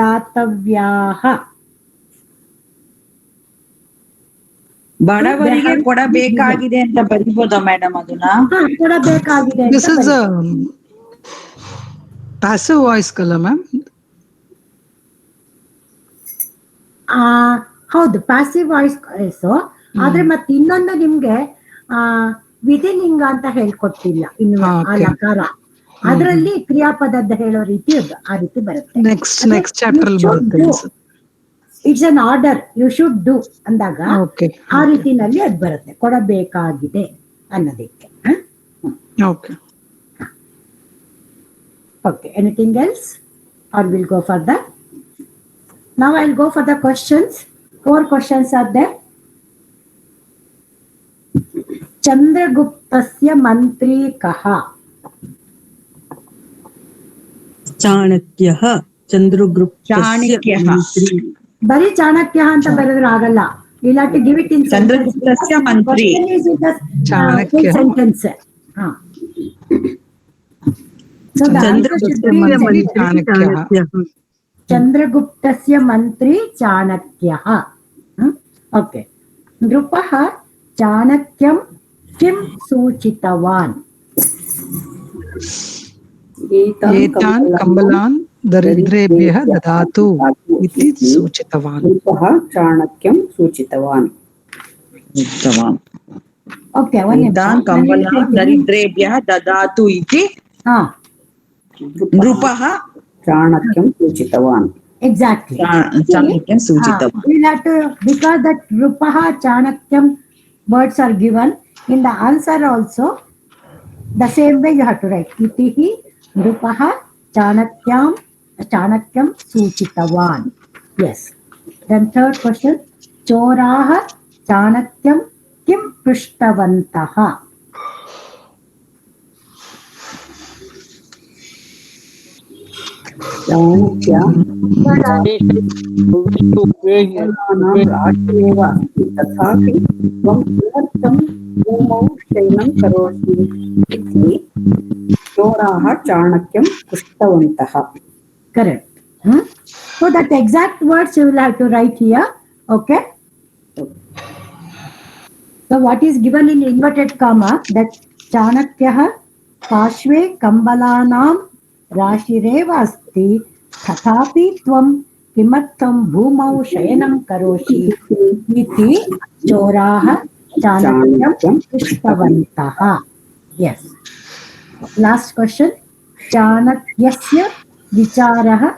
ದಾತವ್ಯಾಹ. ಬಡವರಿಗೆ ಕೊಡಬೇಕಾಗಿದೆ ಅಂತ ಬರಿಬೋದಾ ಮೇಡಮ್ ಅದನ್ನ? ಕೊಡಬೇಕಾಗಿದೆ. ದಿಸ್ ಇಸ್ ಪ್ಯಾಸಿವ್ ವಾಯ್ಸ್ ಕಲ್ಲ ಮ್ಯಾಮ್? ಹೌದು, ಪ್ಯಾಸಿವ್ ವಾಯ್ಸ್. ಆದ್ರೆ ಮತ್ತೆ ಇನ್ನೊಂದು ನಿಮ್ಗೆ ವಿಧಿಲಿಂಗ ಅಂತ ಹೇಳ್ಕೊಟ್ಟಿಲ್ಲ ಇನ್ನು. ಆ ಲಕಾರ ಅದರಲ್ಲಿ ಕ್ರಿಯಾಪದದ ಹೇಳೋ ರೀತಿ ಆ ರೀತಿ ಬರುತ್ತೆ. ನೆಕ್ಸ್ಟ್ ಚಾಪ್ಟರ್ ಬರುತ್ತೆ. It's an order, you should do ಅಂದಾಗ ಆ ರೀತಿನಲ್ಲಿ ಅದು ಬರುತ್ತೆ, ಕೊಡಬೇಕಾಗಿದೆ ಅನ್ನೋದಕ್ಕೆ. Okay. Okay, anything else? Or we'll go further? Now I'll go for the questions. 4 questions are there. Chandraguptasya mantri kaha? ಚಾಣಕ್ಯಃ. ಚಂದ್ರಗುಪ್ತಸ್ಯ ಮಂತ್ರಿ. ಬರೀ ಚಾಣಕ್ಯ ಅಂತ ಬರೆದ್ರೆ ಆಗಲ್ಲ. You'll have to give it in ಚಂದ್ರಗುಪ್ತಸ್ಯ Mantri. sentence. So the answer should be Chandraguptasya mantri Chanakyah. Okay. Nrupah Chanakyam kim suchitavan? एतान् कम्बलान् दरिद्रेभ्यः ददातु इति सूचितवान्. रूपः चाणक्यं सूचितवान्. Okay, एतान् कम्बलान् दरिद्रेभ्यः ददातु इति नृपः चाणक्यं सूचितवान्. Exactly. चाणक्यं सूचितवान्. We'll have to, because that Rupaha Chanakyam words are given in the answer also, the same way you have to write. Itihi Rupaha Chanakyam Suchitavan. Yes. Then third question. Choraha Chanakyam Kim Prishtavantaha? Chanakya राष्ट्रेव अस्ति, तथापि त्वं किमर्थं भूमौ शयनं करोषि इति चोराः चाणक्यं पृष्टवन्तः. Correct. So that exact words you will have to write here. Okay. So what is given in inverted comma, that Chanakyah Pashve Kambalanam Rashireva Asti Tathapi Tvam Kimattam Bhumau Shayanam Karoshi Iti Choraha Chanakyam Pushtavantaha. Yes. Last question. Chanakyasya Vicharaha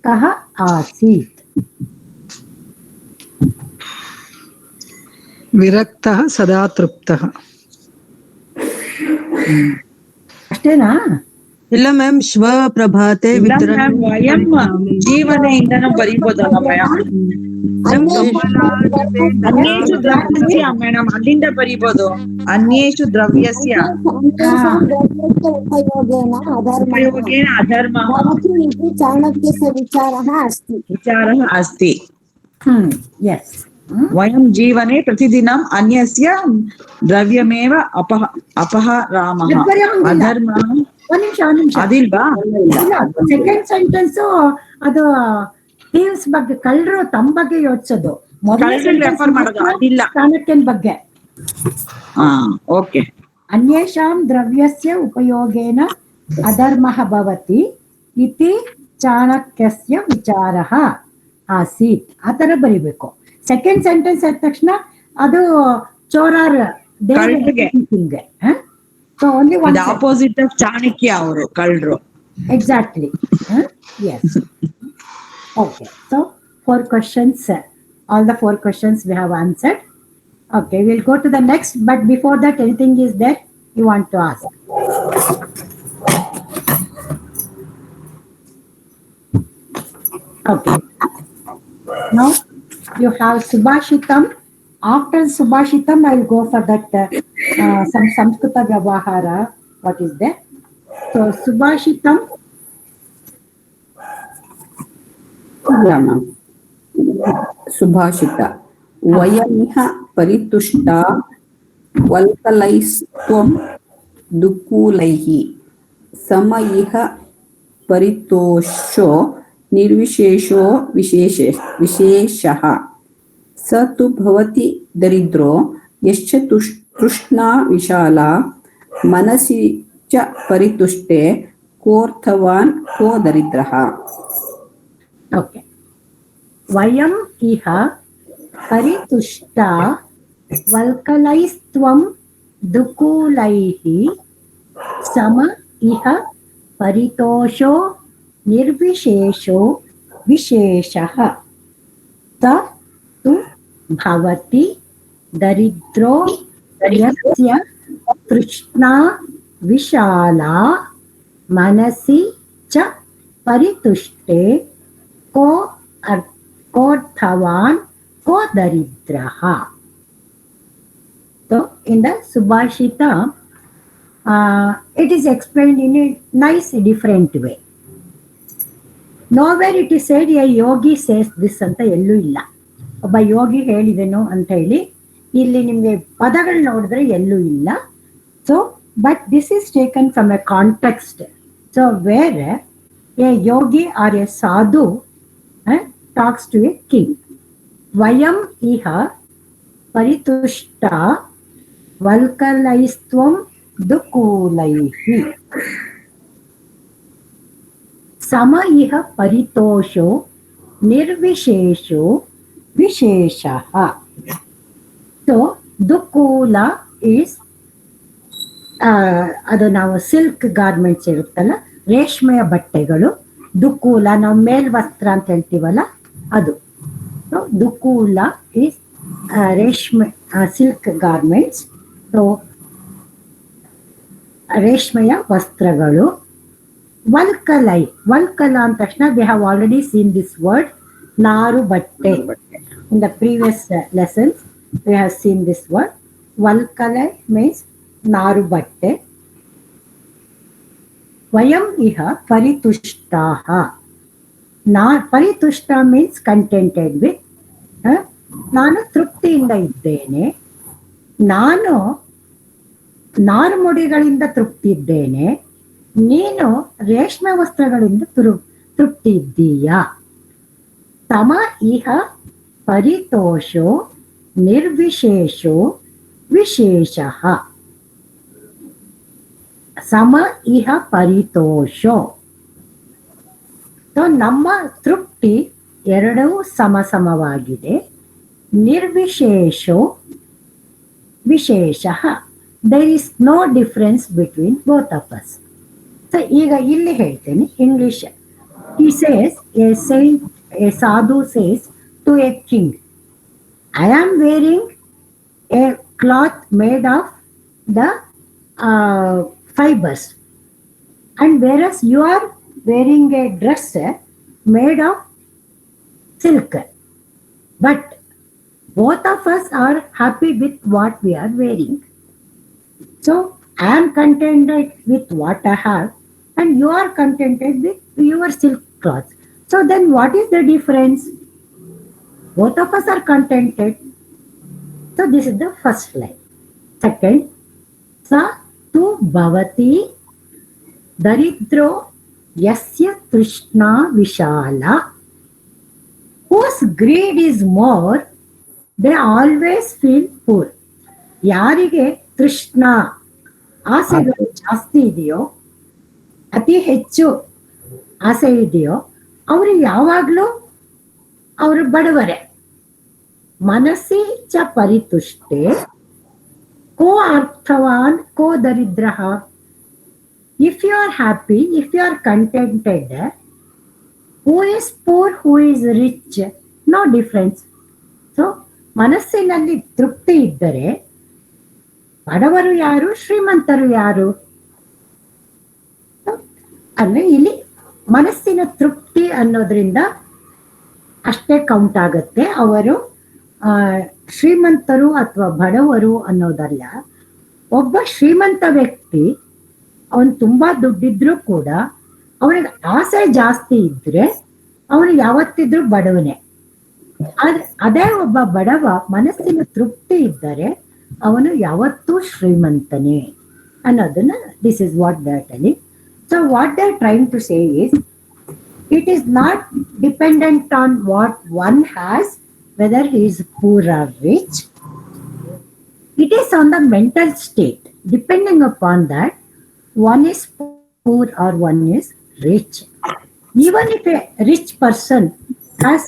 Kaha Asit? ವಿರಕ್ತಃ ಸದಾ ತೃಪ್ತಃ. ಅಷ್ಟೇನಾ? ಇಲ್ಲ ma'am, ಶ್ವ ಪ್ರಭಾತೆ ವಯಂ ಜೀವನೆಯಿಂದನೂ ಬರಿಬೋದಲ್ಲ ma'am? ಅನ್ಯೇಷು ದ್ರವ್ಯಸ್ಯ madam ಅಲ್ಲಿಂದ ಬರಿಬೋದು. ಅನ್ಯೇಷು ದ್ರವ್ಯಸ್ಯ उपयोगेन ಉಪಯೋಗೇನ ಅಧರ್ಮಃ चाणक्यस्य विचारः अस्ति. ವಿಚಾರः अस्ति. Yes. वयं जीवने प्रतिदिनम् अन्यस्य द्रव्यमेव अपहरामः. ಅಧರ್ಮಃ ಅದಿಲ್ವಾ? ಸೆಕೆಂಡ್ ಸೆಂಟೆನ್ಸ್ ಅದು ಥೀವ್ಸ್ ಬಗ್ಗೆ, ಕಳ್ಳರು ತಮ್ಮ ಬಗ್ಗೆ ಯೋಚಿಸೋದು. ರೆಫರ್ ಮಾಡೋದು ಅದಿಲ್ಲ. ಚಾಣಕ್ಯನ ಬಗ್ಗೆ. ಓಕೆ. ಅನ್ಯೇಷಾಂ ದ್ರವ್ಯಸ್ಯ ಉಪಯೋಗೇನ ಅಧರ್ಮಃ ಭವತಿ ಇತಿ ಚಾಣಕ್ಯಸ್ಯ ವಿಚಾರಃ ಆಸೀತ್. ಆ ತರ ಬರಿಬೇಕು. ಸೆಕೆಂಡ್ ಸೆಂಟೆನ್ಸ್ ಆದ ತಕ್ಷಣ ಅದು ಚೋರಾರ್ so only one opposite of Chanakya ಅವರು ಕಳ್ಳರು. Exactly. Yes. Okay. So 4 questions. All the 4 questions we have answered. Okay, we'll go to the next. But before that, anything is there you want to ask? Okay. Now you have Subhashitam. After Subhashitam, I'll go for that some Samskrita Vyavahara. What is there? So Subhashitam. ಸುಭಾಷಿತ ವಯಮಿಹ ಪರಿತುಷ್ಟಾ ವಲ್ಕಲೈಸ್ತ್ವಂ ದುಕೂಲೈಃ ಸಮ ಇಹ ಪರಿತೋಷೋ ನಿರ್ವಿಶೇಷೋ ವಿಶೇಷಃ ಸ ತು ಭವತಿ ದರಿದ್ರೋ ಯಶ್ಚ ತೃಷ್ಣಾ ವಿಶಾಲಾ ಮನಸಿ ಚ ಪರಿತುಷ್ಟೆ ಕೋರ್ಥವಾನ್ ಕೋ ದರಿದ್ರಃ. Okay. Vayam iha paritushta valkalaistvam dukulaihi sama iha paritosho nirvishesho visheshaha ta tu bhavati daridro yasya trishna vishala manasi cha paritushte कोर्थवान को दरिद्रहा. So in the Subhashita, it is explained in a nice different way. Nowhere it is said a yogi says this ಅಂತ ಎಲ್ಲೂ ಇಲ್ಲ. ಒಬ್ಬ ಯೋಗಿ ಹೇಳಿದೆನೋ ಅಂತ ಹೇಳಿ ಇಲ್ಲಿ ನಿಮಗೆ ಪದಗಳು ನೋಡಿದ್ರೆ ಎಲ್ಲೂ ಇಲ್ಲ. So but this is taken from a context. So where a yogi or a sadhu talks to a king. Vayam iha paritushta valkalaistvam dukulaihi sama iha paritosho nirvishesho visheshaha. So dukula is ಅದು ನಾವು silk garments ಇರುತ್ತಲ್ಲ, ರೇಷ್ಮೆಯ ಬಟ್ಟೆಗಳು. ದುಕೂಲ ನಾವು ಮೇಲ್ವಸ್ತ್ರ ಅಂತ ಹೇಳ್ತೀವಲ್ಲ ಅದು. ದುಕೂಲ ಇಸ್ ರೇಷ್ಮೆ ಸಿಲ್ಕ್ ಗಾರ್ಮೆಂಟ್ಸ್. ಸೊ ರೇಷ್ಮೆಯ ವಸ್ತ್ರಗಳು. ವಲ್ಕಲೈ, ವಲ್ಕಲ ಅಂದ ತಕ್ಷಣ we have already seen this word, ನಾರು ಬಟ್ಟೆ. In the previous lessons we have seen this word. ವಲ್ಕಲೈ ಮೀನ್ಸ್ ನಾರು ಬಟ್ಟೆ. ವಯಂ ಇಹ ಪರಿತುಷ್ಟಾಹ. ಪರಿತುಷ್ಟ ಮೀನ್ಸ್ ಕಂಟೆಂಟೆಡ್ ವಿತ್. ನಾನು ತೃಪ್ತಿಯಿಂದ ಇದ್ದೇನೆ, ನಾನು ನಾರುಮುಡಿಗಳಿಂದ ತೃಪ್ತಿ ಇದ್ದೇನೆ, ನೀನು ರೇಷ್ಮೆ ವಸ್ತ್ರಗಳಿಂದ ತೃಪ್ತಿ ಇದ್ದೀಯಾ. ತಮ ಇಹ ಪರಿತೋಷೋ ನಿರ್ವಿಶೇಷೋ ವಿಶೇಷಃ. ಸಮ ಇಹ ಪರಿತೋಷೋ. ನಮ್ಮ ತೃಪ್ತಿ ಎರಡೂ ಸಮಸಮವಾಗಿದೆ. ನಿರ್ವಿಶೇಷೋ ವಿಶೇಷಃ. There is no difference between both of us. So ಈಗ ಇಲ್ಲಿ ಹೇಳ್ತೇನೆ English. He says a sadhu says to a king, I am wearing a cloth made of the fibers, and whereas you are wearing a dress made of silk, But both of us are happy with what we are wearing. So I am contented with what I have, and you are contented with your silk cloth. So then what is the difference? Both of us are contented. So this is the first line. Second, sa tu bhavati daridro yasya trishna vishala. Whose greed is more, they always feel poor. ಯಾರಿಗೆ ತೃಷ್ಣ ಆಸೆಗಳು ಜಾಸ್ತಿ ಇದೆಯೋ, ಅತಿ ಹೆಚ್ಚು ಆಸೆ ಇದೆಯೋ, ಅವರು ಯಾವಾಗಲೂ ಅವರು ಬಡವರೇ. ಮನಸ್ಸಿ ಚ ಪರಿತುಷ್ಟೆ ಕೋ ಅರ್ಥವಾನ್ ಕೋ ದರಿದ್ರ. If you are happy, if you are contented, who is poor, who is rich, no difference. So ಮನಸ್ಸಿನಲ್ಲಿ ತೃಪ್ತಿ ಇದ್ದರೆ ಬಡವರು ಯಾರು, ಶ್ರೀಮಂತರು ಯಾರು? ಅಂದ್ರೆ ಇಲ್ಲಿ ಮನಸ್ಸಿನ ತೃಪ್ತಿ ಅನ್ನೋದ್ರಿಂದ ಅಷ್ಟೇ ಕೌಂಟ್ ಆಗುತ್ತೆ. ಅವರು ಶ್ರೀಮಂತರು ಅಥವಾ ಬಡವರು ಅನ್ನೋದಲ್ಲ. ಒಬ್ಬ ಶ್ರೀಮಂತ ವ್ಯಕ್ತಿ ಅವನು ತುಂಬಾ ದುಡ್ಡಿದ್ರು ಕೂಡ ಅವನಿಗೆ ಆಸೆ ಜಾಸ್ತಿ ಇದ್ರೆ ಅವನು ಯಾವತ್ತಿದ್ರು ಬಡವನೇ. ಆದ್ರೆ ಅದೇ ಒಬ್ಬ ಬಡವ ಮನಸ್ಸಿನ ತೃಪ್ತಿ ಇದ್ದರೆ ಅವನು ಯಾವತ್ತೂ ಶ್ರೀಮಂತನೇ ಅನ್ನೋದನ್ನ this is what they are telling. So what they are trying to say is, it is not dependent on what one has, whether he is poor or rich. It is on the mental state. Depending upon that, one is poor or one is rich. Even if a rich person has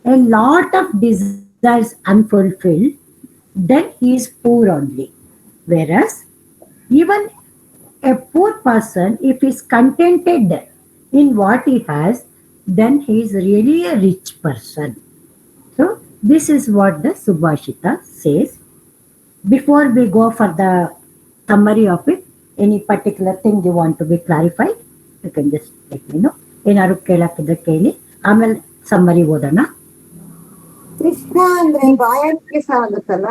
a lot of desires unfulfilled, then he is poor only. Whereas even a poor person, if he is contented in what he has, then he is really a rich person. So this is what the Subhashita says. Before we go for the summary of it, any particular thing you want to be clarified, you can just let me know. ಏನಾದ್ರು ಕೇಳಕ್ಕಿದ್ರೆ ಕೇಳಿ, ಆಮೇಲೆ summary ಓದೋಣ. ಕೃಷ್ಣ ಅಂದ್ರೆ ಬಾಯಾರಿಕೆ ಸಹ ಆಗುತ್ತಲ್ಲ,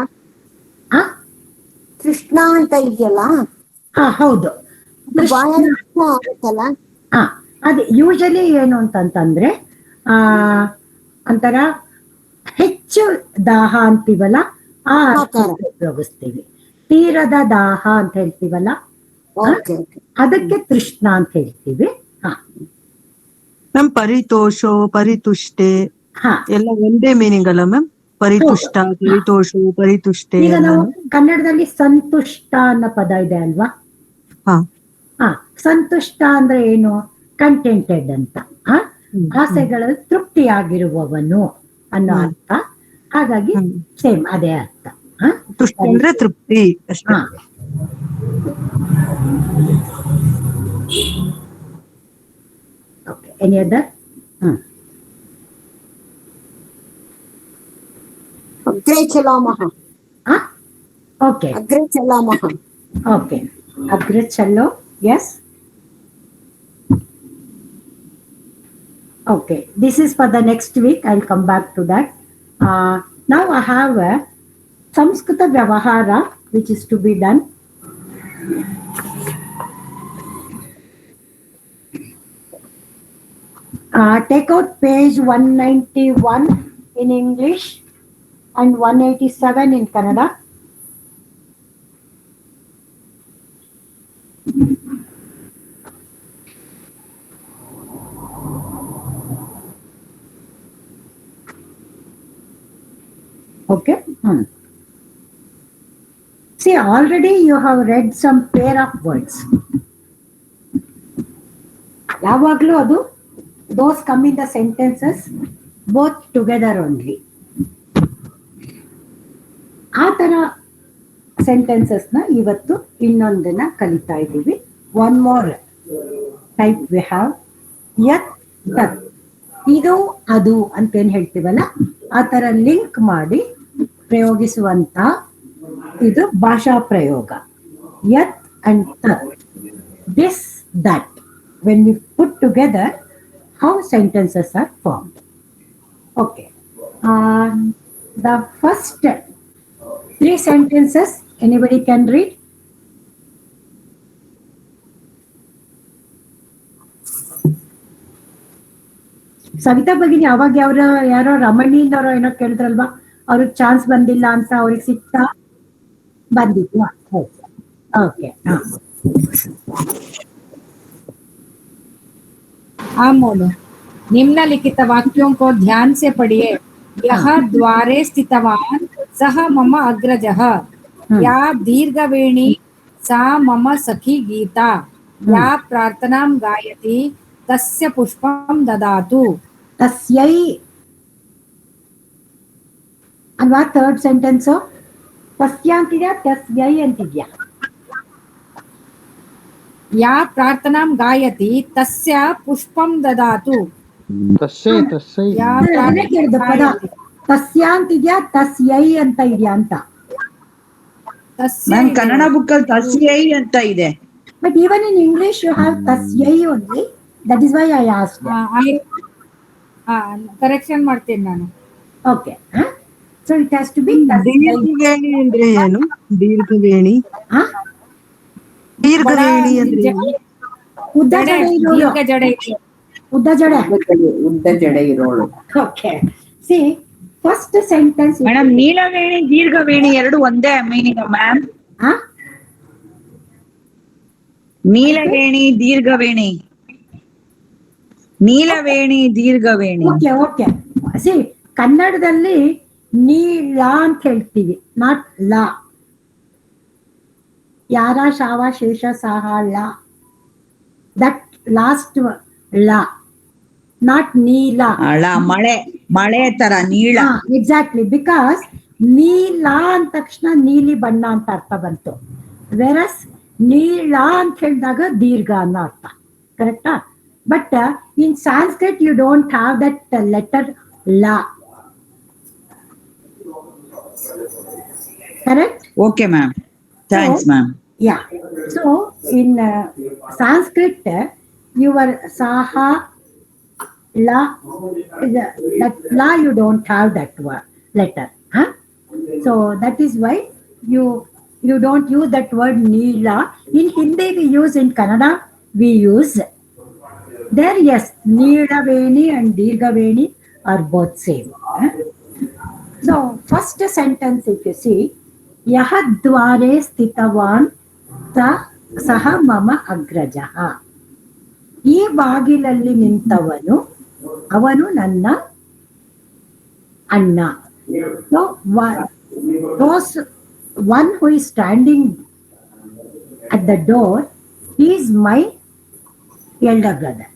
ಕೃಷ್ಣ ಅಂತ ಇದೆಯಲ್ಲ, ಹೌದು, ಬಾಯಾರಿಕೆ ಆಗುತ್ತಲ್ಲ. ಅದು ಯೂಶಲಿ ಏನು ಅಂತಂತಂದ್ರೆ ಒಂಥರ ಹೆಚ್ಚು ದಾಹ ಅಂತೀವಲ್ಲ, ಆ ಉಪಯೋಗಿಸ್ತೀವಿ. ತೀರದ ದಾಹ ಅಂತ ಹೇಳ್ತೀವಲ್ಲ, ಅದಕ್ಕೆ ತೃಷ್ಣ ಅಂತ ಹೇಳ್ತೀವಿ. ಮ್ಯಾಮ್ ಪರಿತೋಷೋ, ಪರಿತುಷ್ಟೆ ಎಲ್ಲ ಒಂದೇ ಮೀನಿಂಗ್ ಅಲ್ಲ ಮ್ಯಾಮ್? ಪರಿತುಷ್ಟ, ಪರಿತೋಷೋ, ಪರಿತುಷ್ಟೆ. ಈಗ ನಾವು ಕನ್ನಡದಲ್ಲಿ ಸಂತುಷ್ಟ ಅನ್ನೋ ಪದ ಇದೆ ಅಲ್ವಾ? ಸಂತುಷ್ಟ ಅಂದ್ರೆ ಏನು? ಕಂಟೆಂಟೆಡ್ ಅಂತ, ಆಸೆಗಳಲ್ಲಿ ತೃಪ್ತಿಯಾಗಿರುವವನು ಅನ್ನೋ ಅರ್ಥ. ಹಾಗಾಗಿ ಸೇಮ್ ಅದೇ ಅರ್ಥ. ತುಷ್ಟ ಅಂದ್ರೆ ತೃಪ್ತಿ ಅಷ್ಟೇ. Okay, any other? ಅಗ್ರೆ ಚಲಾಮಹ. Okay. ಅಗ್ರೆ ಚಲಾಮಹ. Okay. Agre chalo. Yes. Okay. This is for the next week. I'll come back to that. Now I have a Samskrita Vyavahara which is to be done. Take out page 191 in English and 187 in Kannada. Okay. See, already you have read some pair of words. ಯಾವಾಗಲೂ ಅದು those come in the sentences both together only. ಆ ತರ sentences ನ ಇವತ್ತು ಇನ್ನೊಂದನ್ನ ಕಲಿತಾ ಇದ್ದೀವಿ. One more type we have ಯತ್ ತತ್. ಇದು ಅದು ಅಂತ ಏನ್ ಹೇಳ್ತೀವಲ್ಲ, ಆ ತರ ಲಿಂಕ್ ಮಾಡಿ ಪ್ರಯೋಗಿಸುವಂತ ಇದು ಭಾಷಾ ಪ್ರಯೋಗ. ಯತ್ ಅಂಡ್ ತತ್, this that, when we put together how sentences are formed. Okay. the first 3 sentences, anybody can read? Savita ಭಗಿನಿ ಅವಾಗ ಯಾರೋ ರಮಣಿಯಿಂದವ್ರು ಏನೋ ಕೇಳಿದ್ರಲ್ವಾ, ಅವ್ರಿಗೆ ಚಾನ್ಸ್ ಬಂದಿಲ್ಲ ಅಂತ, ಅವ್ರಿಗೆ ಸಿಕ್ತಾ? ಬಂದಿದ್ವಾ? ಓಕೆ. आमोल निम्नलिखित वाक्यों को ध्यान से पढ़िए। यह द्वारे स्थितवान सह मम अग्रजः। या दीर्घवेणी सा मम सखी गीता। या प्रार्थनां गायति तस्य पुष्पं ददातु। तस्यै ಅಲ್ವಾ ಥರ್ಡ್ ಸೆಂಟೆನ್ಸ್? ತಸ್ಯ ಅಂತಿದ್ಯಾ ತಸ್ಯೈ ಅಂತಿದ್ಯಾ? या प्रार्थनां गायति तस्य पुष्पं ददातु। ತಸ್ಸೇ ತಸ್ಸೈ ಅದನ್ನೇ ಕೇಳಿದ್ದು ಪದ. ತಸ್ಯ ಅಂತಿದ್ಯಾ ತಸ್ಯೈ ಅಂತ ಇದೆಯಾ ಅಂತ? ಮ್ಯಾಮ್ ಕನ್ನಡ ಬುಕ್ ಅಲ್ಲಿ ತಸ್ಯೈ ಅಂತ ಇದೆ. But even in English you have tasyai only. That is why I asked. Correction ಮಾಡ್ತೀನಿ ನಾನು. Okay. So it has to be ದೀರ್ಘವೇಣಿ ಅಂದ್ರೆ ಏನು? ದೀರ್ಘವೇಣಿ ದೀರ್ಘವೇಣಿ ಅಂದ್ರೆ ಉದ್ದ ಜಡೆ ಇರೋಳು. Okay. See, first sentence. Madam ನೀಲವೇಣಿ ದೀರ್ಘವೇಣಿ ಎರಡು ಒಂದೇ ಮೀನಿಂಗ್ ಮ್ಯಾಮ್? ನೀಲವೇಣಿ ದೀರ್ಘವೇಣಿ. ನೀಲವೇಣಿ ದೀರ್ಘವೇಣಿ. Okay okay. ಸಿ ಕನ್ನಡದಲ್ಲಿ ನೀಲ ಅಂತ ಹೇಳ್ತೀವಿ, ನಾಟ್ ಲಾ. ಯಾರ ಶಾವ ಶೇಷ ಸಾಹ ಲಾ, ದಟ್ ಲಾಸ್ಟ್ ಲಾ, ನಾಟ್ ನೀಲ. ಮಳೆ ಮಳೆ ತರ ನೀಳ. ಎಕ್ಸಾಕ್ಟ್ಲಿ, ಬಿಕಾಸ್ ನೀಲ ಅಂದ ತಕ್ಷಣ ನೀಲಿ ಬಣ್ಣ ಅಂತ ಅರ್ಥ ಬಂತು. ವೆರಸ್ ನೀಳ ಅಂತ ಹೇಳಿದಾಗ ದೀರ್ಘ ಅನ್ನೋ ಅರ್ಥ. ಕರೆಕ್ಟಾ? But in Sanskrit you don't have that letter ಲಾ. Correct? Okay, ma'am. Thanks, ma'am. Yeah. So in Sanskrit, your saha la, that la you don't have that word letter. Huh? So that is why you don't use that word neela. In Hindi we use, in Kannada we use. There, yes, neelaveni and dirghaveni are both same. Huh? So first sentence, if you see, यह द्वारे स्थितवान सह मम अग्रजः. ಈ ಬಾಗಿಲಲ್ಲಿ ನಿಂತವನು ಅವನು ನನ್ನ ಅಣ್ಣ. So one who is standing at the door is my elder brother.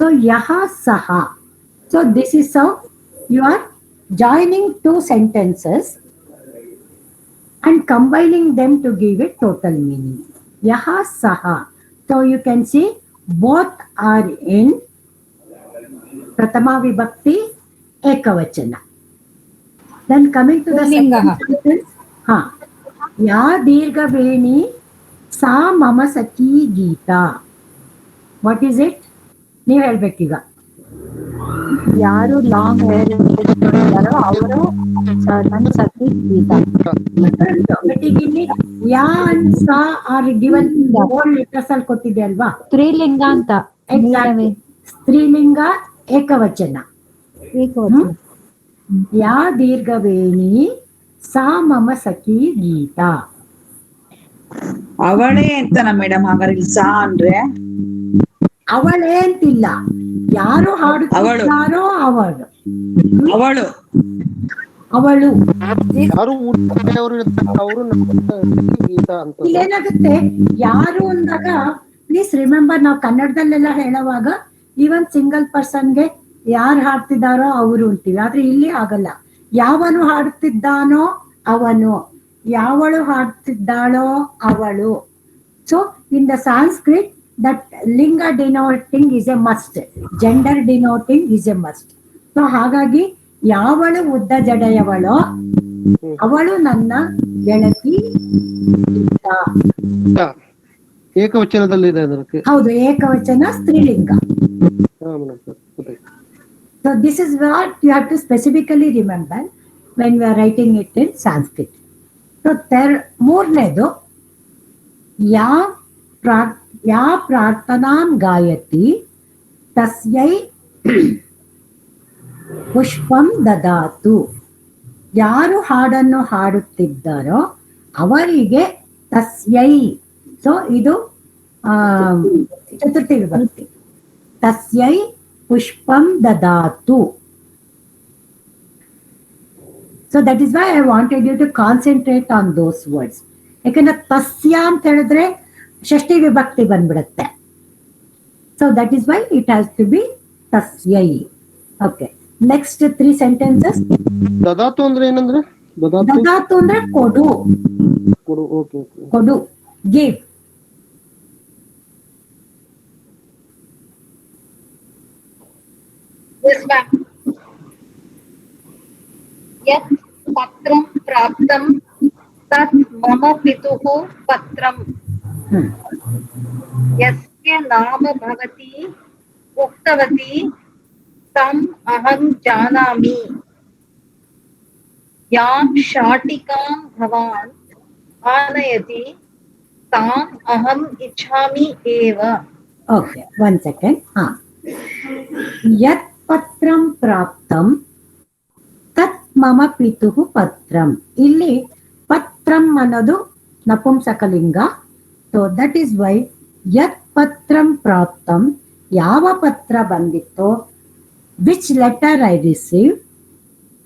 So yaha saha. So this is how you are joining two sentences and combining them to give it total meaning. Yaha saha. So you can see both are in Pratama Vibhakti Ekavachana. Then coming to the second sentence. Ya Dirghaveni sa mama saki Geeta. What is it? ನೀವು ಹೇಳ್ಬೇಕೀಗ. ಯಾರು long hair ಇದ್ದಾರೋ ಅವರು ನನ್ನ ಸಖಿ Geeta. Yeah and ಸಾ are given old letters ಅಲ್ಲಿ ಕೊಟ್ಟಿದೆ ಅಲ್ವಾ? ಸ್ತ್ರೀಲಿಂಗ ಅಂತ. ಸ್ತ್ರೀಲಿಂಗ ಏಕವಚನ. ಯಾ ದೀರ್ಘವೇಣಿ ಸಾ ಮಮ ಸಖಿ ಗೀತಾ. ಅವಳೇ ಅಂತನಾ ಮೇಡಮ್? ಹಾಗಾದ್ರೆ ಸಾ ಅಂದ್ರೆ ಅವಳೇ ಅಂತಿಲ್ಲ, ಯಾರು ಹಾಡುತ್ತಾರೋ ಅವಳು. ಅವಳು ಅವಳು ಯಾರು ಅವರು ಇಲ್ಲೇನಾಗುತ್ತೆ, ಯಾರು ಅಂದಾಗ ಪ್ಲೀಸ್ ರಿಮೆಂಬರ್, ನಾವು ಕನ್ನಡದಲ್ಲೆಲ್ಲ ಹೇಳುವಾಗ ಈವನ್ ಸಿಂಗಲ್ ಪರ್ಸನ್ಗೆ ಯಾರು ಹಾಡ್ತಿದ್ದಾರೋ ಅವರು ಅಂತೀವಿ. ಆದ್ರೆ ಇಲ್ಲಿ ಆಗಲ್ಲ. ಯಾವನು ಹಾಡುತ್ತಿದ್ದಾನೋ ಅವನು, ಯಾವಳು ಹಾಡ್ತಿದ್ದಾಳೋ ಅವಳು. So in the Sanskrit that linga denoting is a must, gender denoting is a must. So ಹಾಗಾಗಿ ಯಾವಳು ಉದ್ದ ಜಡೆಯವಳೋ ಅವಳು ನನ್ನ ಗೆಳತಿ. ಏಕವಚನದಲ್ಲಿ ಇದೆ ಅದಕ್ಕೆ. ಹೌದು, ಏಕವಚನ ಸ್ತ್ರೀಲಿಂಗ. So this is what you have to specifically remember. when we are writing it in Sanskrit. So ಮೂರನೇದು ಯಾ ಪ್ರಾರ್ಥನಾಂ ಗಾಯತಿ ತಸ್ಯೈ ಪುಷ್ಪಂ ದದಾತು. ಯಾರು ಹಾಡನ್ನು ಹಾಡುತ್ತಿದ್ದಾರೋ ಅವರಿಗೆ ತಸ್ಯೈ. ಸೊ ಇದು ಚತುರ್ಥಿ ವಿಭಕ್ತಿ. ತಸ್ಯೈ ಪುಷ್ಪಂ ದದಾತು. So that is why I wanted you to concentrate on those words. ಯಾಕಂದ್ರೆ ತಸ್ಯ ಅಂತ ಹೇಳಿದ್ರೆ ಷಷ್ಠಿ ವಿಭಕ್ತಿ ಬಂದ್ಬಿಡುತ್ತೆ. So that is why it has to be ತಸ್ಯೈ. Okay, next 3 sentences. ದದಾತು ಅಂದ್ರೆ ಏನಂದ್ರೆ? ದದಾತು ಅಂದ್ರೆ ಕೊಡು. ಕೊಡು. ಓಕೆ, ಕೊಡು, ಗಿವ್. Yes, ma'am. यत् पत्रं प्राप्तं तत् मम पितुः पत्रम्. यस्य नाम भवती उक्तवती तम् अहं जानामि. यां शाटिकां भवान् आनयति ताम् अहम् इच्छामि एव. Okay, 1 second. यत् ಪತ್ರಂ ಪ್ರಾಪ್ತಂ ತತ್ ಮಮ ಪಿತುಃ ಪತ್ರಂ. ಇಲ್ಲಿ ಪತ್ರಂ ಅನ್ನೋದು ನಪುಂಸಕಲಿಂಗ. ಸೊ ದಟ್ ಈಸ್ ವೈ ಯತ್ ಪತ್ರಂ ಪ್ರಾಪ್ತಂ, ಯಾವ ಪತ್ರ ಬಂದಿತ್ತೋ, which letter I receive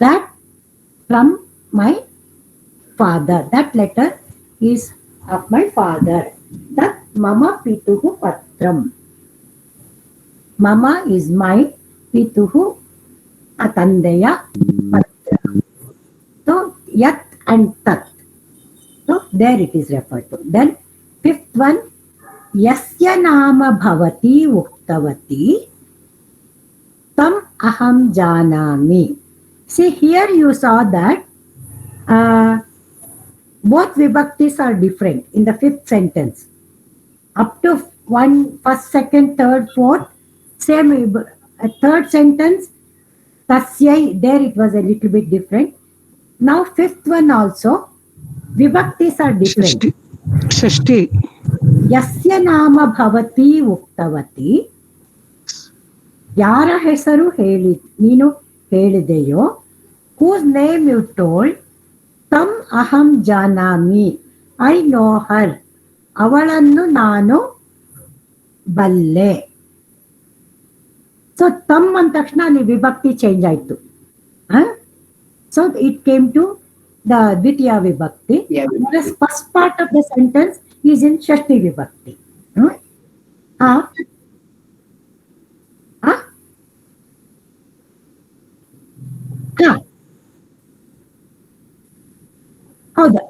that from my father, that letter is of my father. Tat mama pituhu patram. Mama is my, pituhu atandeya patra. So yat and tat. So there it is referred to. Then 5th one, yasya nama bhavati uktavati tam aham janami. See, here you saw that both vibhaktis are different in the 5th sentence. Up to 1, 1st, 2nd, 3rd, 4th, same. 3rd sentence, tasyai, there it was a little bit different. Now 5th one also, vibhaktis are different. Shashti. Yasya nama bhavati uktavati. Yara hesaru heli, ನೀನು ಹೇಳಿದೆಯೋ, whose name you told, ತಮ್ ಅಹಂ ಜಾನಾಮಿ, I know ಹರ್, ಅವಳನ್ನು ನಾನು ಬಲ್ಲೆ. So ತಮ್ ಅಂದ ತಕ್ಷಣ ನೀವು ವಿಭಕ್ತಿ ಚೇಂಜ್ ಆಯ್ತು. So it came to the ದ್ವಿತೀಯ ವಿಭಕ್ತಿ. First part of the sentence is in ಷಷ್ಠಿ ವಿಭಕ್ತಿ. ಹೌದಾ?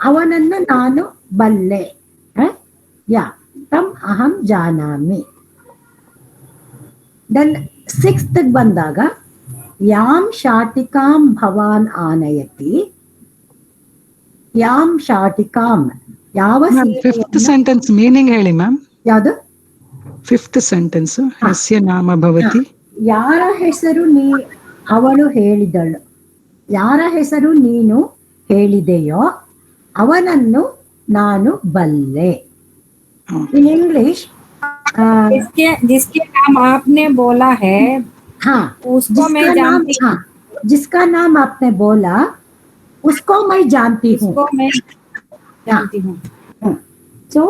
ಅವನನ್ನು ನಾನು ಬಲ್ಲೆ. ಯಾ ತಮ್ ಅಹಂ ಜಾನಾಮಿ. ದೆನ್ 6th ಬಂದಾಗ ಯಾಂ ಶಾಟಿಕಾಂ ಭವಾನ್ ಆನಯತಿ. ಯಾಂ ಶಾಟಿಕಾಂ, ಯಾವ 5th sentence meaning ಹೇಳಿ ಮ್ಯಾಮ್. ಯಾವುದು? 5th sentence, ಯಸ್ಯ ನಾಮ ಭವತಿ. ಯಾರ ಹೆಸರು ಅವಳು ಹೇಳಿದಳು, ಯಾರ ಹೆಸರು ನೀನು ಹೇಳಿದೆಯೋ ಅವನನ್ನು ನಾನು ಬಲ್ಲೆ. ಇನ್ ಇಂಗ್ಲಿಷ್ जिसके नाम आपने बोला है, हाँ, उसको मैं जानती हूँ. जिसका नाम आपने बोला उसको मैं जानती हूँ. So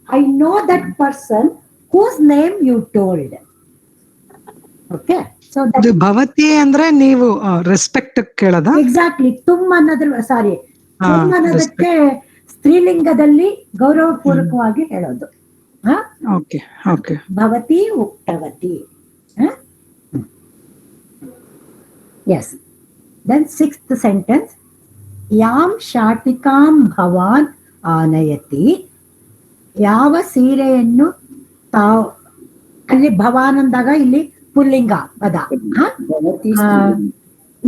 I know that person whose name you told. Okay, so that ಭವತಿ ಅಂದ್ರೆ ನೀವು ರೆಸ್ಪೆಕ್ಟ್ ಕೇಳದ. ಎಕ್ಸಾಕ್ಟ್ಲಿ. ತುಮ್ ಅನ್ನೋದ್ರ ಸಾರಿ ತುಮ್ ಅನ್ನೋದಕ್ಕೆ ಸ್ತ್ರೀಲಿಂಗದಲ್ಲಿ ಗೌರವಪೂರ್ವಕವಾಗಿ ಹೇಳೋದು. Okay okay. ಭವತಿ ಉಕ್ತವತಿ. ಎಸ್. ದೆನ್ 6th sentence, ಯಾಂ ಶಾಟಿಕಾಂ ಭವಾನ್ ಆನಯತಿ. ಯಾವ ಸೀರೆಯನ್ನು ತಾವು, ಅಲ್ಲಿ ಭವಾನ್ ಅಂದಾಗ ಇಲ್ಲಿ ಪುಲ್ಲಿಂಗ ಪದ,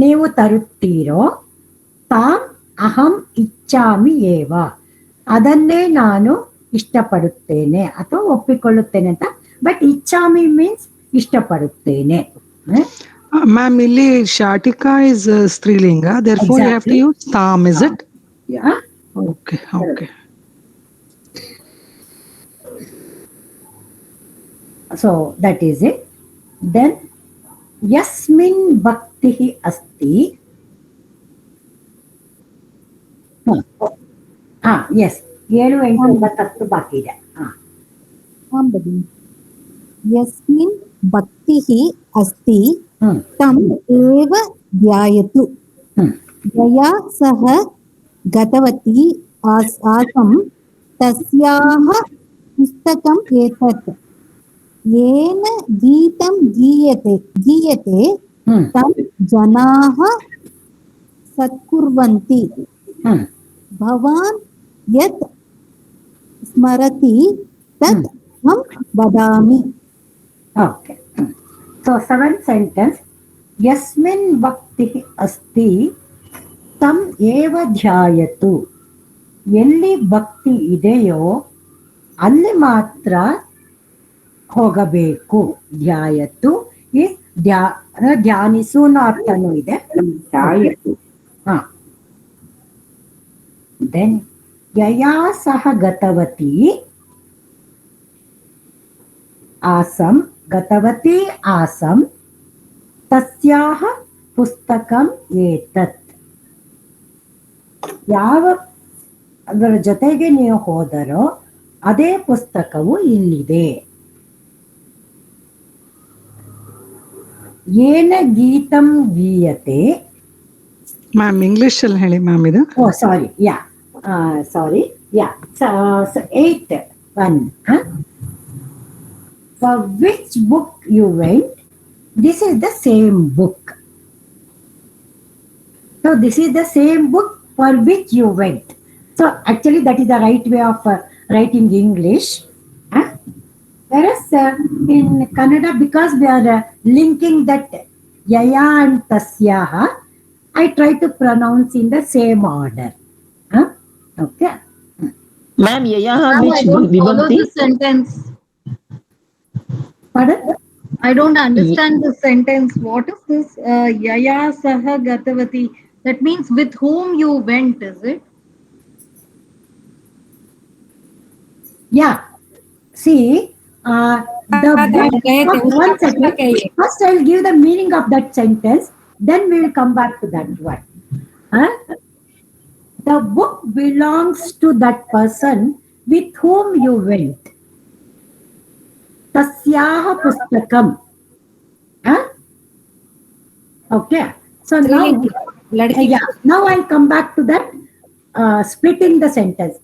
ನೀವು ತರುತ್ತೀರೋ, ತಾಂ ಅಹಂ ಇಚ್ಛಾಮಿ ಏವ, ಅದನ್ನೇ ನಾನು ಇಷ್ಟಪಡುತ್ತೇನೆ ಅಥವಾ ಒಪ್ಪಿಕೊಳ್ಳುತ್ತೇನೆ ಅಂತ. ಬಟ್ ಇಚ್ಛಾಮಿ ಮೀನ್ಸ್ ಇಷ್ಟಪಡುತ್ತೇನೆ. Ma'am, ಇಲ್ಲಿ Shatika is Strilinga, therefore you have to use tam, is it? Yeah. Okay, okay. So that is it. Then yasmin bhaktihi asti. Yes. 7, 8, 9, 10 ಬಾಕಿ ಇದೆ. यस्मिन् भक्तिः अस्ति तम् एव ध्यायतु. यया सह गतवती आसं तस्याः पुस्तकम् एतत्. येन गीतं गीयते तं जनाः सत्कुर्वन्ति. भवान् यत् स्मरति तत् अहं वदामि. Okay. So 7th sentence. Yasmin bhaktihi asti tam eva dhyayatu. ಎಲ್ಲಿ ಭಕ್ತಿ ಇದೆಯೋ ಅಲ್ಲಿ ಮಾತ್ರ ಹೋಗಬೇಕು. ಧ್ಯಾಯತು ಈ ಧ್ಯಾನಿಸು ಅನ್ನೋ ಅರ್ಥನೂ ಇದೆ. ಧ್ಯಾಯತು. ದೆನ್ ಯಯಾ ಸಹ ಗತವತಿ ಆಸಂ ಗತವತಿ ಆಸಂ ತಸ್ಯಾಹ ಪುಸ್ತಕಂ ಏತತ್. ಯಾವ ಅದರ ಜೊತೆಗೆ ನೀವು ಹೋದರೋ ಅದೇ ಪುಸ್ತಕವು ಇಲ್ಲಿದೆ. ಏನ ಗೀತಂ ಗೀಯತೆ. ಮ್ಯಾಮ್ ಇಂಗ್ಲಿಷ್ ಅಲ್ಲಿ ಹೇಳಿ ಮ್ಯಾಮ್ ಇದು. ಸಾರಿ 8 1. For which book you went, this is the same book. So this is the same book for which you went. So actually that is the right way of writing English. Whereas in Kannada, because we are linking that yaya and tasyaha, I try to pronounce in the same order. Okay. Ma'am, yayaha Now which I don't follow vibhakti? the sentence. Pardon? I don't understand the sentence. What is this? Yaya saha gatavati. That means with whom you went, is it? Yeah. See, one second. First, I'll give the meaning of that sentence. Then we will come back to that one. The book belongs to that person with whom you went. Tasyaha pustakam. Okay. So now I'll come back to that, splitting the sentence.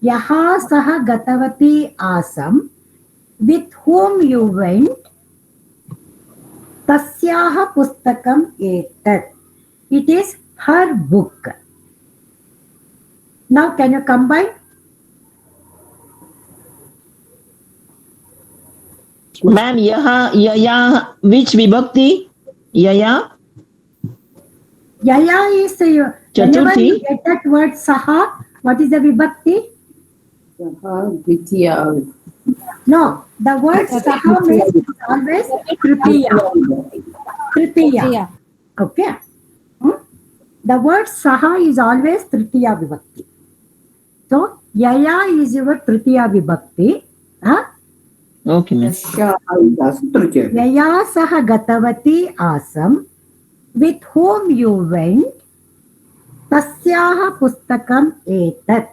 Yaha saha gatavati asam, with whom you went. Tasyaha pustakam etat. It is her book. Now can you combine? Ma'am, yaya which vibhakti? Yaya? Yaya is whenever you get that word saha, what is the vibhakti? No, the word saha means always tritiya. Okay. The word saha is always tritiya vibhakti. So yaya is your tritiya vibhakti. Okay, ma'am. Yaya saha gatavati asam, with whom you went. Tasyaha pustakam etat.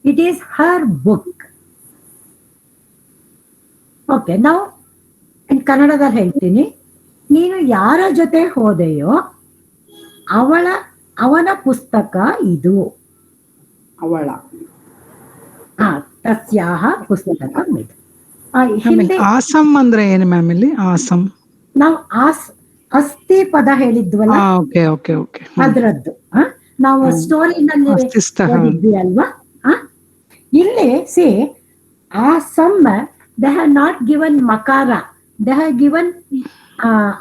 It is her book. Okay, now in ಕನ್ನಡದಲ್ಲಿ ಹೇಳ್ತೀನಿ. ನೀನು ಯಾರ ಜೊತೆ ಹೋದೆಯೋ ಅವನ ಪುಸ್ತಕ ಇದು. ಅವಳ ತಸ್ಯಾಹ ಪುಸ್ತಕಂ ಇದು. ಆಸಮ್ ಅಂದ್ರೆ ಏನು ಮ್ಯಾಮ್ ಇಲ್ಲಿ? ಆಸಮ್ ನಾವು ಅಸ್ಥಿ ಪದ ಹೇಳಿದ್ವಲ್ಲ, ಅದ್ರದ್ದು ನಾವು ಸ್ಟೋರಿನಲ್ಲಿ ಓದಿದ್ವಿ ಅಲ್ವಾ. ಇಲ್ಲಿ C awesome they have not given makara, they have given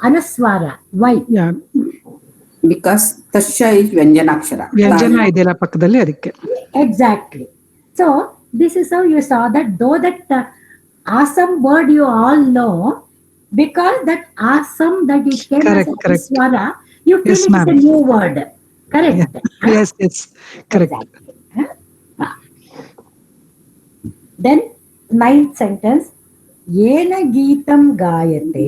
anaswara. Why? Yeah, because tasya is vyanjanakshara. ವ್ಯಂಜನ ಇದೆಯಲ್ಲ ಪಕ್ಕದಲ್ಲಿ, ಅದಕ್ಕೆ. Exactly. So this is how you saw that though that awesome word you all know, because that awesome that it came Correct, as a correct. swara, you feel Yes, it is ma'am. a new word. Correct. Yes, yes, correct. Exactly. Then 9th sentence, yena geetam gayate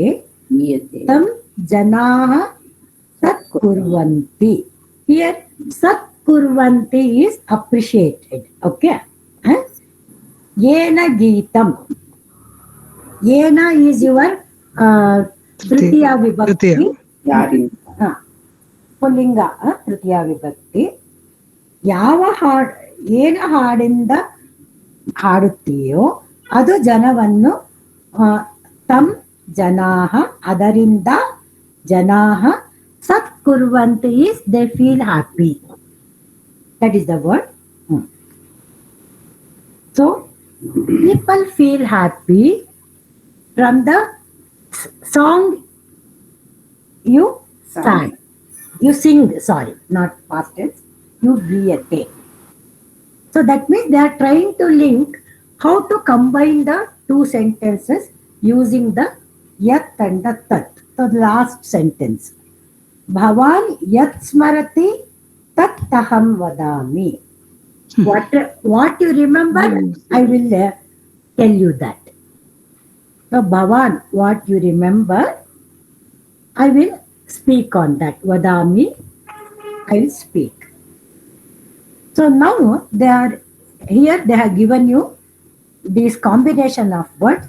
tam janaha sat kurvanti. Here sat kurvanti is appreciated. Okay. Yena geetam. Yena is your tritiya vibhakti. ಪುಲ್ಲಿಂಗ ತೃತೀಯ ವಿಭಕ್ತಿ. ಯಾವ ಹಾಡು ಏನು ಹಾಡಿಂದ ಹಾಡುತ್ತೀಯೋ ಅದು ಜನವನ್ನು ತಮ್ ಜನಾಹ ಅದರಿಂದ ಜನಾಹ ಸತ್ ಕುರ್ವಂತಿ is they feel happy. That is the word. So people feel happy from the song you sang. You sing, sorry, not past tense. You briyate. So that means they are trying to link how to combine the two sentences using the yat and the tat. So the last sentence. Bhavan yat smarati tat taham vadami. What you remember, I will tell you that. So Bhavan, what you remember, I will speak on that. Vadami, I will speak. So now they are here, they have given you this combination of words.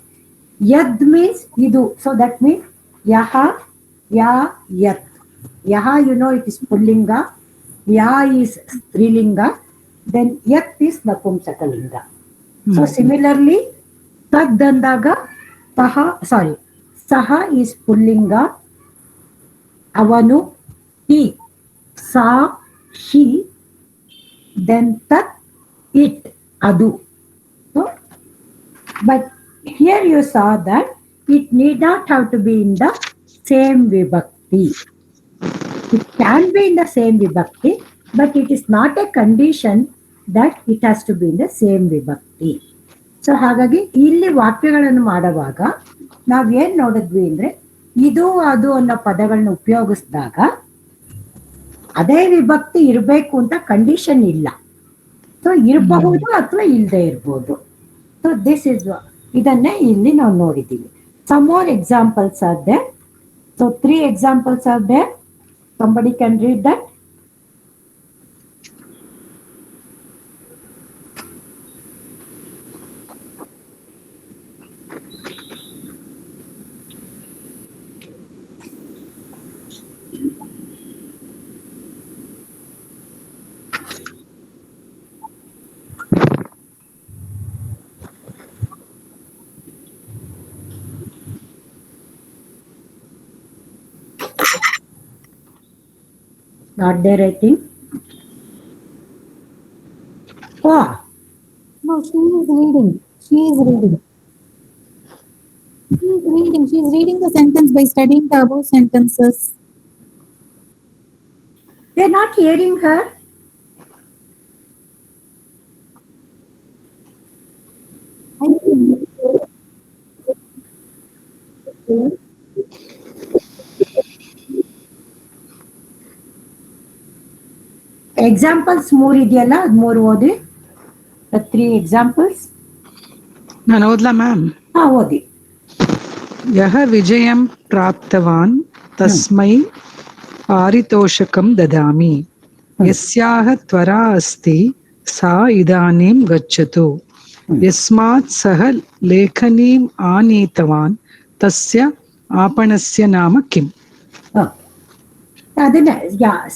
Yad means idu. So that means yaha, ya, yat. Yaha, you know, it is pullinga. Ya is strilinga. Then yat is napumsakalinga. So similarly, tad dandaga, taha, sorry, saha is pullinga. Avanu, he, sa, she, then tat, it, adu. So, but here you saw that it need not have to be in the same vibhakti. It can be in the same vibhakti, but it is not a condition that it has to be in the same vibhakti. So ಹಾಗಾಗಿ ಇಲ್ಲಿ ವಾಕ್ಯಗಳನ್ನು ಮಾಡುವಾಗ ನಾವೇನ್ ನೋಡಿದ್ವಿ ಅಂದ್ರೆ ಇದು ಅದು ಅನ್ನೋ ಪದಗಳನ್ನ ಉಪಯೋಗಿಸಿದಾಗ ಅದೇ ವಿಭಕ್ತಿ ಇರಬೇಕು ಅಂತ ಕಂಡೀಷನ್ ಇಲ್ಲ. ಸೊ ಇರಬಹುದು ಅಥವಾ ಇಲ್ಲದೆ ಇರ್ಬೋದು. ಸೊ ದಿಸ್ ಇಸ್ ಇದನ್ನೇ ಇಲ್ಲಿ ನಾವು ನೋಡಿದ್ದೀವಿ. Some more examples are there. So 3 examples are there. Somebody can read that. Not there, I think. Oh. No, she is reading. She is reading. She is reading. She is reading the sentence by studying the above sentences. They are not hearing her. Examples 3 ಇದೆಯಲ್ಲ, ಅದು 3 ಓದಿ. 3 examples. ನಾನು ಓದ್ಲಾ ma'am? ಹಾ, ಓದಿ. ಯಹ ವಿಜಯಂ ಪ್ರಾಪ್ತವಾನ್ ತಸ್ಮೈ ಪಾರಿತೋಷಕಂ ದದಾಮಿ. ಯಸ್ಯಾಹ ತ್ವರಾ ಅಸ್ತಿ ಸಾ ಇದಾನೀಂ ಗಚ್ಚತು. ಯಸ್ಮಾತ್ ಸಹ ಲೇಖನೀಂ ಆನೀತವಾನ್ ತಸ್ಯ ಆಪಣಸ್ಯ ನಾಮ ಕಿಂ. ಅದನ್ನ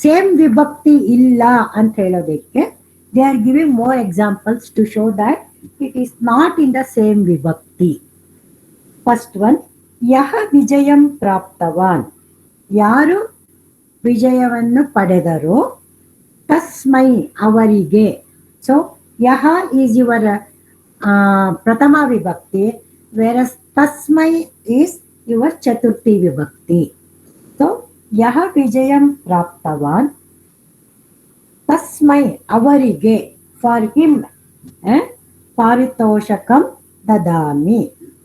ಸೇಮ್ ವಿಭಕ್ತಿ ಇಲ್ಲ ಅಂತ ಹೇಳೋದಕ್ಕೆ they are giving more examples to show that it is not in the same ವಿಭಕ್ತಿ. ಫಸ್ಟ್ ಒನ್, ಯಹ ವಿಜಯಂ ಪ್ರಾಪ್ತವಾನ್, ಯಾರು ವಿಜಯವನ್ನು ಪಡೆದರು, ತಸ್ಮೈ ಅವರಿಗೆ. ಸೊ ಯಹ ಈಸ್ ಯುವರ್ ಪ್ರಥಮ ವಿಭಕ್ತಿ, ವೇರಸ್ ತಸ್ಮೈ ಈಸ್ ಯುವರ್ ಚತುರ್ಥಿ ವಿಭಕ್ತಿ. ಸೊ ಯಹ ವಿಜಯಂ ಪ್ರಾಪ್ತವಾನ್ ತಸ್ಮೈ ಅವರಿಗೆ, ಫಾರ್ ಹಿಮ್ ಪಾರಿತೋಷಕಂ ದದಾಮಿ,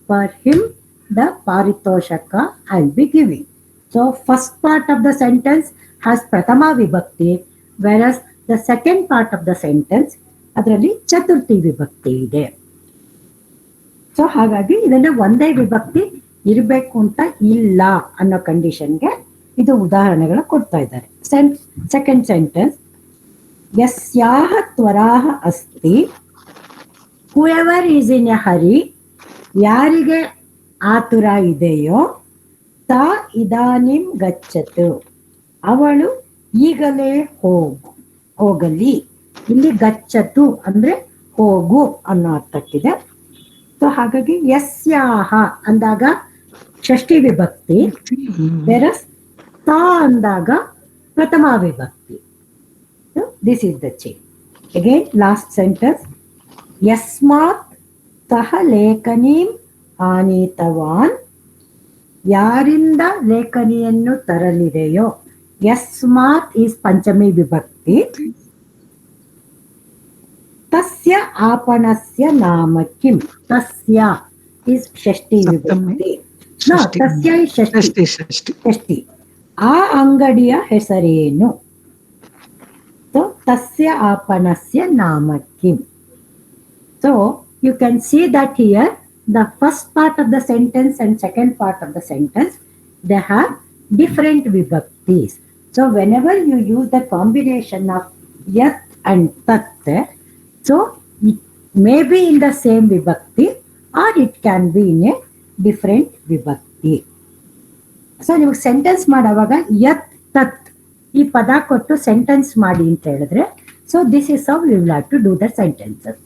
for him the paritoshaka I'll be giving. So first part of the sentence has Pratama Vibhakti, whereas the second part of the sentence ಅದರಲ್ಲಿ ಚತುರ್ಥಿ ವಿಭಕ್ತಿ ಇದೆ. ಸೊ ಹಾಗಾಗಿ ಇದನ್ನ ಒಂದೇ ವಿಭಕ್ತಿ ಇರಬೇಕು ಅಂತ ಇಲ್ಲ ಅನ್ನೋ ಕಂಡೀಷನ್ಗೆ ಇದು ಉದಾಹರಣೆಗಳು ಕೊಡ್ತಾ ಇದ್ದಾರೆ. ಸೆಕೆಂಡ್ ಸೆಂಟೆನ್ಸ್, ಯಸ್ಯಾಹ ತ್ವರಾಹ ಅಸ್ತಿ, ಹೂಎವರ್ ಈಸ್ ಇನ್ ಎ ಹರಿ, ಯಾರಿಗೆ ಆತುರ ಇದೆಯೋ, ತಾ ಇದಾನಿಂ ಗಚ್ಚತು, ಅವಳು ಈಗಲೇ ಹೋಗಲಿ. ಇಲ್ಲಿ ಗಚ್ಚತು ಅಂದ್ರೆ ಹೋಗು ಅನ್ನೋ ಅರ್ಥಕ್ಕಿದೆ. ಸೊ ಹಾಗಾಗಿ ಯಸ್ಯಾಹ ಅಂದಾಗ ಷಷ್ಠಿ ವಿಭಕ್ತಿ, ವೆರಸ್ ತಾ ಅಂದಾಗ ಪ್ರಥಮ ವಿಭಕ್ತಿ. This is the change. Again last sentence, ಯಸ್ಮಾತ್ ಸಹ ಲೇಖನೀಂ ಆನೀತವಾನ್, ಯಾರಿಂದ ಲೇಖನಿಯನ್ನು ತರಲಿದೆಯೋ, ಯಸ್ಮಾತ್ ಈಸ್ ಪಂಚಮಿ ವಿಭಕ್ತಿ, ತಸ್ಯ ಆಪಣಸ್ಯ ನಾಮ ಕಿಂ, ತಸ್ಯ ಈಸ್ ಷಷ್ಠಿ ವಿಭಕ್ತಿ, ತಸ್ಯ ಈಸ್ ಷಷ್ಠಿ, ಆ ಅಂಗಡಿಯ ಹೆಸರೇನು, ತಸ್ಯ ಆಪಣಸ್ಯ ನಾಮ ಕಿಂ. So you can see that here the first part of the sentence and second part of the sentence, they have different vibhaktis. So whenever you use the combination of yat and tat, so it may be in the same vibhakti or it can be in a different vibhakti. So ನೀವು sentence ಮಾಡುವಾಗ ಯತ್ ತತ್ ಈ ಪದ ಕೊಟ್ಟು sentence ಮಾಡಿ ಅಂತ ಹೇಳಿದ್ರೆ, so this is how you will have to do the sentences.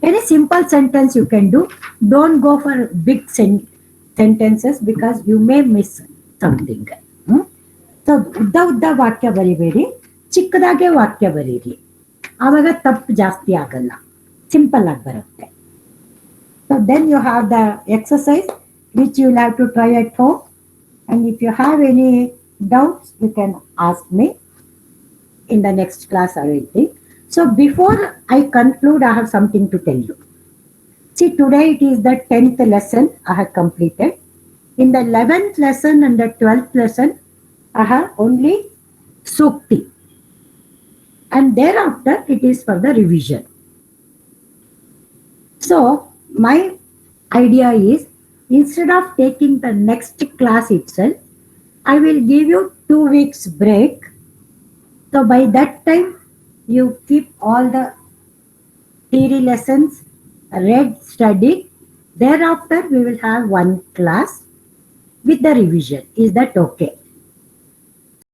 Any simple sentence you can do. Don't go for big sentences because you may miss something. So ಉದ್ದ ವಾಕ್ಯ ಬರಿಬೇಡಿ, ಚಿಕ್ಕದಾಗೆ ವಾಕ್ಯ ಬರೀರಿ, ಆವಾಗ ತಪ್ಪು ಜಾಸ್ತಿ ಆಗಲ್ಲ, ಸಿಂಪಲ್ ಆಗಿ ಬರುತ್ತೆ. So then you have the exercise which you will have to try at home, and if you have any doubts you can ask me in the next class or anything. So before I conclude, I have something to tell you. See, today it is the 10th lesson I have completed. In the 11th lesson and the 12th lesson, I have only Sukti. And thereafter, it is for the revision. So, my idea is, instead of taking the next class itself, I will give you 2 weeks break. So, by that time, you keep all the theory lessons read, studied. Thereafter, we will have one class with the revision. Is that okay?